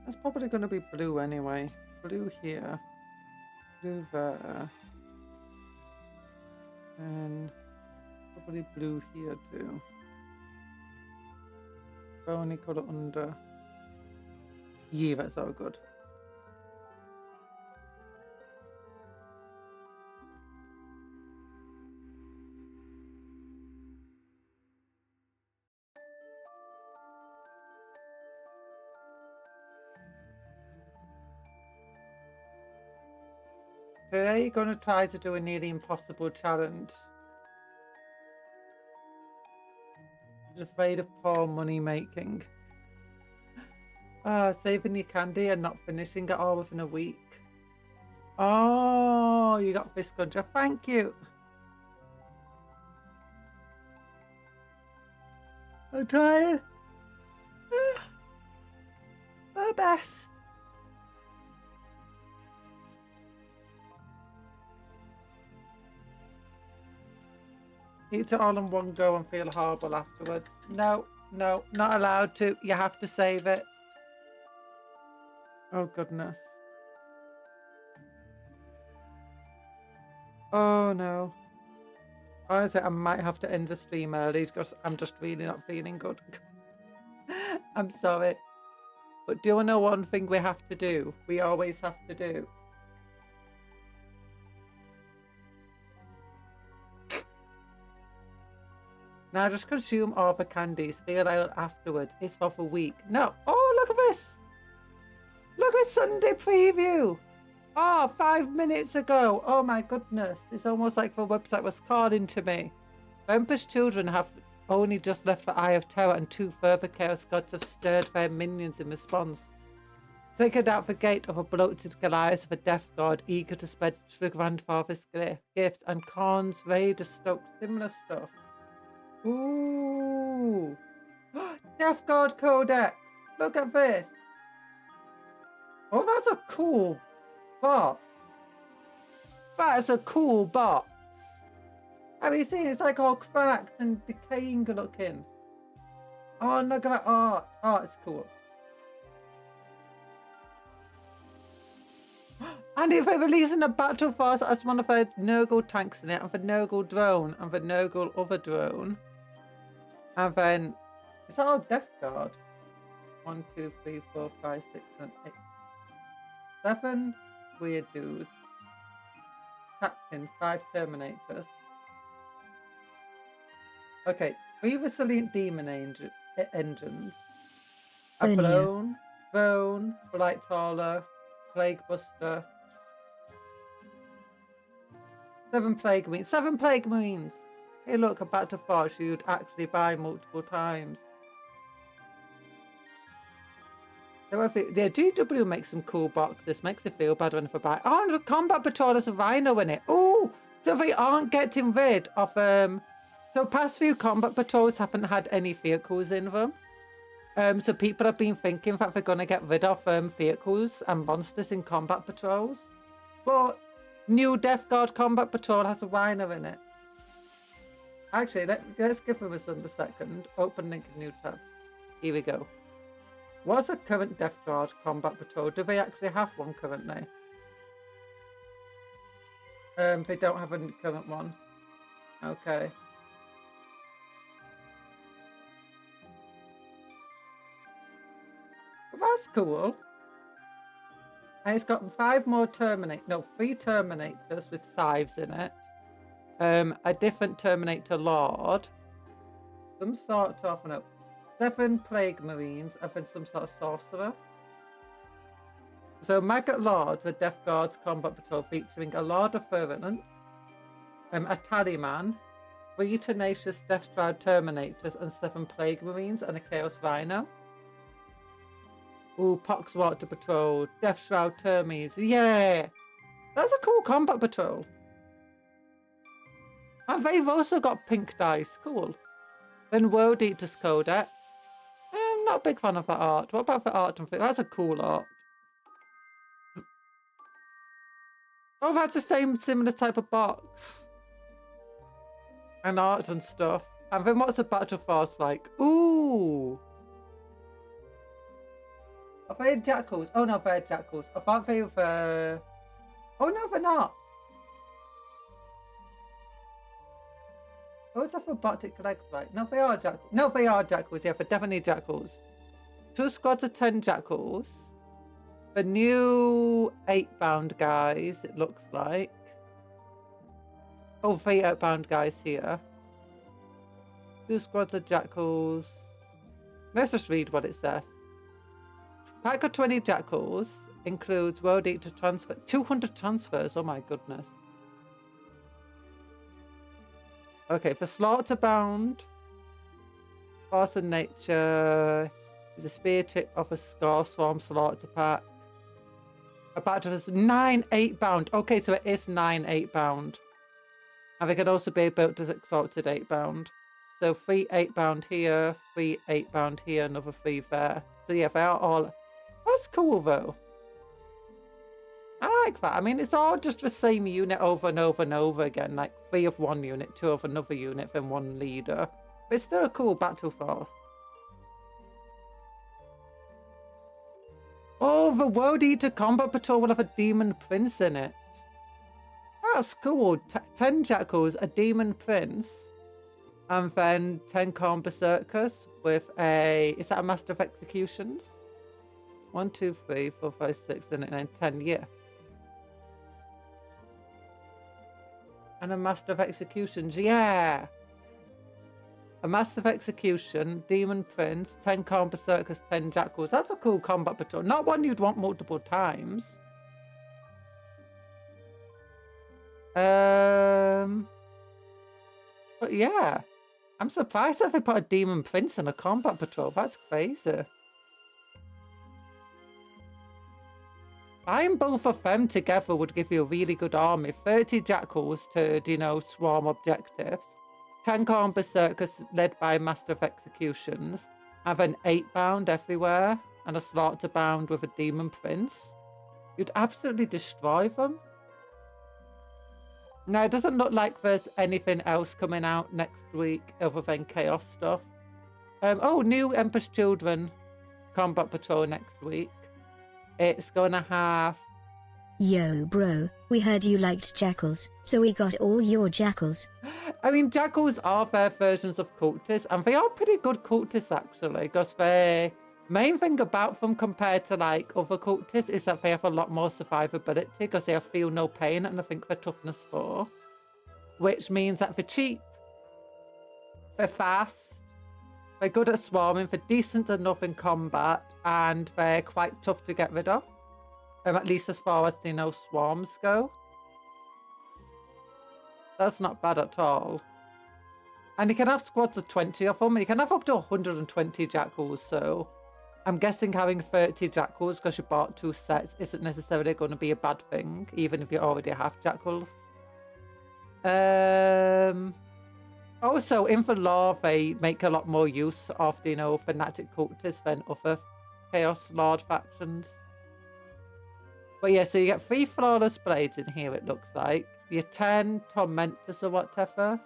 That's probably going to be blue anyway. Blue here. Blue there. And probably blue here too. Brownie colour under. Yeah, that's all good. Today you're going to try to do a nearly impossible challenge. You're afraid of poor money making. Saving your candy and not finishing it all within a week. Oh, you got Fist Conjuror. Thank you. I'm trying my best. Eat it all in one go and feel horrible afterwards. No, no, not allowed to. You have to save it. Oh, goodness. Oh, no. Honestly, I might have to end the stream early because I'm just really not feeling good. I'm sorry. But do you know one thing we have to do? We always have to do. Now just consume all the candies. Feel out afterwards. It's for a week. No. Oh, look at this. Look at Sunday preview. Oh, 5 minutes ago. Oh my goodness. It's almost like the website was calling to me. Emperor's children have only just left the Eye of Terror and 2 further Chaos Gods have stirred their minions in response. Thickened out the gate of a bloated Goliath of a death god eager to spread the grandfather's gifts, and Khan's Raider stoked similar stuff. Ooh. Death God Codex. Look at this. Oh, that's a cool box. That's a cool box. Have you seen? It's like all cracked and decaying looking. Oh, look at that art. Oh, it's cool. And if they're releasing a battle force as one of their Nurgle tanks in it, and the Nurgle drone, and the Nurgle other drone, and then is that all Death Guard? 1, 2, 3, 4, 5, 6, 7, 8. 7 weird dudes. Captain, 5 Terminators. Okay, 3 resilient demon engines. A drone, Blight Hauler, Plague Buster. 7 Plague Marines. 7 Plague Marines! Hey look, a battle force you'd actually buy multiple times. Yeah, GW makes some cool boxes. Makes it feel bad when I buy. Oh, and the Combat Patrol has a Rhino in it. Ooh! So they aren't getting rid of so past few Combat Patrols haven't had any vehicles in them. So people have been thinking that they're gonna get rid of vehicles and monsters in Combat Patrols. But new Death Guard Combat Patrol has a Rhino in it. Actually, let's give them a second. Open link in new tab. Here we go. What's a current Death Guard Combat Patrol? Do they actually have one currently? They don't have a current one. Okay. Well, that's cool. And it's got 3 Terminators with scythes in it. A different Terminator Lord. Some sort of 7 Plague Marines, and then some sort of Sorcerer. So Maggot Lords are Death Guard's Combat Patrol featuring a Lord of Virulence, a Tallyman, 3 Tenacious Death Shroud Terminators, and 7 Plague Marines, and a Chaos Rhino. Ooh, Poxwater Patrol, Death Shroud Termies, yeah! That's a cool Combat Patrol. And they've also got pink dice, cool. Then World Eater's Codex. I'm not a big fan of that art. What about the art? That's a cool art. Oh, that's the same similar type of box. And art and stuff. And then what's a battle force like? Ooh. Are they jackals? Oh no, they're jackals. I thought they were... Oh no, they're not. Those are robotic legs, right? No, they are jackals. No, they are jackals. Yeah, they're definitely jackals. 2 squads of 10 jackals. The new 8-bound guys, it looks like. Oh, 3 8-bound guys here. 2 squads of jackals. Let's just read what it says. Pack of 20 jackals includes World Eater transfer. 200 transfers. Oh my goodness. Okay, for Slaughterbound, Force of Nature is a spear tip of a Scar Swarm Slaughter pack. A battle is 9 8-bound. Okay, so it is 9 8-bound. And they could also be built as Exalted 8-bound. So 3 8-bound here, 3 8-bound here, another 3 there. So yeah, they are all... That's cool though. I like that. I mean, it's all just the same unit over and over and over again, like 3 of one unit, 2 of another unit, then 1 leader. But it's still a cool battle force. Oh, the World Eater Combat Patrol will have a Demon Prince in it. That's cool. 10 Jackals, a Demon Prince, and then 10 Corn Berserkers with a... Is that a Master of Executions? 1, 2, 3, 4, 5, 6, 7, 8, 9, 10. Yeah. And a Master of Executions. Yeah. A Master of Execution, Demon Prince, 10 Corn Berserkers, 10 Jackals. That's a cool combat patrol. Not one you'd want multiple times. But yeah. I'm surprised that they put a Demon Prince in a combat patrol. That's crazy. Buying both of them together would give you a really good army. 30 Jackals to, you know, swarm objectives. 10 Corn Berserkers led by Master of Executions. Have an 8-bound everywhere. And a slaughter bound with a Demon Prince. You'd absolutely destroy them. Now, it doesn't look like there's anything else coming out next week other than Chaos stuff. Oh, new Emperor's Children Combat Patrol next week. It's gonna have... Yo bro, we heard you liked jackals, so we got all your jackals. I mean, jackals are their versions of cultists, and they are pretty good cultists actually, because the main thing about them compared to like other cultists is that they have a lot more survivability, because they have feel no pain, and I think they're toughness 4, which means that they're cheap, they're fast, they're good at swarming, they're decent enough in combat, and they're quite tough to get rid of. At least as far as, you know, swarms go. That's not bad at all. And you can have squads of 20 of them, and you can have up to 120 jackals, so I'm guessing having 30 jackals because you bought 2 sets isn't necessarily going to be a bad thing, even if you already have jackals. Also, in the lore, they make a lot more use of, you know, fanatic cultists than other Chaos Lord factions. But yeah, so you get 3 Flawless Blades in here, it looks like. Your 10 Tormentors or whatever.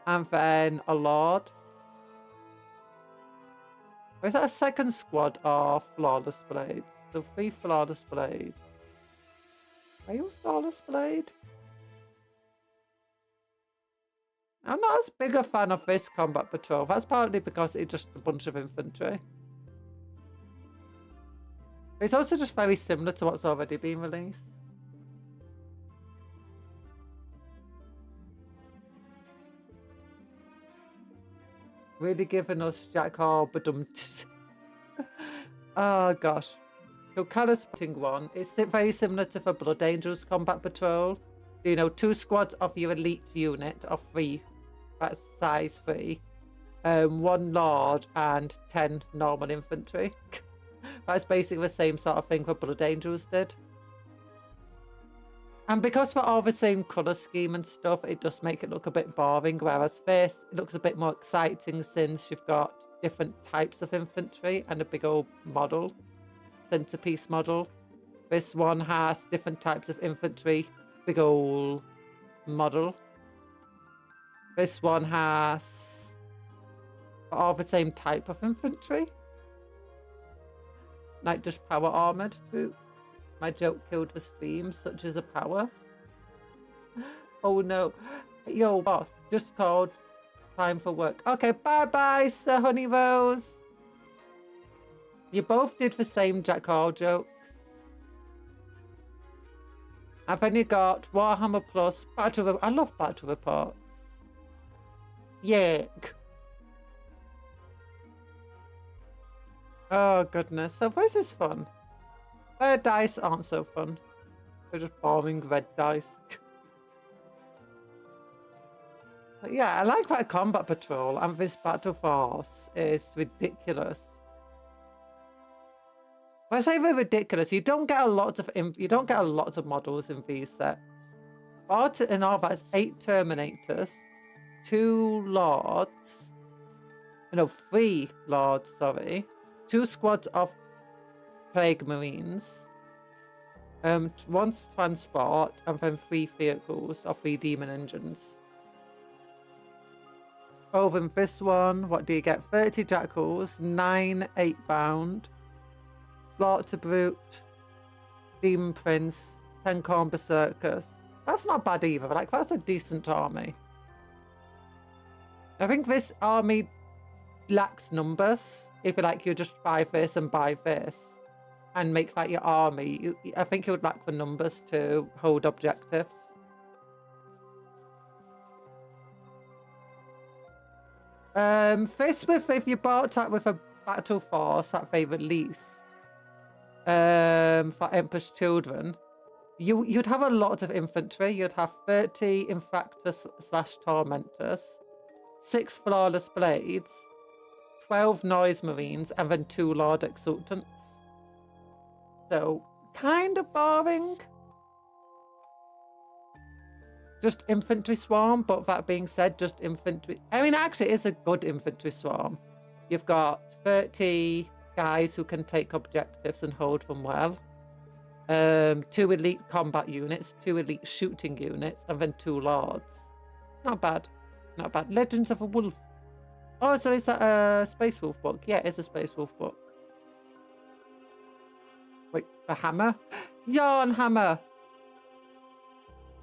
And then a Lord. Or is that a second squad of Flawless Blades? So 3 Flawless Blades. Are you a Flawless Blade? I'm not as big a fan of this combat patrol. That's partly because it's just a bunch of infantry. It's also just very similar to what's already been released. Really giving us Jack Hall, but oh gosh. So colour spotting one. It's very similar to the Blood Angels combat patrol. You know, 2 squads of your elite unit of 3. That's size 3. 1 Lord and 10 normal infantry. That's basically the same sort of thing that Blood Angels did. And because they're all the same colour scheme and stuff, it does make it look a bit boring, whereas this, it looks a bit more exciting since you've got different types of infantry and a big old model, centerpiece model. This one has different types of infantry, big old model. This one has all the same type of infantry. Like just power armored too. My joke killed the stream, such as a power. Oh no. Yo, boss, just called. Time for work. Okay, bye-bye, Sir Honey Rose. You both did the same Jack Hall joke. And then you got Warhammer Plus, I love battle reports. Yuck. Oh goodness, so this is fun. Red dice aren't so fun. They're just boring red dice. But yeah, I like that combat patrol and this battle force is ridiculous. When I say they're ridiculous, you don't get a lot of models in these sets. But in all, that's 8 Terminators, 2 Lords, no, 3 Lords, sorry, 2 squads of Plague Marines, Once transport, and then 3 vehicles or 3 demon engines. Oh, then this one, what do you get? 30 jackals, 9 8-bound, slaughter brute, demon prince, 10 corn berserkers. That's not bad either. Like, that's a decent army. I think this army lacks numbers. If you like, you just buy this and buy this and make that your army. I think you would lack the numbers to hold objectives. This with, if you bought that with a battle force that they released for Emperor's Children, you'd have a lot of infantry. You'd have 30 infractors / tormentors, 6 flawless blades, 12 noise marines, and then 2 lord exultants. So kind of boring. Just infantry swarm, but that being said, just infantry. I mean, actually, it's a good infantry swarm. You've got 30 guys who can take objectives and hold them well. 2 elite combat units, 2 elite shooting units, and then 2 lords. Not bad. Not bad. Legends of a Wolf. Oh, so is that a Space Wolf book? Yeah, it's a Space Wolf book. Wait, the hammer? Yarn hammer!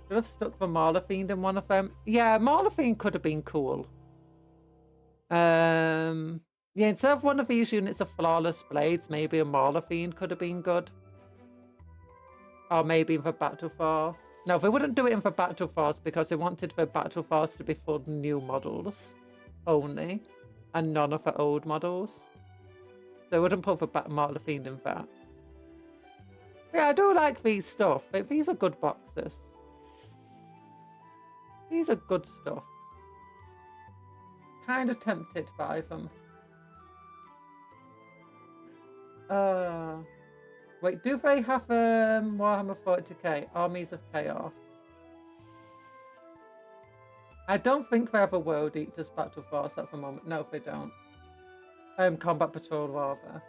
Should have stuck the Mauler Fiend in one of them. Yeah, Mauler Fiend could have been cool. Yeah, instead of one of these units of flawless blades, maybe a Mauler Fiend could have been good. Or maybe in the Battle Force. No, they wouldn't do it in the Battle Force because they wanted the Battle Force to be full of new models only, and none of the old models. So they wouldn't put the Mauler Fiend in that. Yeah, I do like these stuff. These are good boxes. These are good stuff. Kind of tempted by them. Wait, do they have Warhammer 40k? Armies of Chaos? I don't think they have a World Eaters Battle Force at the moment. No, they don't. Combat Patrol rather.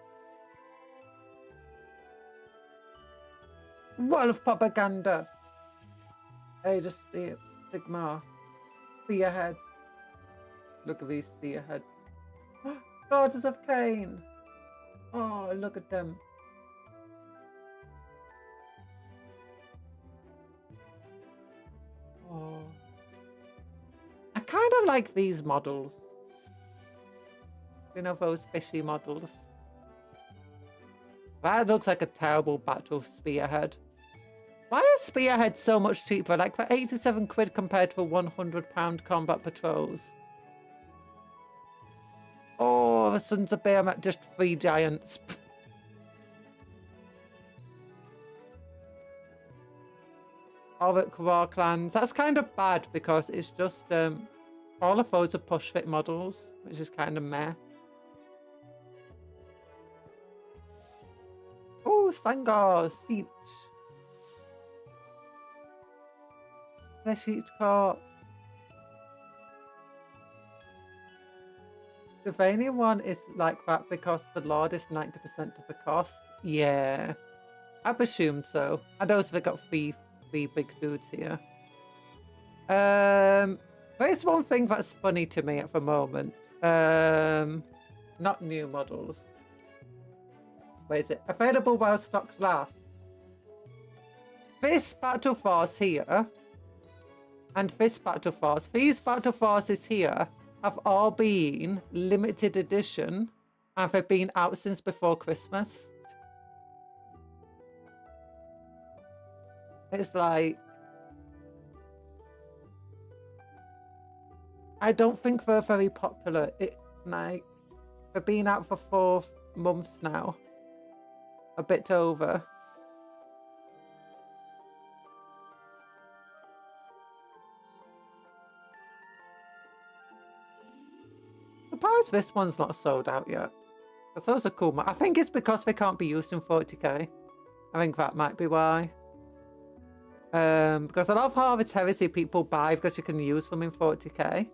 Wolf propaganda. Hey, just Sigma. Spearheads. Look at these spearheads. Daughters of Cain. Oh, look at them. Oh. I kind of like these models. You know, those fishy models. That looks like a terrible battle spearhead. Why is spearhead so much cheaper? Like for 87 quid compared to £100 combat patrols. Oh, the Sons of Behemoth, just 3 giants. Auric Raw Clans. That's kind of bad because it's just all of those are push fit models, which is kind of meh. Oh, Sangar, Siege. Flesh each corpse. The Vanian one is like that because the Lord is 90% of the cost. Yeah, I've assumed so. And also they got three big dudes here. There's one thing that's funny to me at the moment. Not new models. Where is it? Available while stocks last. This Battle Force here and this Battle Force. These Battle Forces here have all been limited edition and they've been out since before Christmas. It's like, I don't think they're very popular. Like, they've been out for 4 months now. A bit over. Surprised this one's not sold out yet. That's also cool. I think it's because they can't be used in 40k. I think that might be why. Because a lot of Harvest Heresy people buy because you can use them in 40k,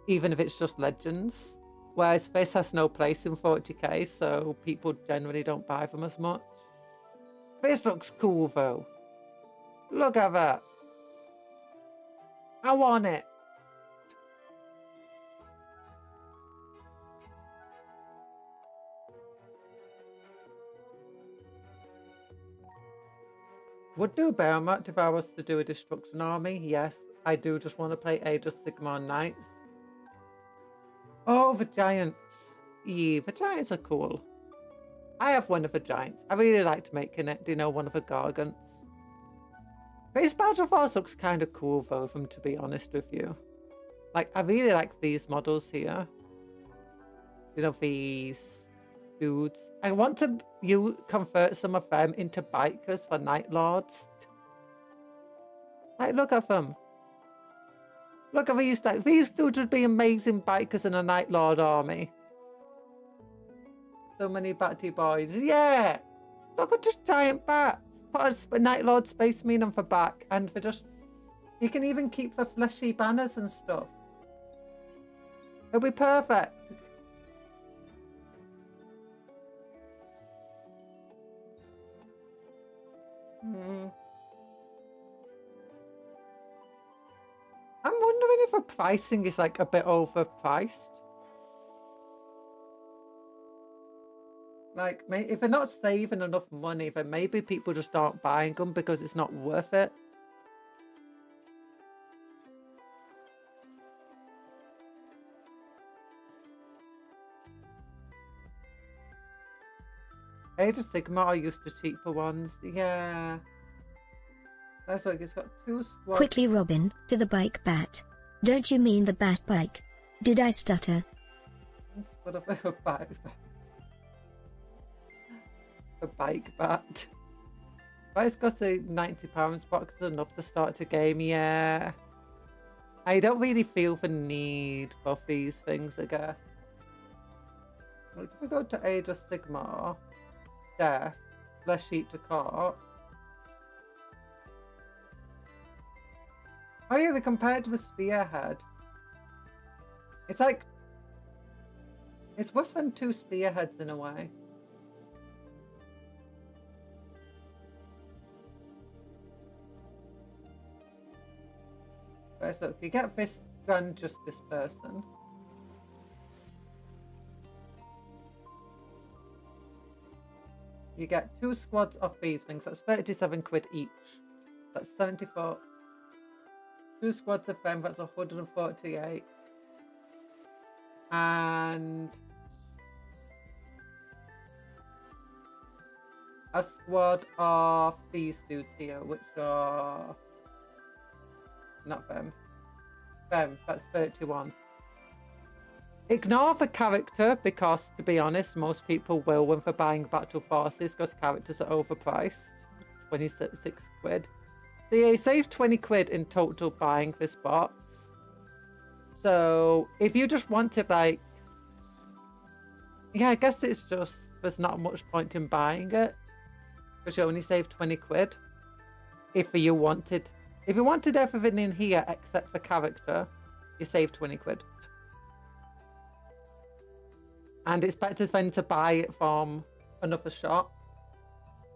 even if it's just Legends. Whereas this has no place in 40k, so people generally don't buy them as much. This looks cool though. Look at that. I want it. Would do Bombardment if I was to do a destruction army. Yes, I do just want to play Age of Sigmar Knights. Oh, the giants. Yeah, the giants are cool. I have one of the giants. I really liked making it, you know, one of the gargants. This Battle Force looks kind of cool though, if I'm to be honest with you. Like, I really like these models here. You know, these dudes. I want to convert some of them into bikers for Night Lords. Like, look at them. Look at these. Like, these dudes would be amazing bikers in a Night Lord army. So many batty boys. Yeah! Look at this giant bats. Put a Night Lord Space Marine on the back, and for just... You can even keep the fleshy banners and stuff. It'll be perfect. I'm wondering if the pricing is like a bit overpriced. Like, if they're not saving enough money, then maybe people just aren't buying them because it's not worth it. Age of Sigmar are used to cheaper ones. Yeah. Let's look, it's got 2 squads. Quickly, Robin, to the bike bat. Don't you mean the bat bike? Did I stutter? What about a bike bat? A bike bat. But it's got a £90 box enough to start a game, yeah. I don't really feel the need for these things, I guess. If we go to Age of Sigmar, Death, Flesh Eat to Cart. Oh yeah, we compared to the Spearhead. It's like... It's worse than 2 Spearheads in a way. Right, so if you get this Grand Justice person... You get 2 squads of these things. That's 37 quid each. That's 74. 2 squads of them. That's 148. And a squad of these dudes here, which are not them. Them. That's 31. Ignore the character because, to be honest, most people will when they're buying Battle Forces because characters are overpriced. 26 quid. So yeah, you save 20 quid in total buying this box. So if you just wanted like... Yeah, I guess it's just... There's not much point in buying it. Because you only save 20 quid. If you wanted everything in here except the character, you save 20 quid. And it's better than to buy it from another shop.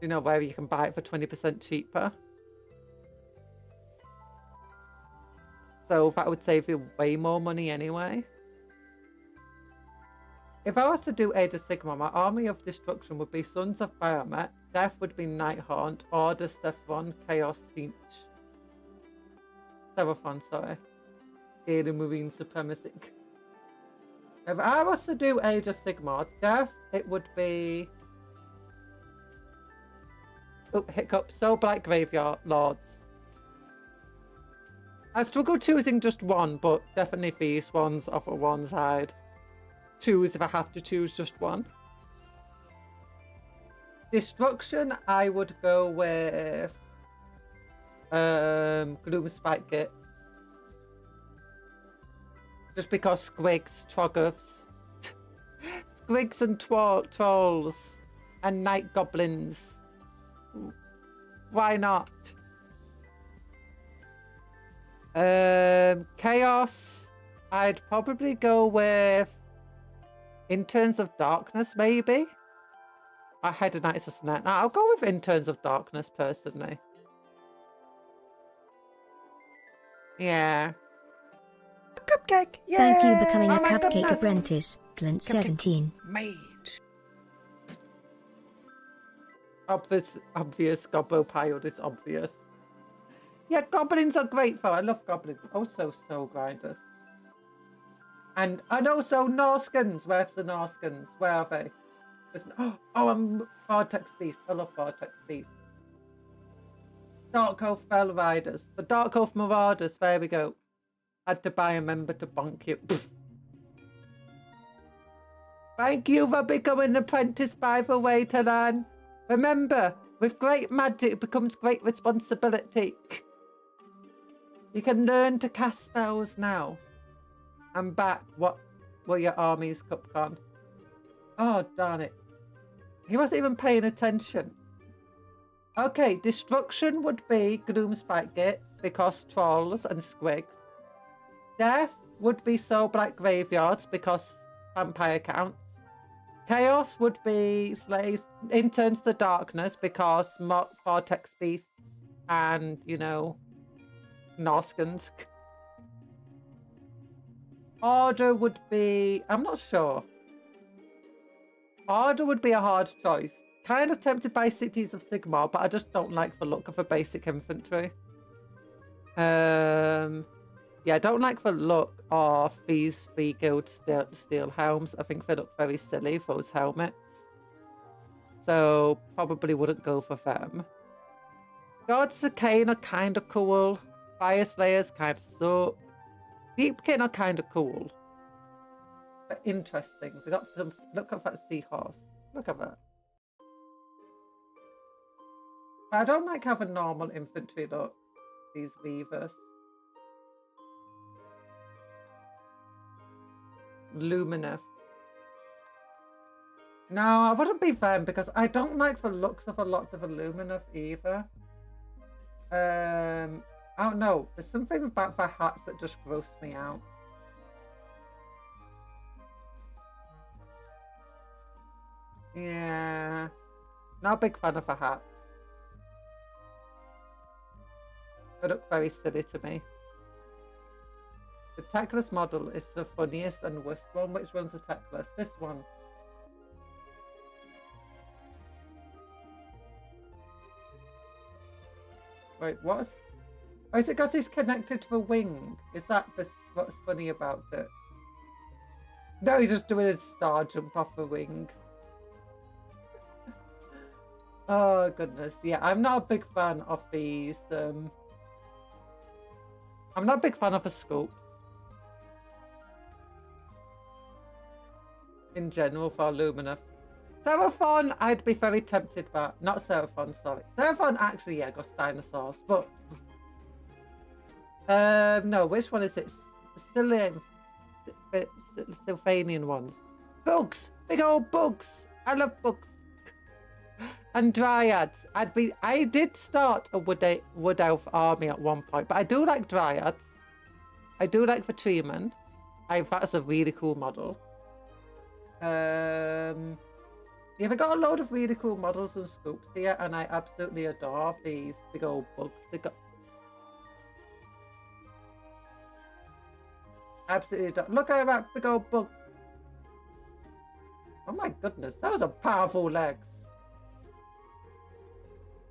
You know, where you can buy it for 20% cheaper. So that would save you way more money anyway. If I was to do Age of Sigmar, my army of destruction would be Sons of Bahamut, Death would be Nighthaunt, Order Seraphon, Chaos Siege. Seraphon, sorry. Alien Marine Supremacy. If I was to do Age of Sigmar, Death, it would be... Oh, hiccup. So Black Graveyard Lords. I struggle choosing just one, but definitely these ones off of one side. Choose if I have to choose just one. Destruction, I would go with... Gloom Spike Gits. Just because Squigs, Troggoths, Squigs and Trolls, and Night Goblins. Why not? Chaos, I'd probably go with Interns of Darkness, maybe? I had a nice snap. I'll go with Interns of Darkness, personally. Yeah. A cupcake! Yay! Thank you becoming a Oh my cupcake goodness. apprentice, Clint 17. Mage. Obvious. Gobbo piled is obvious. Yeah, goblins are great though. I love goblins. Also, soul grinders. And also Norskins. Where's the Norskins? Where are they? I'm Vortex Beast. I love Vortex Beast. Dark Oath Fell Riders. The Dark Oath Marauders. There we go. Had to buy a member to bonk you. Thank you for becoming an apprentice, by the way, Talan. Remember, with great magic becomes great responsibility. You can learn to cast spells now. I'm back. What were your armies, Cupcon? Oh, darn it. He wasn't even paying attention. Okay, destruction would be Gloomspite Gates because trolls and squigs. Death would be Soul Black Graveyards because vampire counts. Chaos would be slaves interns to darkness because Vortex Beasts and, Norskins. Order would be... I'm not sure. Order would be a hard choice. Kind of tempted by Cities of Sigmar, but I just don't like the look of a basic infantry. Yeah, I don't like the look of these 3 guild steel helms. I think they look very silly, those helmets. So probably wouldn't go for them. Gods of Cain are kind of cool. Fire Slayers kind of suck. Deepkin are kind of cool. But interesting. We got some. Look at that seahorse. Look at that. But I don't like how the normal infantry looks. These weavers. Lumineth. No, I wouldn't be them because I don't like the looks of a lot of Lumineth either. I don't know. There's something about their hats that just gross me out. Yeah. Not a big fan of the hats. They look very silly to me. The Tackless model is the funniest and worst one. Which one's the Tackless? This one. Wait, what's... Oh, is it because he's connected to the wing? Is that what's funny about it? No, he's just doing a star jump off the wing. Oh, goodness. Yeah, I'm not a big fan of these. I'm not a big fan of the scopes. In general, for Lumineth. Seraphon, I'd be very tempted by. Not Seraphon, sorry. Seraphon, actually, yeah, got dinosaurs, but. No, which one is it? Sylvanian ones. Bugs! Big old bugs! I love bugs. And dryads. I did start a wood elf army at one point, but I do like dryads. I do like the treeman. That's a really cool model. Yeah, we got a load of really cool models and scopes here, and I absolutely adore these big old bugs. They got absolutely adore. Look at that big old bug. Oh my goodness, those are powerful legs.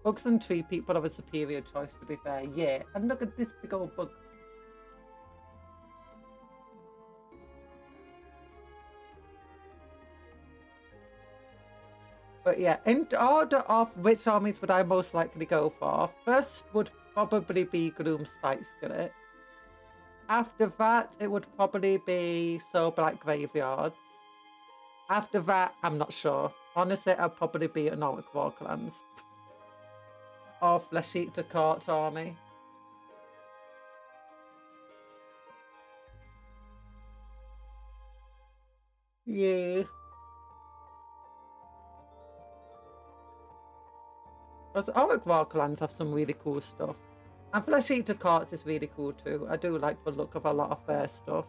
Bugs and tree people have a superior choice, to be fair. Yeah, and look at this big old bug. But yeah, in order of which armies would I most likely go for, first would probably be Gloomspite Skillet. After that, it would probably be Soul Black Graveyards. After that, I'm not sure. Honestly, I'd probably be an Orc Warclans. Or Flesh Eater Court army. Yeah. Because Orc Warclans have some really cool stuff. And Flesh Eater Courts is really cool too. I do like the look of a lot of their stuff.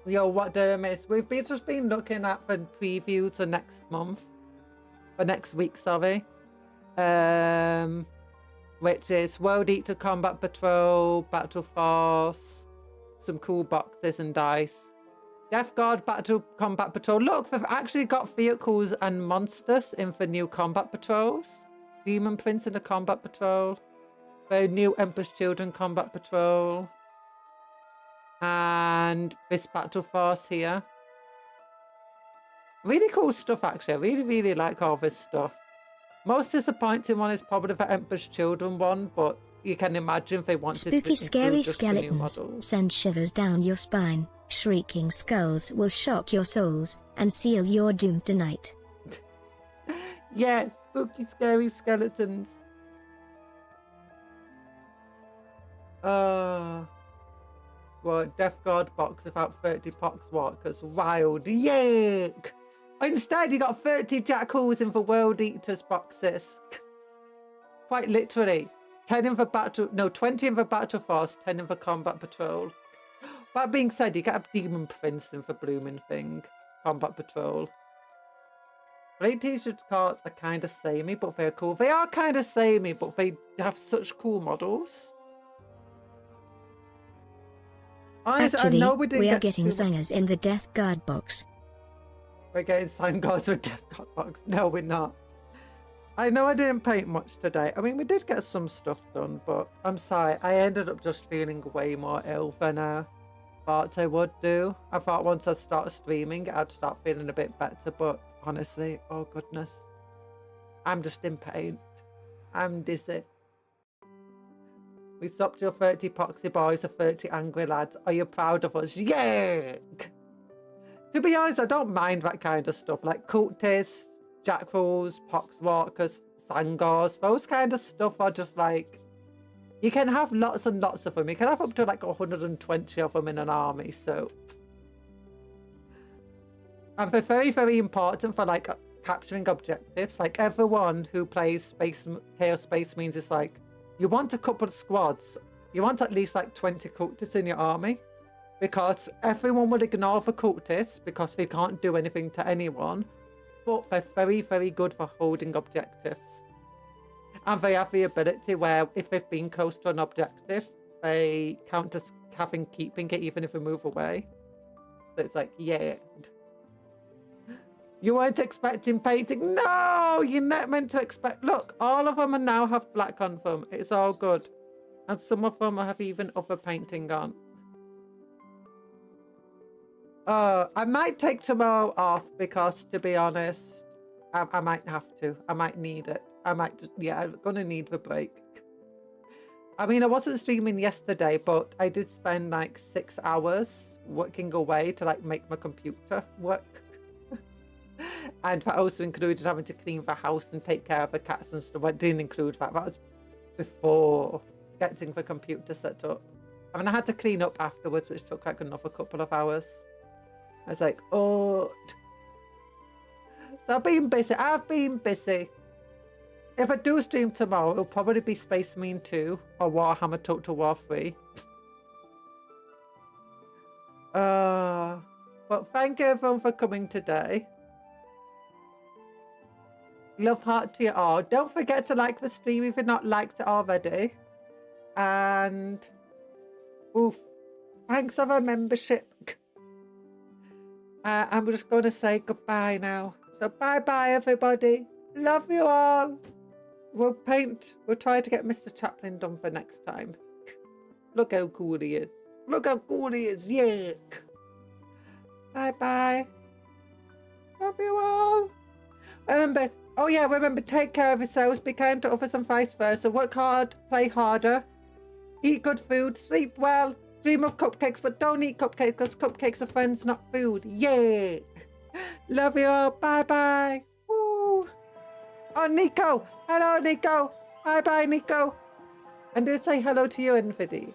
Yo, what day is? We've just been looking at the previews for next month. For next week, sorry. which is World Eater Combat Patrol, Battle Force, some cool boxes and dice. Death Guard Battle Combat Patrol. Look, they've actually got vehicles and monsters in for new combat patrols. Demon Prince in the combat patrol. The new Emperor's Children combat patrol. And this Battle Force here. Really cool stuff, actually. I really, really like all this stuff. Most disappointing one is probably the Emperor's Children one, but you can imagine if they wanted Spooky, to scary just the new skeletons models. send shivers down your spine. Shrieking skulls will shock your souls and seal your doom tonight. Yes, spooky, scary skeletons. Well, Death Guard box without 30 pox walkers. Wild. Yuck. Instead, you got 30 jackals in the World Eaters boxes. Quite literally. 10 in the battle, no, 20 in the Battle Force, 10 in the Combat Patrol. That being said, you get a Demon Prince in the blooming thing. Combat Patrol. Blade T-shirt cards are kind of samey, but they're cool. They are kind of samey, but they have such cool models. Honestly, Actually, I know we are getting singers in the Death Guard box. We're getting sign guards with Death Guard box. No, we're not. I know I didn't paint much today. I mean, we did get some stuff done, but I'm sorry. I ended up just feeling way more ill than I thought I would do. I thought once I started streaming, I'd start feeling a bit better, but honestly, oh goodness. I'm just in pain. I'm dizzy. We stopped your 30 poxy boys or 30 angry lads. Are you proud of us? Yuck! To be honest, I don't mind that kind of stuff. Like cultists, jackals, poxwalkers, sangors. Those kind of stuff are just like... You can have lots and lots of them. You can have up to like 120 of them in an army, so... And they're very, very important for like capturing objectives. Like everyone who plays Chaos Space Marines is like... You want a couple of squads. You want at least like 20 cultists in your army. Because everyone will ignore the cultists because they can't do anything to anyone. But they're very, very good for holding objectives. And they have the ability where if they've been close to an objective, they count as having keeping it even if they move away. So it's like, yeah. You weren't expecting painting? No, you're not meant to expect. Look, all of them now have black on them. It's all good. And some of them have even other painting on. I might take tomorrow off because, to be honest, I might have to. I might need it. I might just, yeah, I'm going to need the break. I mean, I wasn't streaming yesterday, but I did spend like 6 hours working away to like make my computer work. And that also included having to clean the house and take care of the cats and stuff. I didn't include that. That was before getting the computer set up. I mean, I had to clean up afterwards, which took like another couple of hours. I was like, oh. So I've been busy. I've been busy. If I do stream tomorrow, it'll probably be Space Marine 2 or Warhammer Total War 3. But thank you everyone for coming today. Love heart to you all. Don't forget to like the stream if you've not liked it already. And oof, thanks for the membership. I'm just going to say goodbye now. So bye-bye, everybody. Love you all. We'll try to get Mr. Chaplin done for next time. Look how cool he is. Look how cool he is. Yuck. Bye-bye. Love you all. Remember, take care of yourselves, be kind to others and vice versa. Work hard, play harder, eat good food, sleep well, dream of cupcakes, but don't eat cupcakes because cupcakes are friends, not food. Yeah. Love you all. Bye-bye. Woo. Oh, Nico. Hello, Nico. Bye-bye, Nico. And did say hello to you, Envidi.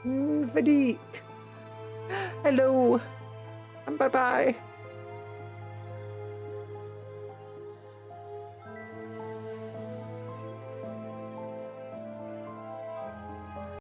Envidi. Hello. And bye-bye.